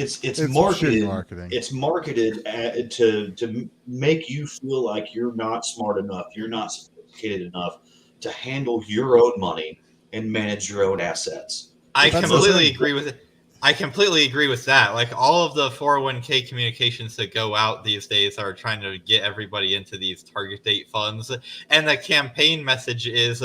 marketed. It's marketed to make you feel like you're not smart enough, you're not sophisticated enough to handle your own money and manage your own assets. I completely agree with it. I completely agree with that. Like all of the 401k communications that go out these days are trying to get everybody into these target date funds. And the campaign message is,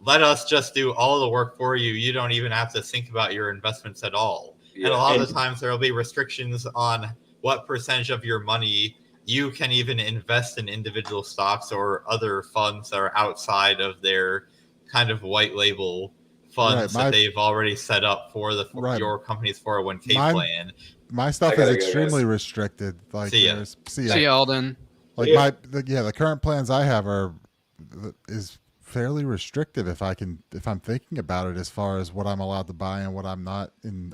let us just do all the work for you. You don't even have to think about your investments at all. Yeah. And a lot of the times there will be restrictions on what percentage of your money you can even invest in individual stocks or other funds that are outside of their kind of white label funds that they've already set up for your company's 401k plan. My stuff is extremely restricted. Like, see ya, Alden. Like the current plans I have is fairly restrictive if I'm thinking about it as far as what I'm allowed to buy and what I'm not. And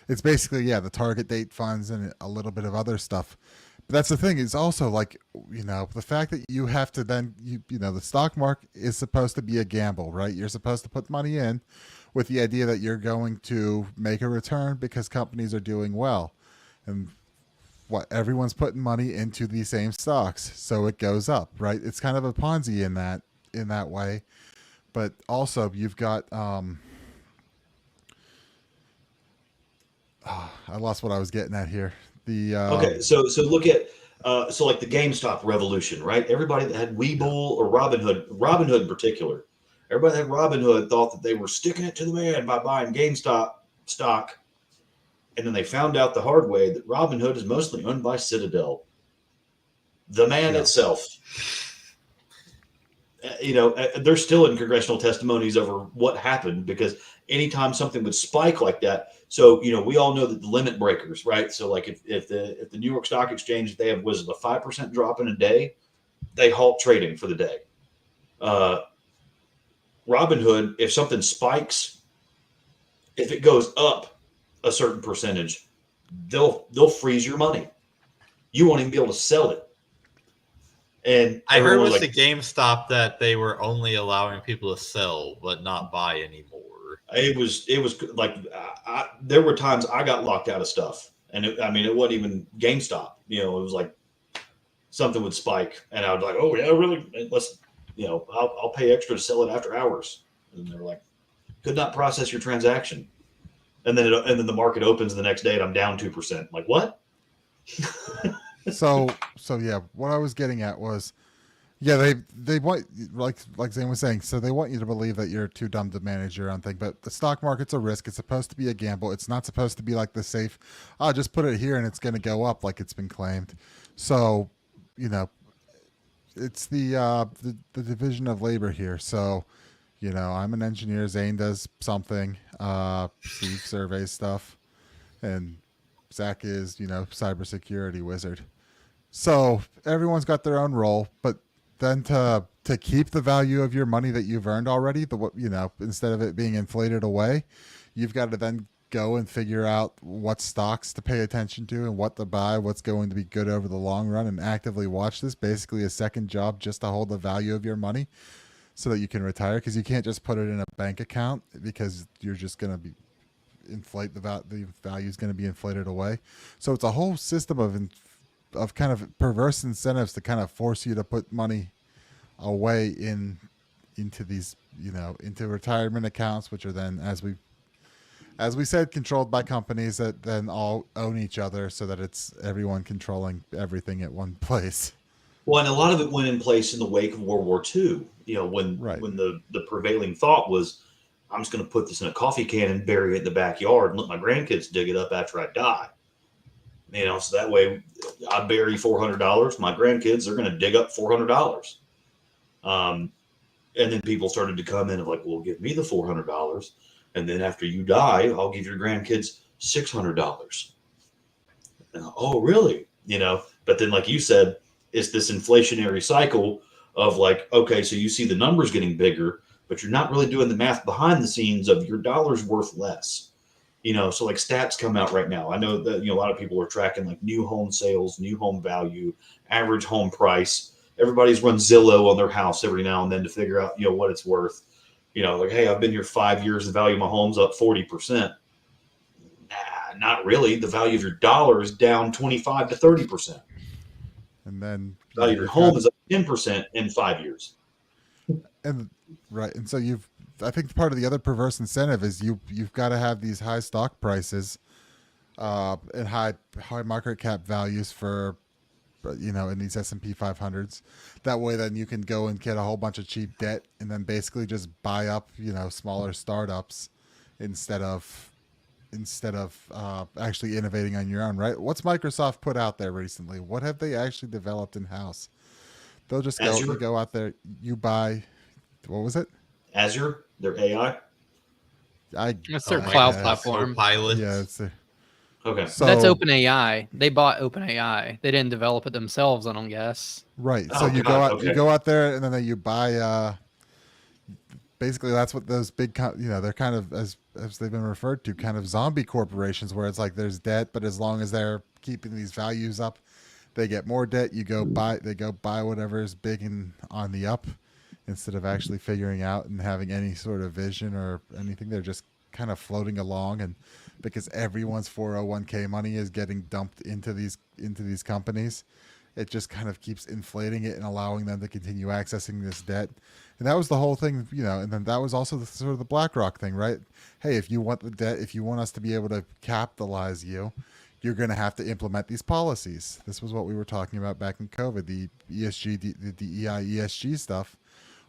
it's basically the target date funds and a little bit of other stuff. But that's the thing, is also like, the fact that you have to then, the stock market is supposed to be a gamble, right? You're supposed to put money in with the idea that you're going to make a return because companies are doing well. And everyone's putting money into the same stocks, so it goes up, right? It's kind of a Ponzi in that way. But also you've got, I lost what I was getting at here. Okay, so look at like the GameStop revolution, right? Everybody that had Webull or Robinhood in particular, Everybody at Robinhood thought that they were sticking it to the man by buying GameStop stock. And then they found out the hard way that Robinhood is mostly owned by Citadel, the man itself. They're still in congressional testimonies over what happened, because anytime something would spike like that. So, we all know that the limit breakers, right? So like if the New York Stock Exchange, they have, was it a 5% drop in a day, they halt trading for the day. Robinhood, if something spikes, if it goes up a certain percentage, they'll freeze your money. You won't even be able to sell it. And I heard was with the GameStop that they were only allowing people to sell but not buy anymore. It was like there were times I got locked out of stuff, and it wasn't even GameStop. It was like something would spike, and I was like, "Oh yeah, really? Let's, I'll pay extra to sell it after hours." And they're like, "Could not process your transaction," and then the market opens the next day, and I'm down 2%. Like, what? So yeah, what I was getting at was, yeah, they want, like Zane was saying, so they want you to believe that you're too dumb to manage your own thing. But the stock market's a risk. It's supposed to be a gamble. It's not supposed to be like the safe, just put it here and it's going to go up like it's been claimed. So, it's the division of labor here. So, I'm an engineer. Zane does something. Steve surveys stuff, and Zach is, cybersecurity wizard. So everyone's got their own role, but then to keep the value of your money that you've earned already, instead of it being inflated away, you've got to then go and figure out what stocks to pay attention to and what to buy, what's going to be good over the long run, and actively watch this. Basically a second job just to hold the value of your money so that you can retire, because you can't just put it in a bank account, because you're just going to be the value is going to be inflated away. So it's a whole system of kind of perverse incentives to kind of force you to put money away into these, into retirement accounts, which are then, as we said, controlled by companies that then all own each other, so that it's everyone controlling everything at one place. Well, and a lot of it went in place in the wake of World War II, when the prevailing thought was, I'm just going to put this in a coffee can and bury it in the backyard and let my grandkids dig it up after I die. So that way I bury $400. My grandkids are going to dig up $400. And then people started to come in of like, well, give me the $400. And then after you die, I'll give your grandkids $600. Oh, really? But then, like you said, it's this inflationary cycle of like, okay, so you see the numbers getting bigger, but you're not really doing the math behind the scenes of your dollar's worth less. So like stats come out right now. I know that, a lot of people are tracking like new home sales, new home value, average home price. Everybody's run Zillow on their house every now and then to figure out, what it's worth. Like, hey, I've been here 5 years. The value of my home's up 40%. Nah, not really. The value of your dollar is down 25 to 30%. And then the value of your home is up 10% in 5 years. And right. And so I think part of the other perverse incentive is you've got to have these high stock prices and high market cap values for, in these S&P 500s. That way then you can go and get a whole bunch of cheap debt and then basically just buy up, smaller startups instead of actually innovating on your own, right? What's Microsoft put out there recently? What have they actually developed in-house? They'll just go out there, you buy, what was it? Azure, their AI. That's their cloud platform. Pilot. Yeah, it's okay. So that's OpenAI. They bought OpenAI. They didn't develop it themselves, I don't guess. Right. So you go out there, and then you buy. Basically, that's what those big, they're kind of, as they've been referred to, kind of zombie corporations, where it's like there's debt, but as long as they're keeping these values up, they get more debt. They go buy whatever is big and on the up, instead of actually figuring out and having any sort of vision or anything. They're just kind of floating along, and because everyone's 401k money is getting dumped into these companies, it just kind of keeps inflating it and allowing them to continue accessing this debt. And that was the whole thing, and then that was also sort of the BlackRock thing, right? Hey, if you want the debt, if you want us to be able to capitalize you, you're going to have to implement these policies. This was what we were talking about back in COVID, the ESG, the DEI ESG stuff,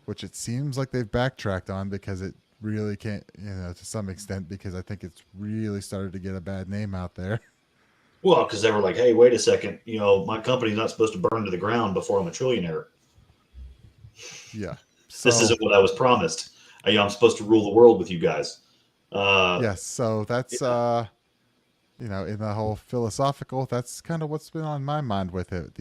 which it seems like they've backtracked on because it really can't, to some extent, because I think it's really started to get a bad name out there. Well, because they were like, hey, wait a second, my company's not supposed to burn to the ground before I'm a trillionaire. Yeah. This isn't what I was promised. I'm supposed to rule the world with you guys. Yes. So that's, in the whole philosophical, that's kind of what's been on my mind with it.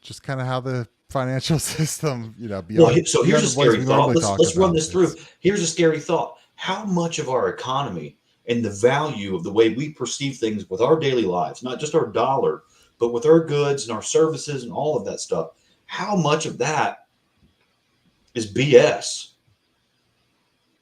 Just kind of how the financial system, beyond. So here's a scary thought. Let's run this through. It's, Here's a scary thought. How much of our economy and the value of the way we perceive things with our daily lives, not just our dollar, but with our goods and our services and all of that stuff, how much of that is BS?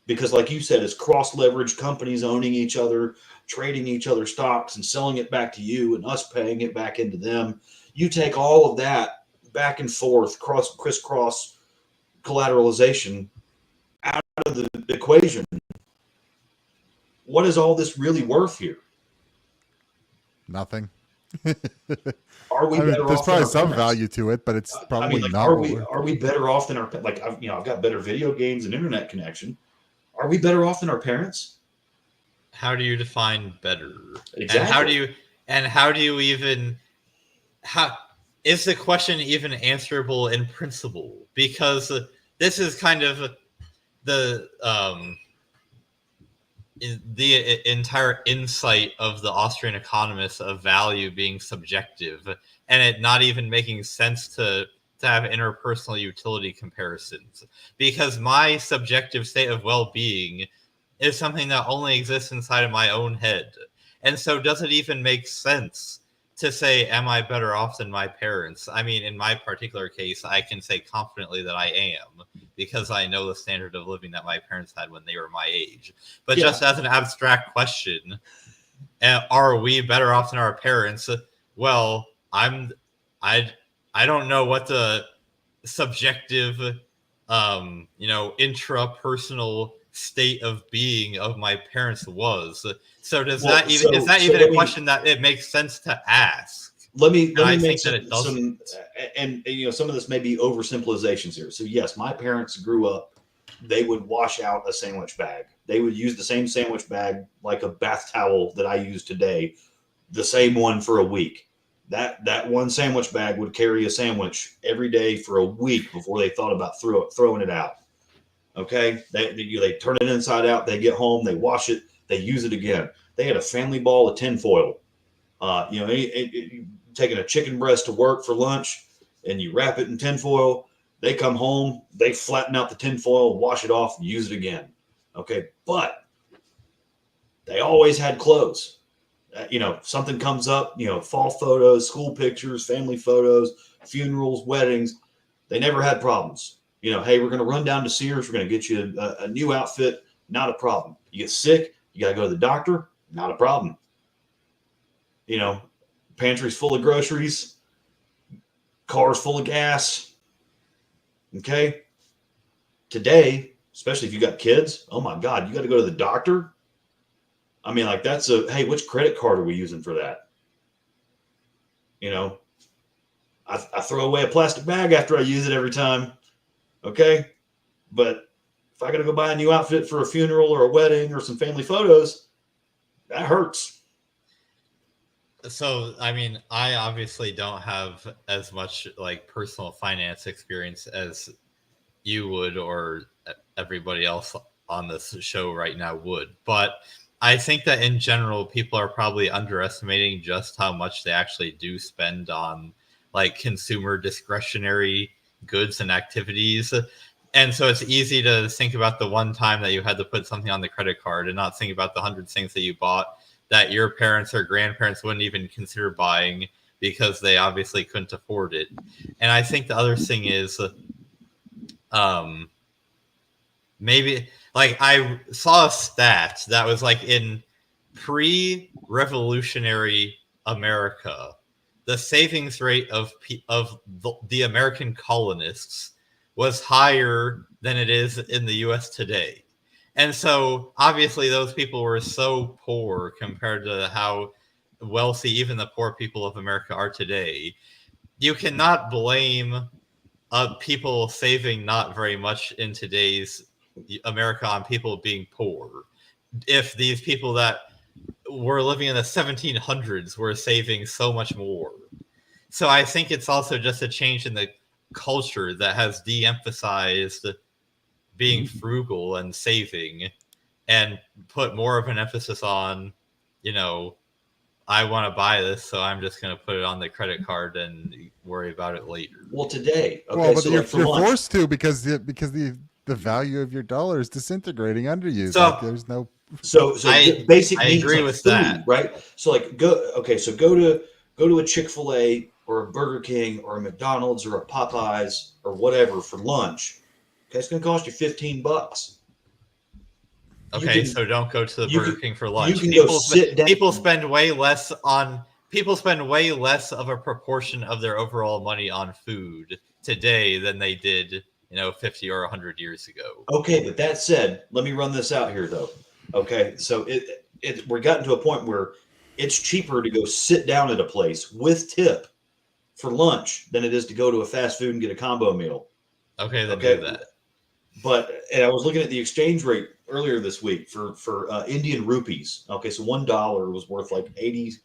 Because like you said, it's cross-leveraged companies owning each other, trading each other's stocks and selling it back to you and us paying it back into them. You take all of that back and forth, crisscross collateralization out of the equation. What is all this really worth here? Nothing. Are we better off? There's probably some parents? value to it, but it's probably not. Are we better off than our I've got better video games and internet connection. Are we better off than our parents? How do you define better? Exactly. And how do you even is the question even answerable in principle? Because this is kind of the entire insight of the Austrian economists of value being subjective and it not even making sense to have interpersonal utility comparisons, because my subjective state of well-being is something that only exists inside of my own head. And so does it even make sense to say, am I better off than my parents? I mean, in my particular case, I can say confidently that I am, because I know the standard of living that my parents had when they were my age. But just as an abstract question, are we better off than our parents? Well, I don't know what the subjective, intrapersonal state of being of my parents was. So is that even a question that it makes sense to ask? Let me make some, some of this may be oversimplifications here. So yes, my parents grew up, they would wash out a sandwich bag. They would use the same sandwich bag like a bath towel that I use today, the same one for a week. That one sandwich bag would carry a sandwich every day for a week before they thought about throwing it out. Okay, they turn it inside out. They get home, they wash it, they use it again. They had a family ball of tinfoil. Taking a chicken breast to work for lunch, and you wrap it in tinfoil. They come home, they flatten out the tinfoil, wash it off, and use it again. Okay, but they always had clothes. Something comes up, fall photos, school pictures, family photos, funerals, weddings. They never had problems. Hey, we're going to run down to Sears. We're going to get you a new outfit. Not a problem. You get sick, you got to go to the doctor. Not a problem. Pantry's full of groceries, cars full of gas. Okay. Today, especially if you got kids, oh my God, you got to go to the doctor. I mean, that's hey, which credit card are we using for that? I throw away a plastic bag after I use it every time. Okay. But if I got to go buy a new outfit for a funeral or a wedding or some family photos, that hurts. So, I mean, I obviously don't have as much personal finance experience as you would or everybody else on this show right now would. But I think that in general, people are probably underestimating just how much they actually do spend on consumer discretionary goods and activities. And so it's easy to think about the one time that you had to put something on the credit card and not think about the 100 things that you bought that your parents or grandparents wouldn't even consider buying because they obviously couldn't afford it. And I think the other thing is maybe I saw a stat that was in pre-revolutionary America, the savings rate of the American colonists was higher than it is in the U.S. today. And so obviously those people were so poor compared to how wealthy even the poor people of America are today. You cannot blame people saving not very much in today's America on people being poor. If these people that were living in the 1700s were saving so much more. So I think it's also just a change in the culture that has de-emphasized being frugal and saving and put more of an emphasis on, you know, I want to buy this, so I'm just going to put it on the credit card and worry about it later. Well, today, okay, well, but so you're, like for you're lunch, forced to because the value of your dollar is disintegrating under you. So- Like, there's no. so basic I needs agree like with food, that. right? So like go to a Chick-fil-A or a Burger King or a McDonald's or a Popeyes or whatever for lunch. Okay, it's going to cost you $15. Okay, can- so don't go to the you Burger can- King for you lunch. can go sit down. People spend way less of a proportion of their overall money on food today than they did, 50 or 100 years ago. Okay, but that said, let me run this out here though. Okay, so we're gotten to a point where it's cheaper to go sit down at a place with tip for lunch than it is to go to a fast food and get a combo meal. Okay, then do that. But and I was looking at the exchange rate earlier this week for Indian rupees. Okay, so $1 was worth like 80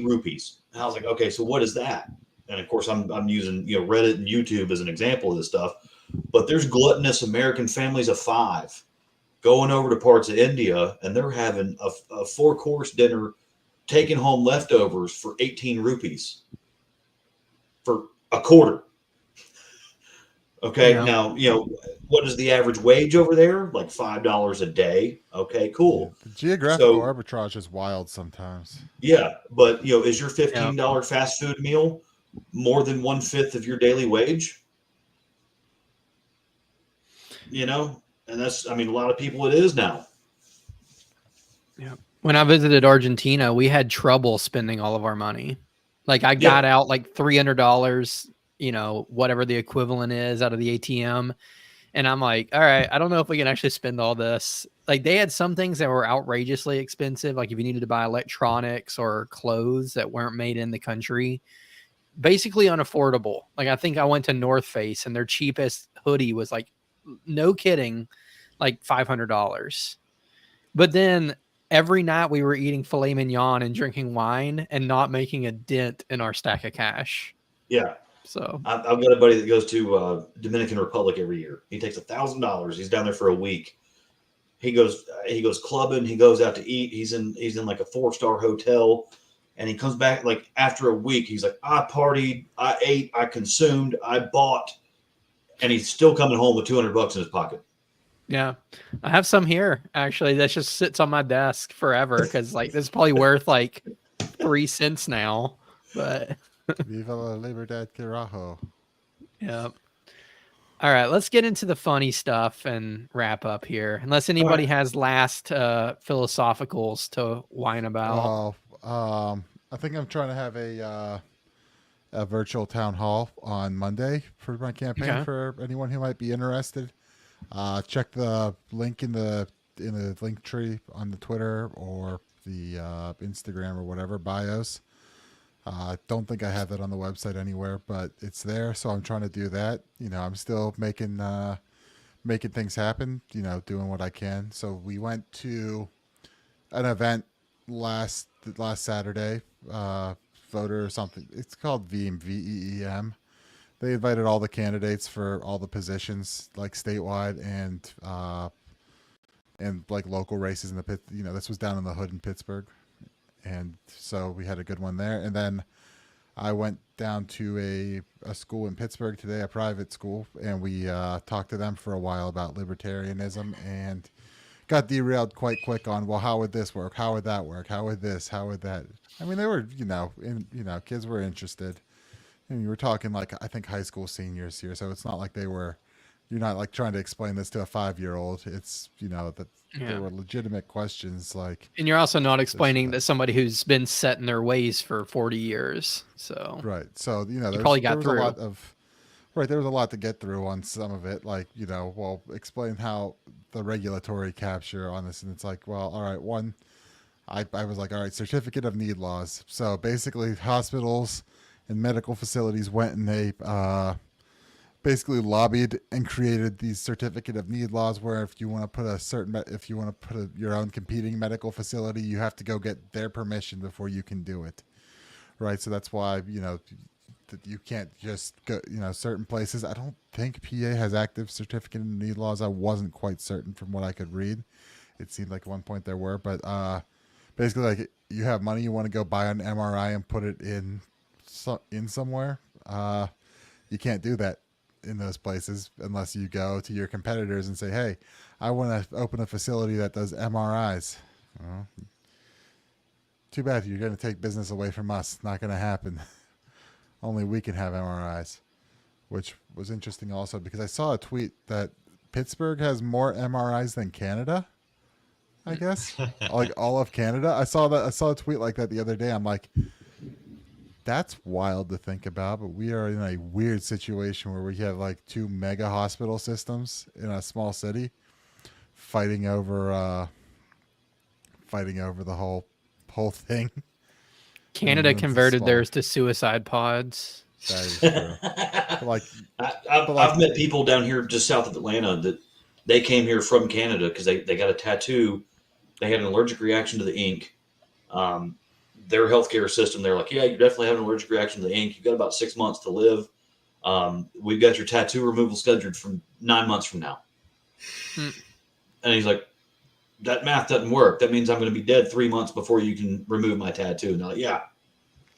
rupees. And I was like, okay, so what is that? And of course, I'm using Reddit and YouTube as an example of this stuff. But there's gluttonous American families of 5 going over to parts of India, and they're having a 4-course dinner, taking home leftovers for 18 rupees for a quarter. Okay, now what is the average wage over there? Like $5 a day. Okay, cool. The geographical arbitrage is wild sometimes. Yeah, but is your $15 fast food meal more than 1/5 of your daily wage? And that's, a lot of people it is now. Yeah. When I visited Argentina, we had trouble spending all of our money. Like I got out like $300, whatever the equivalent is out of the ATM. And I'm like, all right, I don't know if we can actually spend all this. Like they had some things that were outrageously expensive. Like if you needed to buy electronics or clothes that weren't made in the country, basically unaffordable. Like I think I went to North Face and their cheapest hoodie was like, no kidding, like $500. But then every night we were eating filet mignon and drinking wine and not making a dent in our stack of cash. Yeah. So I've got a buddy that goes to Dominican Republic every year. He takes $1,000. He's down there for a week. He goes clubbing. He goes out to eat. He's in like a 4-star hotel, and he comes back like after a week. He's like, I partied, I ate, I consumed, I bought, and he's still coming home with $200 in his pocket. yeah, I have some here actually that just sits on my desk forever because like this is probably worth like 3 cents now, but. Viva la libertad carajo. Yeah. All right, let's get into the funny stuff and wrap up here. Unless anybody has last philosophicals to whine about. I think I'm trying to have a virtual town hall on Monday for my campaign for anyone who might be interested. Check the link in the link tree on the Twitter or the Instagram or whatever bios. Don't think I have that on the website anywhere, but it's there. So I'm trying to do that. I'm still making things happen, doing what I can. So we went to an event last Saturday, voter or something. It's called VEEM, VEEM. They invited all the candidates for all the positions, like statewide and like local races in the pit. This was down in the hood in Pittsburgh. And so we had a good one there. And then I went down to a school in Pittsburgh today, a private school, and we talked to them for a while about libertarianism and got derailed quite quick on, well, how would this work? How would that work? How would this? How would that? I mean, they were, kids were interested. And you were talking like, I think high school seniors here. So it's not like you're not like trying to explain this to a 5-year-old. It's, there were legitimate questions like. And you're also not explaining that somebody who's been set in their ways for 40 years. So. Right. So, there was a lot to get through on some of it. Like, explain how the regulatory capture on this. And it's like, well, all right. One, I was like, all right, certificate of need laws. So basically hospitals and medical facilities went and they basically lobbied and created these certificate of need laws where if you want to put your own competing medical facility, you have to go get their permission before you can do it. Right. So that's why, that you can't just go, certain places. I don't think PA has active certificate of need laws. I wasn't quite certain from what I could read. It seemed like at one point there were, but basically, like, you have money, you want to go buy an MRI and put it in somewhere. You can't do that in those places unless you go to your competitors and say, hey, I want to open a facility that does MRIs. Well, too bad. You're going to take business away from us. Not going to happen. Only we can have MRIs, which was interesting also because I saw a tweet that Pittsburgh has more MRIs than Canada, I guess. Like all of Canada. I saw a tweet like that the other day. I'm like, that's wild to think about, but we are in a weird situation where we have like 2 mega hospital systems in a small city fighting over the whole thing. Canada converted theirs to suicide pods. That is true. I've met people down here just south of Atlanta that they came here from Canada because they got a tattoo. They had an allergic reaction to the ink. Their healthcare system, they're like, yeah, you definitely have an allergic reaction to the ink. You've got about 6 months to live. We've got your tattoo removal scheduled from 9 months from now. And he's like, that math doesn't work. That means I'm going to be dead 3 months before you can remove my tattoo. And they're like, yeah.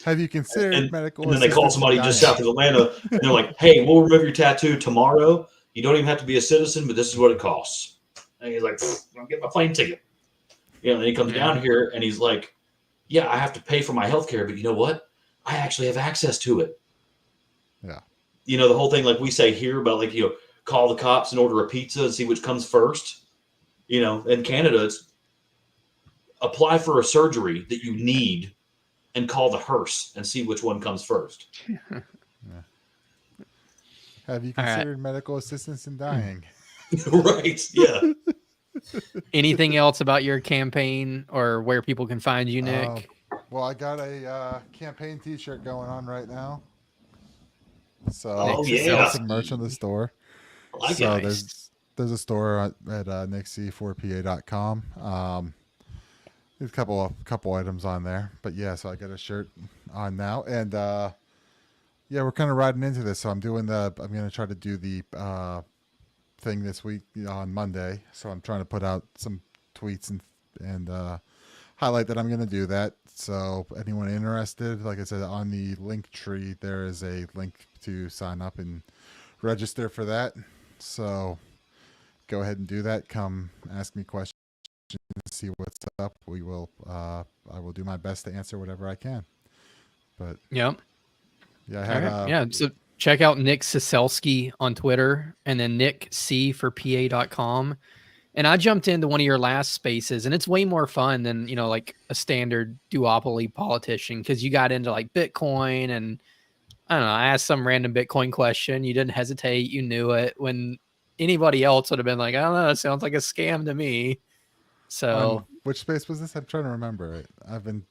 Have you considered medical And then they call somebody just south of Atlanta, and they're like, hey, we'll remove your tattoo tomorrow. You don't even have to be a citizen, but this is what it costs. And he's like, I'll get my plane ticket. And then he comes down here, and he's like, yeah, I have to pay for my health care, but you know what? I actually have access to it. Yeah. The whole thing, like we say here about call the cops and order a pizza and see which comes first. In Canada, it's apply for a surgery that you need and call the hearse and see which one comes first. Yeah. Have you considered medical assistance in dying? Right. Yeah. Anything else about your campaign or where people can find you, Nick? Well, I got a campaign T-shirt going on right now. So sell some merch on the store. So there's a store at nickc4pa.com. There's a couple items on there, but yeah. So I got a shirt on now, and we're kind of riding into this. So I'm going to try to do the thing this week on Monday. So I'm trying to put out some tweets and highlight that I'm going to do that. So anyone interested, like I said, on the link tree, there is a link to sign up and register for that. So go ahead and do that. Come ask me questions, see what's up. I will do my best to answer whatever I can. But yeah. Yeah. So check out Nick Ciesieslki on Twitter and then nickc4pa.com. And I jumped into one of your last spaces, and it's way more fun than, like a standard duopoly politician, because you got into like Bitcoin, and I don't know, I asked some random Bitcoin question. You didn't hesitate. You knew it, when anybody else would have been like, I don't know, it sounds like a scam to me. So which space was this? I'm trying to remember it. I've done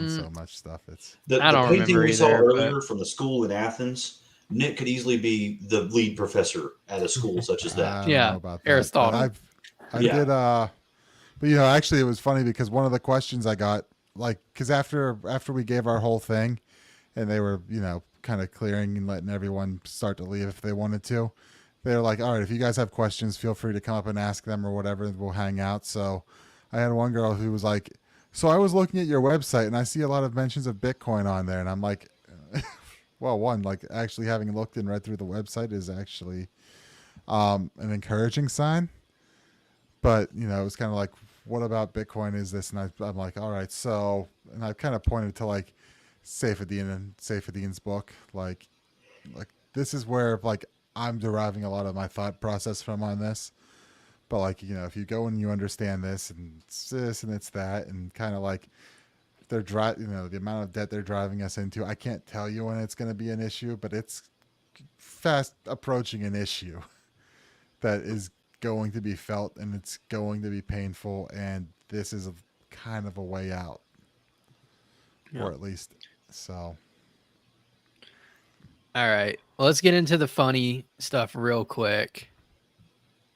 so much stuff. The painting we saw earlier from the school in Athens. Nick could easily be the lead professor at a school such as that. I don't know about that. Aristotle. I did, but actually it was funny because one of the questions I got, because after we gave our whole thing, and they were kind of clearing and letting everyone start to leave if they wanted to, they were like, all right, if you guys have questions, feel free to come up and ask them or whatever, we'll hang out. So I had one girl who was like, so I was looking at your website and I see a lot of mentions of Bitcoin on there, and I'm like, well, one, actually having looked and read through the website is actually an encouraging sign. But, it was kind of like, what about Bitcoin is this? And I'm like, all right. So, and I kind of pointed to Saifedean's book. Like this is where I'm deriving a lot of my thought process from on this. But if you go and you understand this and it's this and it's that, and kind of they're the amount of debt they're driving us into, I can't tell you when it's going to be an issue, but it's fast approaching an issue that is going to be felt, and it's going to be painful, and this is kind of a way out, or at least so. All right. Well, let's get into the funny stuff real quick.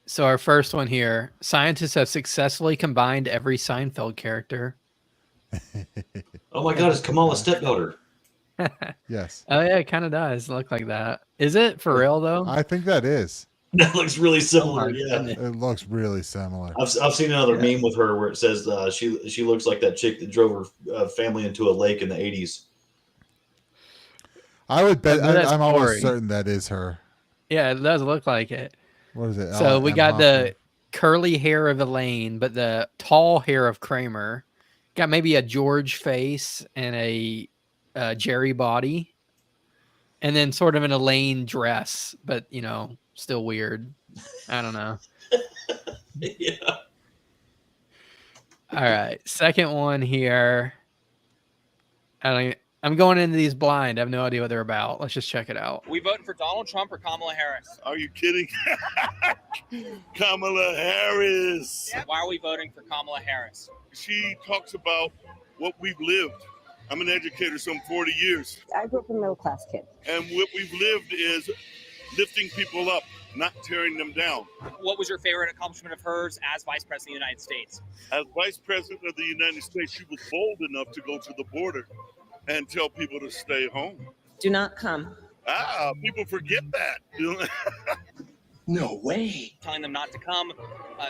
So our first one here, scientists have successfully combined every Seinfeld character. Oh my God, it's Kamala's stepdaughter. Yes. Oh yeah, it kind of does look like that. Is it for real though? I think that is. That looks really similar. Yeah, goodness. It looks really similar. I've seen another meme with her where it says she looks like that chick that drove her family into a lake in the 80s. I would bet. Look at that I'm almost story. certain that is her. Yeah, it does look like it. What is it? So we M. got Hoffman. the curly hair of Elaine, but the tall hair of Kramer. Got maybe a George face and a Jerry body, and then sort of an Elaine dress, but you know, still weird. I don't know. Yeah. All right, second one here. I'm going into these blind. I have no idea what they're about. Let's just check it out. We voting for Donald Trump or Kamala Harris? Are you kidding? Kamala Harris. Why are we voting for Kamala Harris? She talks about what we've lived. I'm an educator some 40 years. I grew up a middle class kid. And what we've lived is lifting people up, not tearing them down. What was your favorite accomplishment of hers as Vice President of the United States? As Vice President of the United States, she was bold enough to go to the border and tell people to stay home. Do not come. People forget that. No way. Telling them not to come.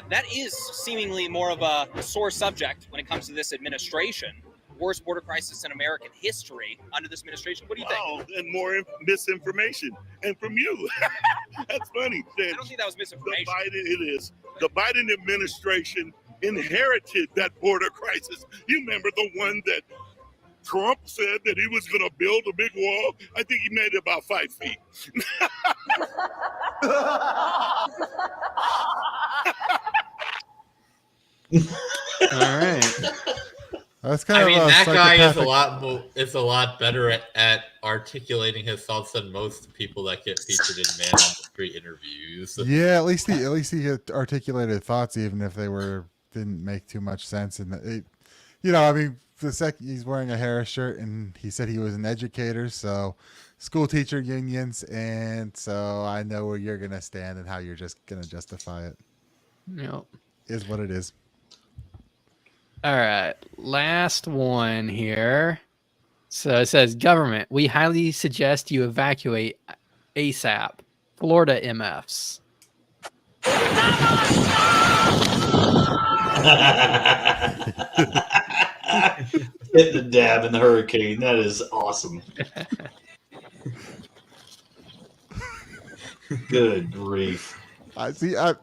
That is seemingly more of a sore subject when it comes to this administration. Worst border crisis in American history under this administration. What do you think? Oh, and more misinformation. And from you. That's funny. I don't think that was misinformation. The Biden administration inherited that border crisis. You remember the one that Trump said that he was going to build a big wall? I think he made it about 5 feet. All right. That's kind I mean, of that guy is psychopathic. a lot better at articulating his thoughts than most people that get featured in Man on the Street interviews. Yeah, at least he articulated thoughts, even if they didn't make too much sense. And I mean, the second he's wearing a Harris shirt, and he said he was an educator, so school teacher unions, and so I know where you're gonna stand and how you're just gonna justify it. Yep. Is what it is. All right, last one here. So it says, government, we highly suggest you evacuate ASAP. Florida MFs. Hit the dab in the hurricane. That is awesome. Good grief. The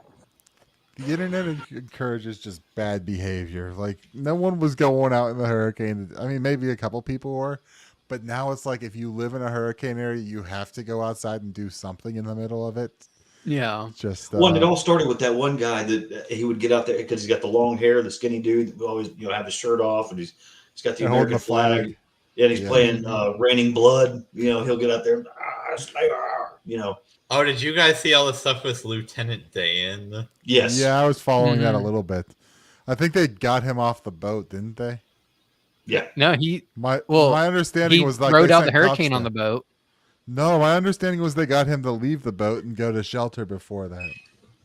internet encourages just bad behavior. Like, no one was going out in the hurricane. I mean, maybe a couple people were, but now it's like if you live in a hurricane area, you have to go outside and do something in the middle of it. Yeah. Just it all started with that one guy that he would get out there because he's got the long hair, the skinny dude that would always have his shirt off, and he's got the American flag. And he's playing Raining Blood. He'll get out there, Slayer, Oh, did you guys see all the stuff with Lieutenant Dan? Yes. Yeah, I was following that a little bit. I think they got him off the boat, didn't they? Yeah. No, my understanding was like rode out the hurricane on the boat. No, my understanding was they got him to leave the boat and go to shelter before that.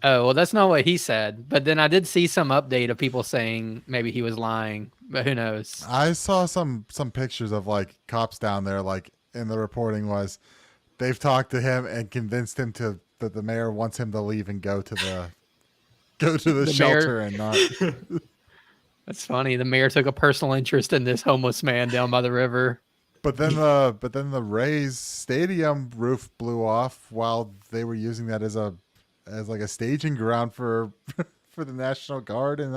Oh, well, that's not what he said. But then I did see some update of people saying maybe he was lying, but who knows? I saw some pictures of like cops down there, like, and the reporting was they've talked to him and convinced him that the mayor wants him to leave and go to the shelter and not. That's funny. The mayor took a personal interest in this homeless man down by the river. But then the Rays stadium roof blew off while they were using that as like a staging ground for the National Guard and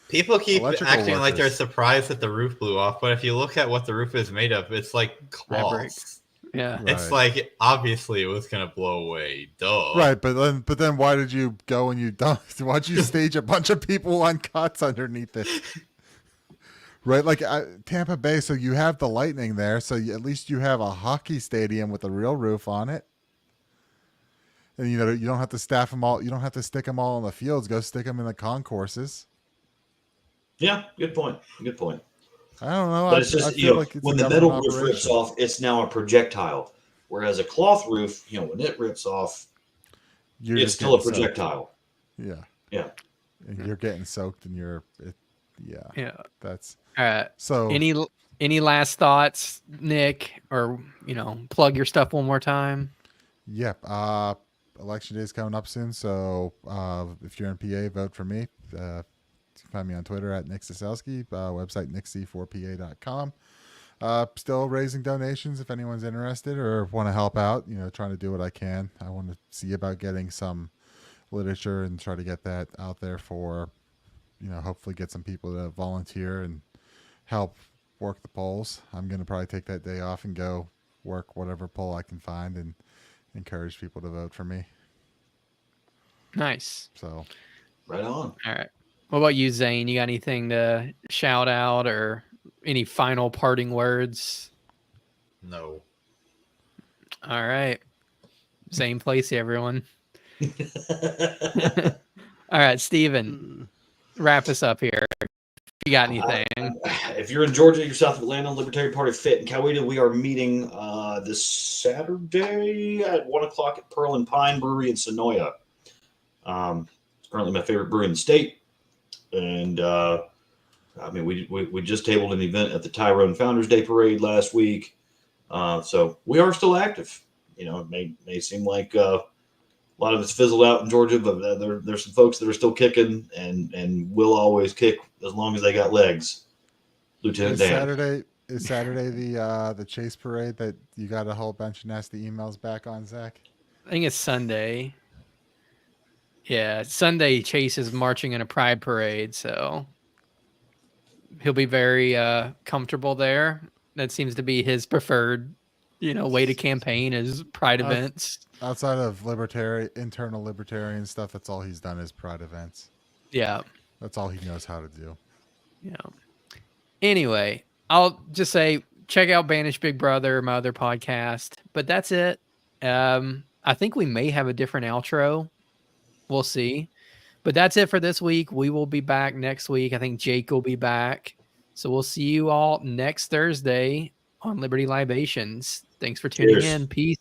people keep acting like they're workers. surprised that the roof blew off, but if you look at what the roof is made of, it's like cloth. Yeah, it's like obviously it was gonna blow away. Duh. Right, but then why did you go and you dumped? Why'd you stage a bunch of people on cots underneath it? Right, like Tampa Bay, so you have the Lightning there, so at least you have a hockey stadium with a real roof on it. And you don't have to staff them all. You don't have to stick them all in the fields. Go stick them in the concourses. Yeah, good point. Good point. I don't know. But it's just I feel like it's when a the metal government roof rips operation. off, it's now a projectile. Whereas a cloth roof, when it rips off, You're it's just still a getting soaked. projectile. Yeah. Yeah. And you're getting soaked, and Yeah. That's All right. so. Any last thoughts, Nick, or plug your stuff one more time? Yep. Election day is coming up soon, so if you're in PA, vote for me. You can find me on Twitter at Nick Ciesieslki, website nickc4pa.com. Still raising donations if anyone's interested or want to help out. Trying to do what I can. I want to see about getting some literature and try to get that out there for, hopefully get some people to volunteer and help work the polls. I'm going to probably take that day off and go work whatever poll I can find and encourage people to vote for me. Nice. So, right on. All right. What about you, Zane? You got anything to shout out or any final parting words? No. All right. Same place, everyone. All right, Steven, wrap us up here. If you got anything. If you're in Georgia, you're south of Atlanta, Libertarian Party Fit in Coweta, we are meeting this Saturday at 1 o'clock at Pearl and Pine Brewery in Sonoya. It's currently my favorite brewery in the state. And we just tabled an event at the Tyrone Founders Day Parade last week. So we are still active. It may seem like a lot of it's fizzled out in Georgia, but there's some folks that are still kicking and will always kick as long as they got legs. Lieutenant Dan. Is Saturday the chase parade that you got a whole bunch of nasty emails back on, Zach? I think it's Sunday. Yeah, Sunday Chase is marching in a pride parade, so he'll be very comfortable there. That seems to be his preferred, way to campaign is pride events. Outside of internal libertarian stuff, that's all he's done is pride events. Yeah. That's all he knows how to do. Yeah. Anyway, I'll just say check out Banished Big Brother, my other podcast. But that's it. I think we may have a different outro. We'll see. But that's it for this week. We will be back next week. I think Jake will be back. So we'll see you all next Thursday on Liberty Libations. Thanks for tuning in. Peace.